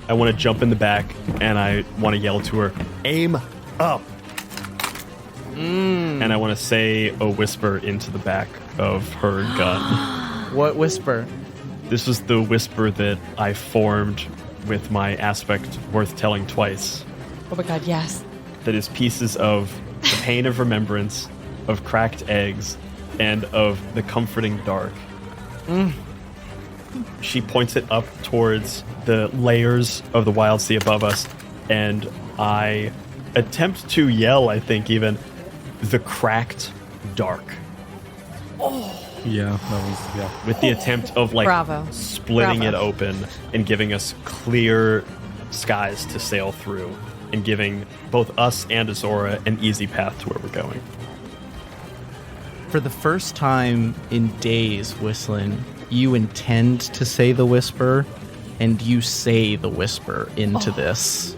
I want to jump in the back and I want to yell to her, "Aim up!" And I want to say a whisper into the back of her gun. What whisper? This was the whisper that I formed with my aspect worth telling twice. Oh my god, yes. That is pieces of the pain of remembrance, of cracked eggs, and of the comforting dark. She points it up towards the layers of the Wildsea above us, and I attempt to yell, I think even, the cracked dark. Yeah, that was, With the attempt of Bravo. splitting Bravo. it open and giving us clear skies to sail through, and giving both us and Izora an easy path to where we're going. For the first time in days, Whistlin, you intend to say the whisper, and you say the whisper into this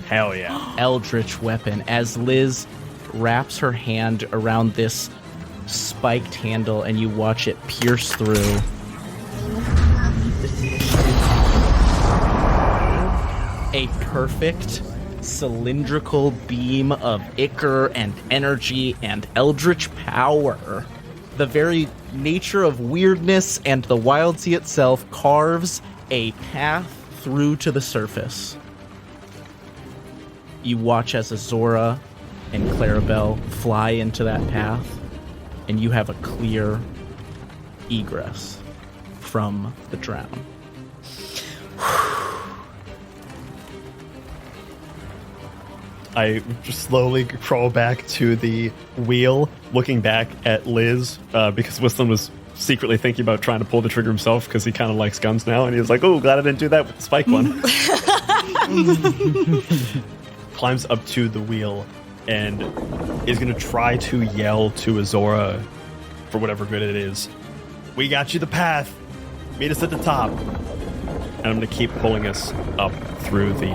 Hell yeah. eldritch weapon as Liz wraps her hand around this spiked handle and you watch it pierce through. A perfect cylindrical beam of ichor and energy and eldritch power. The very nature of weirdness and the Wildsea itself carves a path through to the surface. You watch as Izora and Clarabelle fly into that path, and you have a clear egress from the drown. I just slowly crawl back to the wheel, looking back at Liz, because Whistlin was secretly thinking about trying to pull the trigger himself because he kind of likes guns now, and he was like, oh, glad I didn't do that with the spike one. Climbs up to the wheel and is going to try to yell to Izora for whatever good it is. We got you the path. Meet us at the top. And I'm going to keep pulling us up through the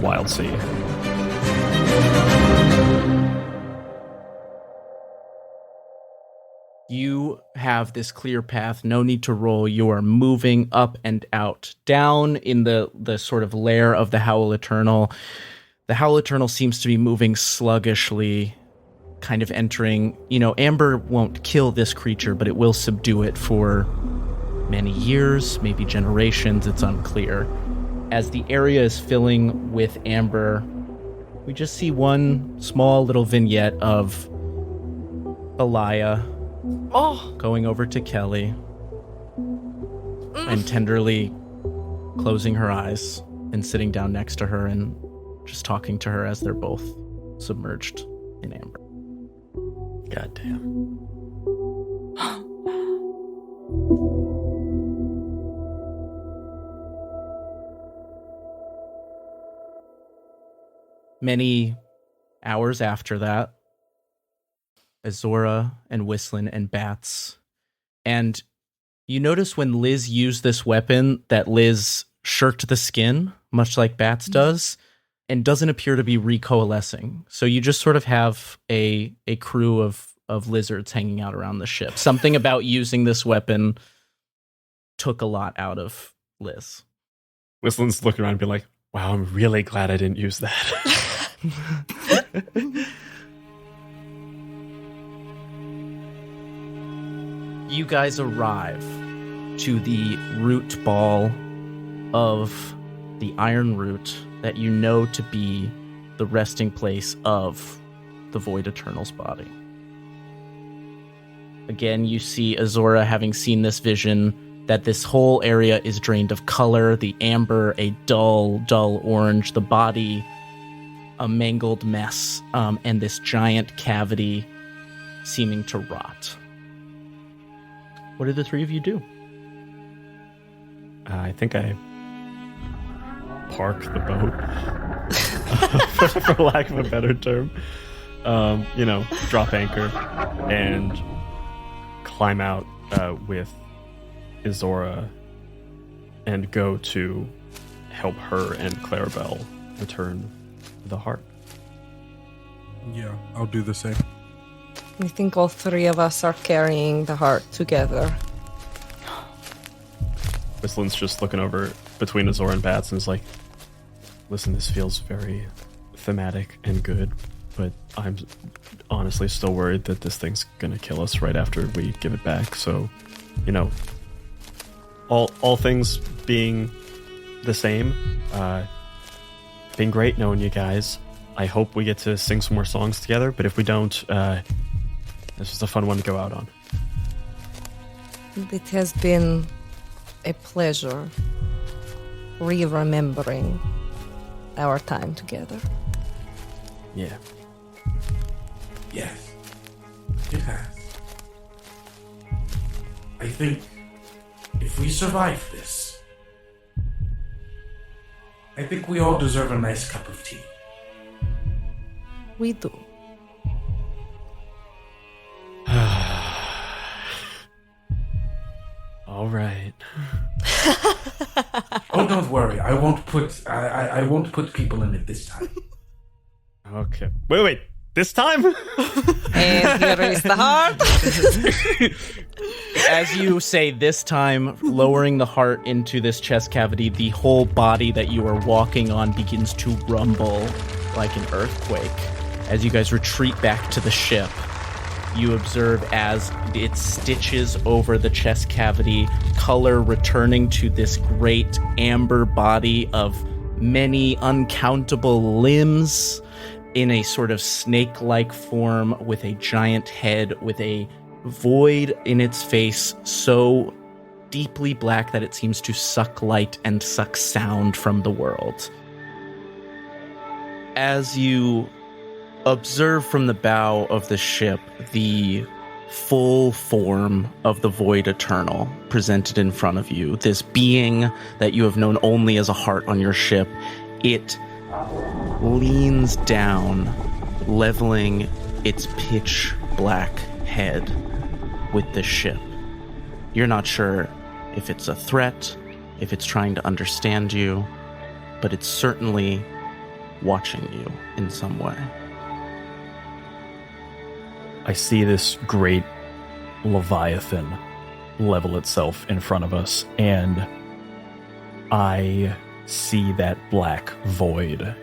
Wildsea. You have this clear path, no need to roll. You are moving up and out. Down in the sort of lair of the Howl Eternal, the Howl Eternal seems to be moving sluggishly, kind of entering, amber won't kill this creature, but it will subdue it for many years, maybe generations, it's unclear. As the area is filling with amber, we just see one small little vignette of Alaya going over to Kelly and tenderly closing her eyes and sitting down next to her and just talking to her as they're both submerged in amber. Goddamn. Many hours after that, Izora and Whistlin and Bats. And you notice when Liz used this weapon that Liz shirked the skin, much like Bats does, and doesn't appear to be recoalescing. So you just sort of have a crew of lizards hanging out around the ship. Something about using this weapon took a lot out of Liz. Whistlin's looking around and be like, wow, I'm really glad I didn't use that. You guys arrive to the root ball of the iron root that you know to be the resting place of the Void Eternal's body. Again, you see Izora, having seen this vision, that this whole area is drained of color, the amber a dull orange, the body a mangled mess, and this giant cavity seeming to rot. What do the three of you do? I think I park the boat, for lack of a better term. Drop anchor and climb out with Izora and go to help her and Clarabelle return the heart. Yeah, I'll do the same. I think all three of us are carrying the heart together. Whistlin's just looking over between Izora and Bats and is like, listen, this feels very thematic and good, but I'm honestly still worried that this thing's gonna kill us right after we give it back. So, all things being the same, been great knowing you guys. I hope we get to sing some more songs together, but if we don't, this was a fun one to go out on. It has been a pleasure remembering our time together. Yeah. Yes, it has. I think if we survive this, I think we all deserve a nice cup of tea. We do. All right. Oh, don't worry. I won't put people in it this time. Okay. Wait. This time? And here is the heart. As you say this time, lowering the heart into this chest cavity, the whole body that you are walking on begins to rumble like an earthquake. As you guys retreat back to the ship, you observe as it stitches over the chest cavity, color returning to this great amber body of many uncountable limbs in a sort of snake-like form with a giant head, with a void in its face so deeply black that it seems to suck light and suck sound from the world. As you observe from the bow of the ship, the full form of the Void Eternal presented in front of you. This being that you have known only as a heart on your ship. It leans down, leveling its pitch black head with the ship. You're not sure if it's a threat, if it's trying to understand you, but it's certainly watching you in some way. I see this great Leviathan level itself in front of us, and I see that black void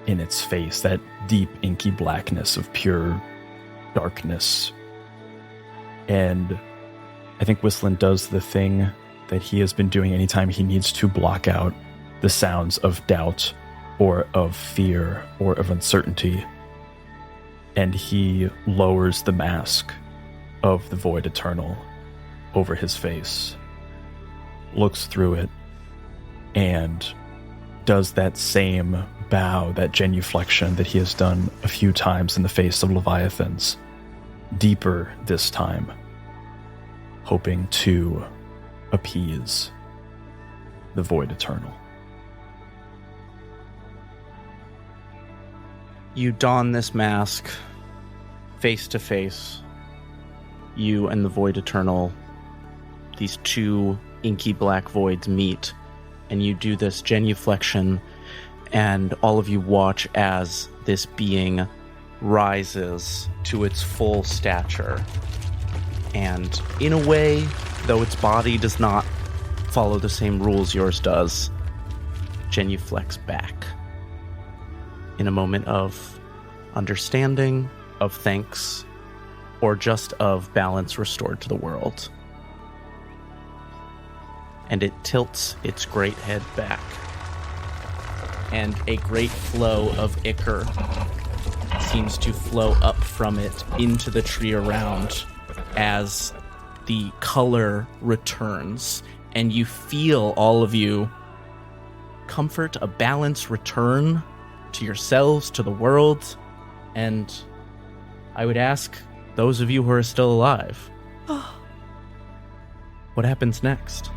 in its face, that deep inky blackness of pure darkness. And I think Whistlin does the thing that he has been doing anytime he needs to block out the sounds of doubt or of fear or of uncertainty. And he lowers the mask of the Void Eternal over his face, looks through it, and does that same bow, that genuflection that he has done a few times in the face of Leviathans, deeper this time, hoping to appease the Void Eternal. You don this mask face to face. You and the Void Eternal, these two inky black voids meet, and you do this genuflection, and all of you watch as this being rises to its full stature. And in a way, though its body does not follow the same rules yours does, genuflects back in a moment of understanding, of thanks, or just of balance restored to the world. And it tilts its great head back, and a great flow of ichor seems to flow up from it into the tree around as the color returns, and you feel, all of you, comfort, a balance return to yourselves, to the world. And I would ask those of you who are still alive, what happens next?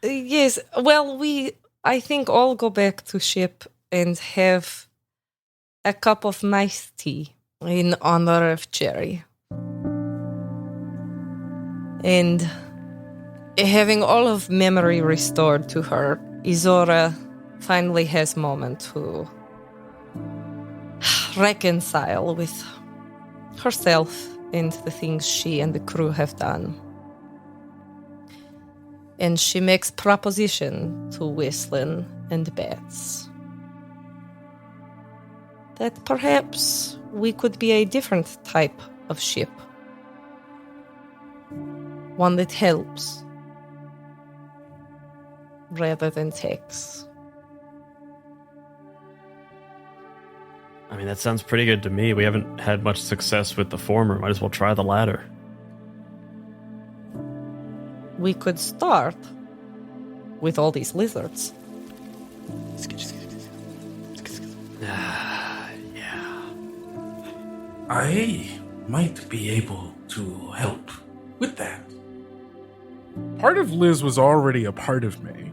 Yes, well, I think, all go back to ship and have a cup of nice tea in honor of Jerry. And having all of memory restored to her, Izora finally has a moment to reconcile with herself and the things she and the crew have done. And she makes proposition to Whistlin and Bats that perhaps we could be a different type of ship. One that helps rather than takes. I mean, that sounds pretty good to me. We haven't had much success with the former. Might as well try the latter. We could start with all these lizards. I might be able to help with that. Part of Liz was already a part of me.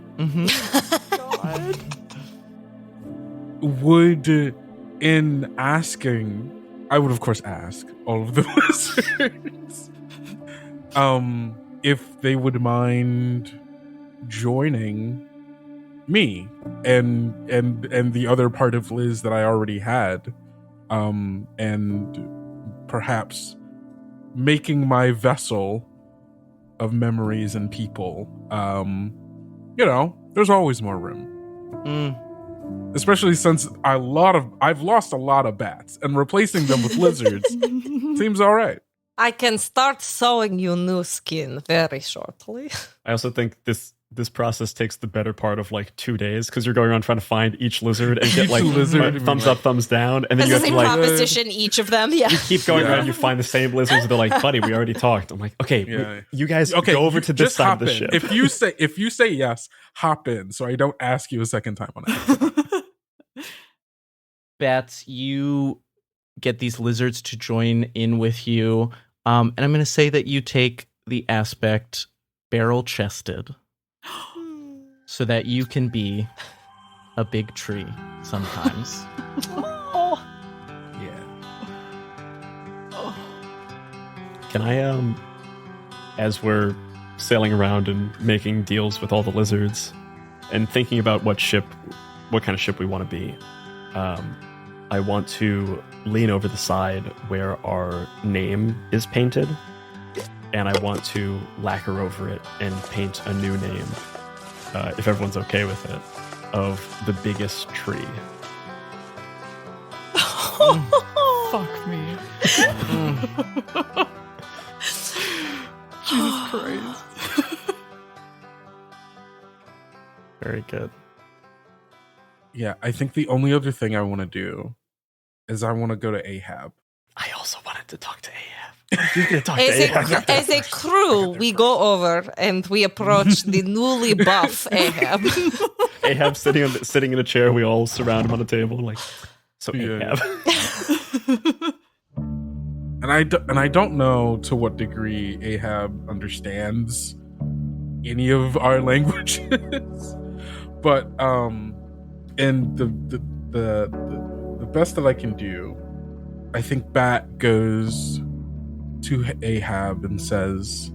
Would, in asking, I would of course ask all of the lizards, if they would mind joining me and the other part of Liz that I already had, and perhaps making my vessel of memories and people. There's always more room. Especially since I've lost a lot of bats, and replacing them with lizards seems all right. I can start sewing you new skin very shortly. I also think this this process takes the better part of like 2 days because you're going around trying to find each lizard and get Each like lizard. thumbs up, thumbs down, and then you This have is to in like composition, each of them. Yeah. you keep going Yeah. around. You find the same lizards. They're like, buddy, we already talked. I'm like, okay, Yeah. you guys Okay, go over to this just side hop of the in. ship. If you say yes, hop in, so I don't ask you a second time on it. Bats, you get these lizards to join in with you. And I'm going to say that you take the aspect barrel chested so that you can be a big tree sometimes. Yeah. Can I, as we're sailing around and making deals with all the lizards and thinking about what kind of ship we want to be, I want to lean over the side where our name is painted, and I want to lacquer over it and paint a new name, if everyone's okay with it, of the biggest tree. Fuck me. Jesus Christ. Very good. Yeah, I think the only other thing I want to do is I want to go to Ahab. I also wanted to talk to Ahab. You're gonna talk to As Ahab. as a crew, we go over and we approach the newly buff Ahab. Ahab sitting in a chair. We all surround him on a table. Like, so Yeah. Ahab. And I don't know to what degree Ahab understands any of our languages, but and the best that I can do, I think Bat goes to Ahab and says,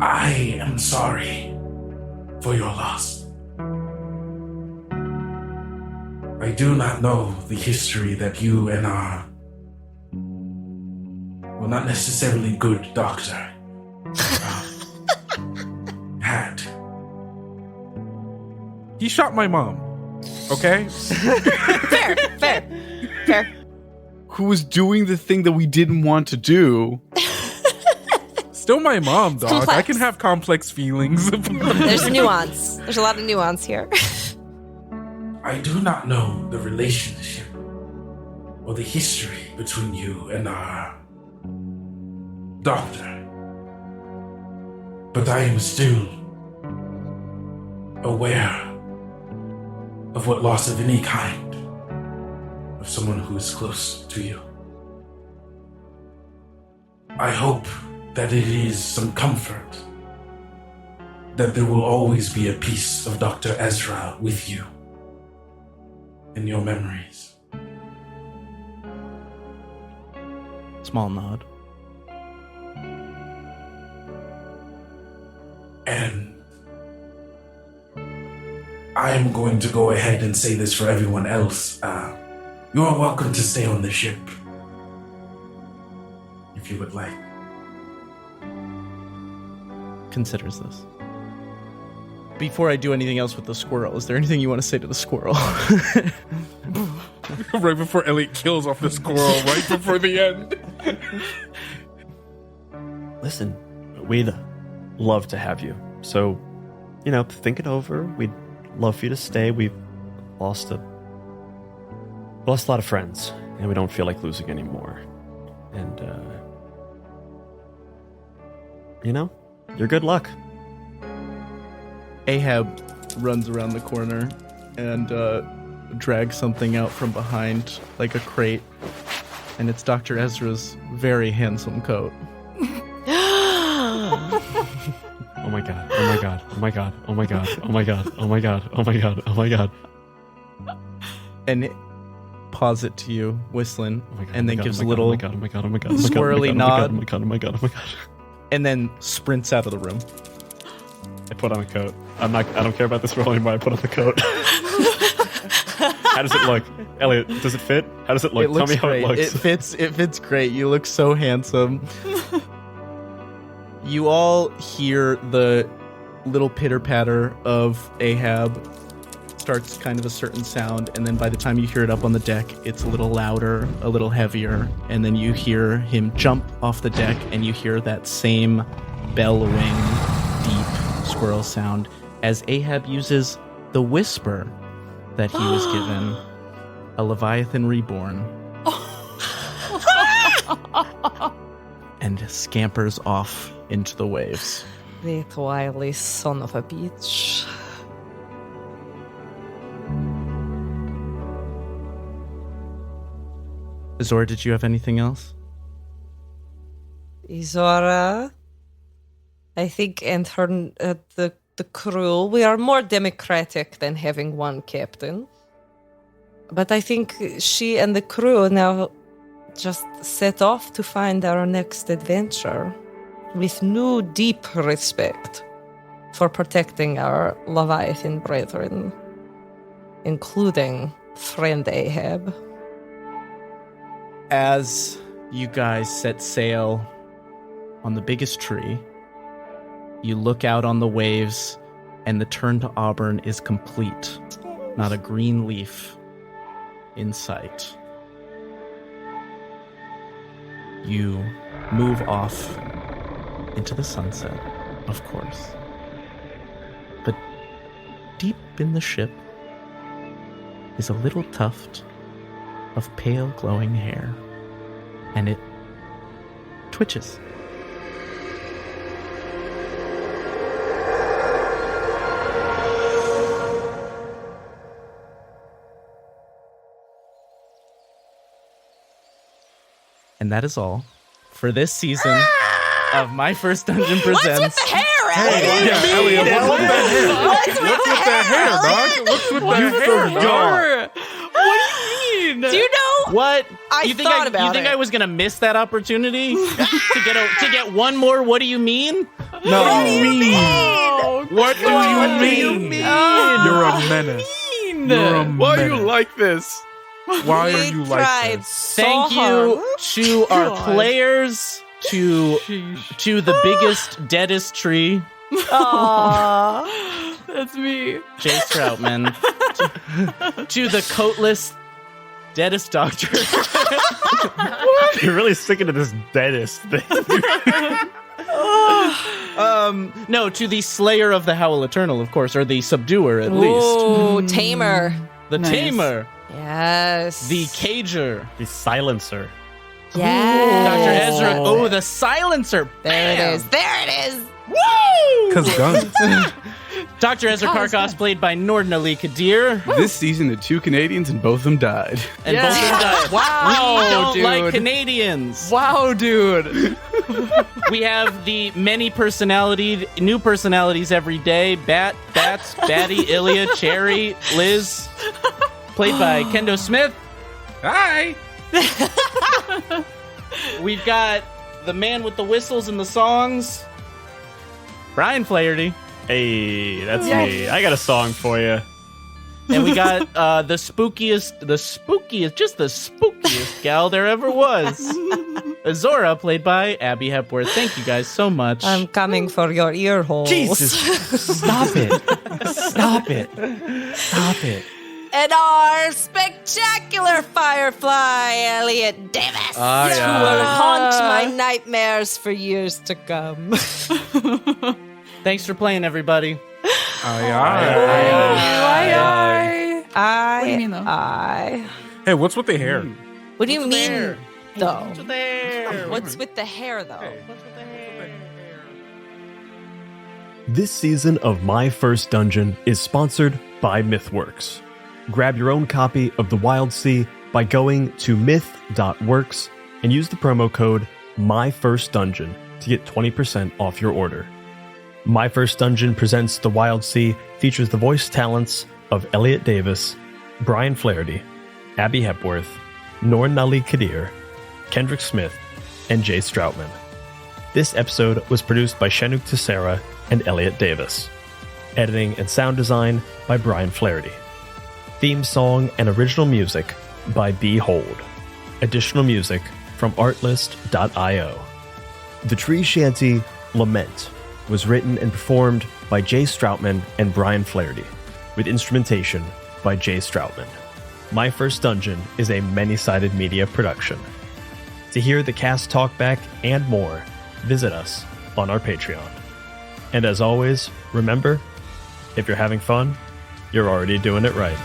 "I am sorry for your loss. I do not know the history that you and our, well, not necessarily good doctor had. He shot my mom, okay? Fair. Who was doing the thing that we didn't want to do? Still my mom, dog. I complex. can have complex feelings. There's nuance. There's a lot of nuance here. I do not know the relationship or the history between you and our doctor, but I am still aware of what loss of any kind of someone who is close to you. I hope that it is some comfort that there will always be a piece of Dr. Ezra with you in your memories." Small nod. And I am going to go ahead and say this for everyone else. You are welcome to stay on the ship if you would like. Considers this. Before I do anything else with the squirrel, is there anything you want to say to the squirrel? Right before Elliot kills off the squirrel, right before the end. Listen, we'd love to have you. So, think it over. We'd love for you to stay. We've lost a lot of friends, and we don't feel like losing any more. And, you're good luck. Ahab runs around the corner and drags something out from behind, like a crate, and it's Dr. Ezra's very handsome coat. Oh my god, oh my god, oh my god, oh my god, oh my god, oh my god, oh my god, oh my god. And paws it to you, Whistlin, Oh my god, and then gives a little oh my god, oh my god, oh my god, oh my god, squirrely oh my nod. god, oh my god, oh my god, oh my god. and then sprints out of the room. I put on a coat. I don't care about this role anymore. I put on the coat. How does it look? Elliot, does it fit? How does it look? It looks Tell me how great. it looks. It fits great. You look so handsome. You all hear the little pitter patter of Ahab. Starts kind of a certain sound, and then by the time you hear it up on the deck, it's a little louder, a little heavier, and then you hear him jump off the deck, and you hear that same bell ring deep squirrel sound as Ahab uses the whisper that he was given, a Leviathan reborn, and scampers off into the waves. That wily son of a bitch. Izora, did you have anything else? Izora, I think, and her the crew, we are more democratic than having one captain. But I think she and the crew now just set off to find our next adventure with new deep respect for protecting our Leviathan brethren, including friend Ahab. As you guys set sail on the biggest tree, you look out on the waves, and the turn to Auburn is complete. Not a green leaf in sight. You move off into the sunset, of course. But deep in the ship is a little tuft of pale glowing hair, and it twitches. And that is all for this season of My First Dungeon Presents. What's with the hair, Elliot, what's with the hair? What's with the hair, dog? What's with the hair, dog? What do you mean? Do you know? What? I you think thought about you think it. I was gonna miss that opportunity to get one more? What do you mean? No, What do you mean? What do you mean? You're a menace. You're a menace. Why are you like this? Why are We you tried like this? so Thank hard. you to our players, to the biggest, deadest tree, Aww. That's me. J Strautman, to the coatless, deadest doctor. You're really sticking to this deadest thing. No, to the slayer of the Howl Eternal, of course, or the subduer at least. Ooh, tamer. The Nice. tamer, Yes. the cager, The silencer. Yes. Dr. Ezra. Oh, the silencer. There it Bam. is. There it is. Woo! Because guns. Dr. Ezra Carcoss, played by Noordin Ali Kadir. This season, the 2 Canadians and both of them died. And both of them died. Wow, We don't dude. like Canadians. Wow, dude. We have the many new personalities every day. Bats, Batty, Ilya, Cherry, Liz. Played by Kendo Smith. Hi. We've got the man with the whistles and the songs, Brian Flaherty. Hey, that's me. I got a song for you. And we got the spookiest gal there ever was. Izora, played by Abby Hepworth. Thank you guys so much. I'm coming for your ear holes. Jesus. Stop it. Stop it. Stop it. And our spectacular Firefly, Elliot Davis, Aye, who aye. will haunt my nightmares for years to come. Thanks for playing, everybody. Why? I, What do you mean, though? Hey, what's with the hair? What do you mean, there? though? There. What's with the hair, though? This season of My First Dungeon is sponsored by Mythworks. Grab your own copy of The Wildsea by going to myth.works and use the promo code MyFirstDungeon to get 20% off your order. My First Dungeon Presents The Wildsea features the voice talents of Elliot Davis, Brian Flaherty, Abby Hepworth, Noordin Ali Kadir, Kendrick Smith, and J Strautman. This episode was produced by Shenuque Tissera and Elliot Davis. Editing and sound design by Brian Flaherty. Theme song and original music by Behold. Additional music from artlist.io. The tree shanty Lament was written and performed by J Strautman and Brian Flaherty, with instrumentation by J Strautman. My First Dungeon is a many-sided media production. To hear the cast talkback and more, visit us on our Patreon. And as always, remember, if you're having fun, you're already doing it right.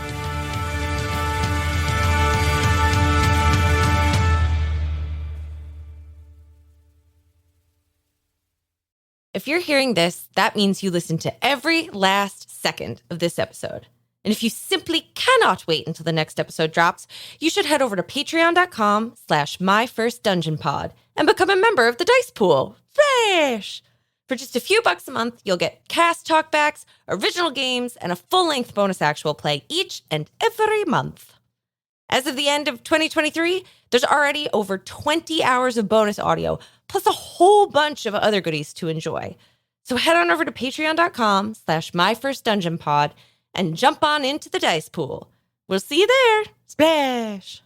If you're hearing this, that means you listened to every last second of this episode. And if you simply cannot wait until the next episode drops, you should head over to patreon.com/myfirstdungeonpod and become a member of the Dice Pool. Fresh! For just a few bucks a month, you'll get cast talkbacks, original games, and a full-length bonus actual play each and every month. As of the end of 2023, there's already over 20 hours of bonus audio, plus a whole bunch of other goodies to enjoy. So head on over to patreon.com/myfirstdungeonpod and jump on into the Dice Pool. We'll see you there. Splash!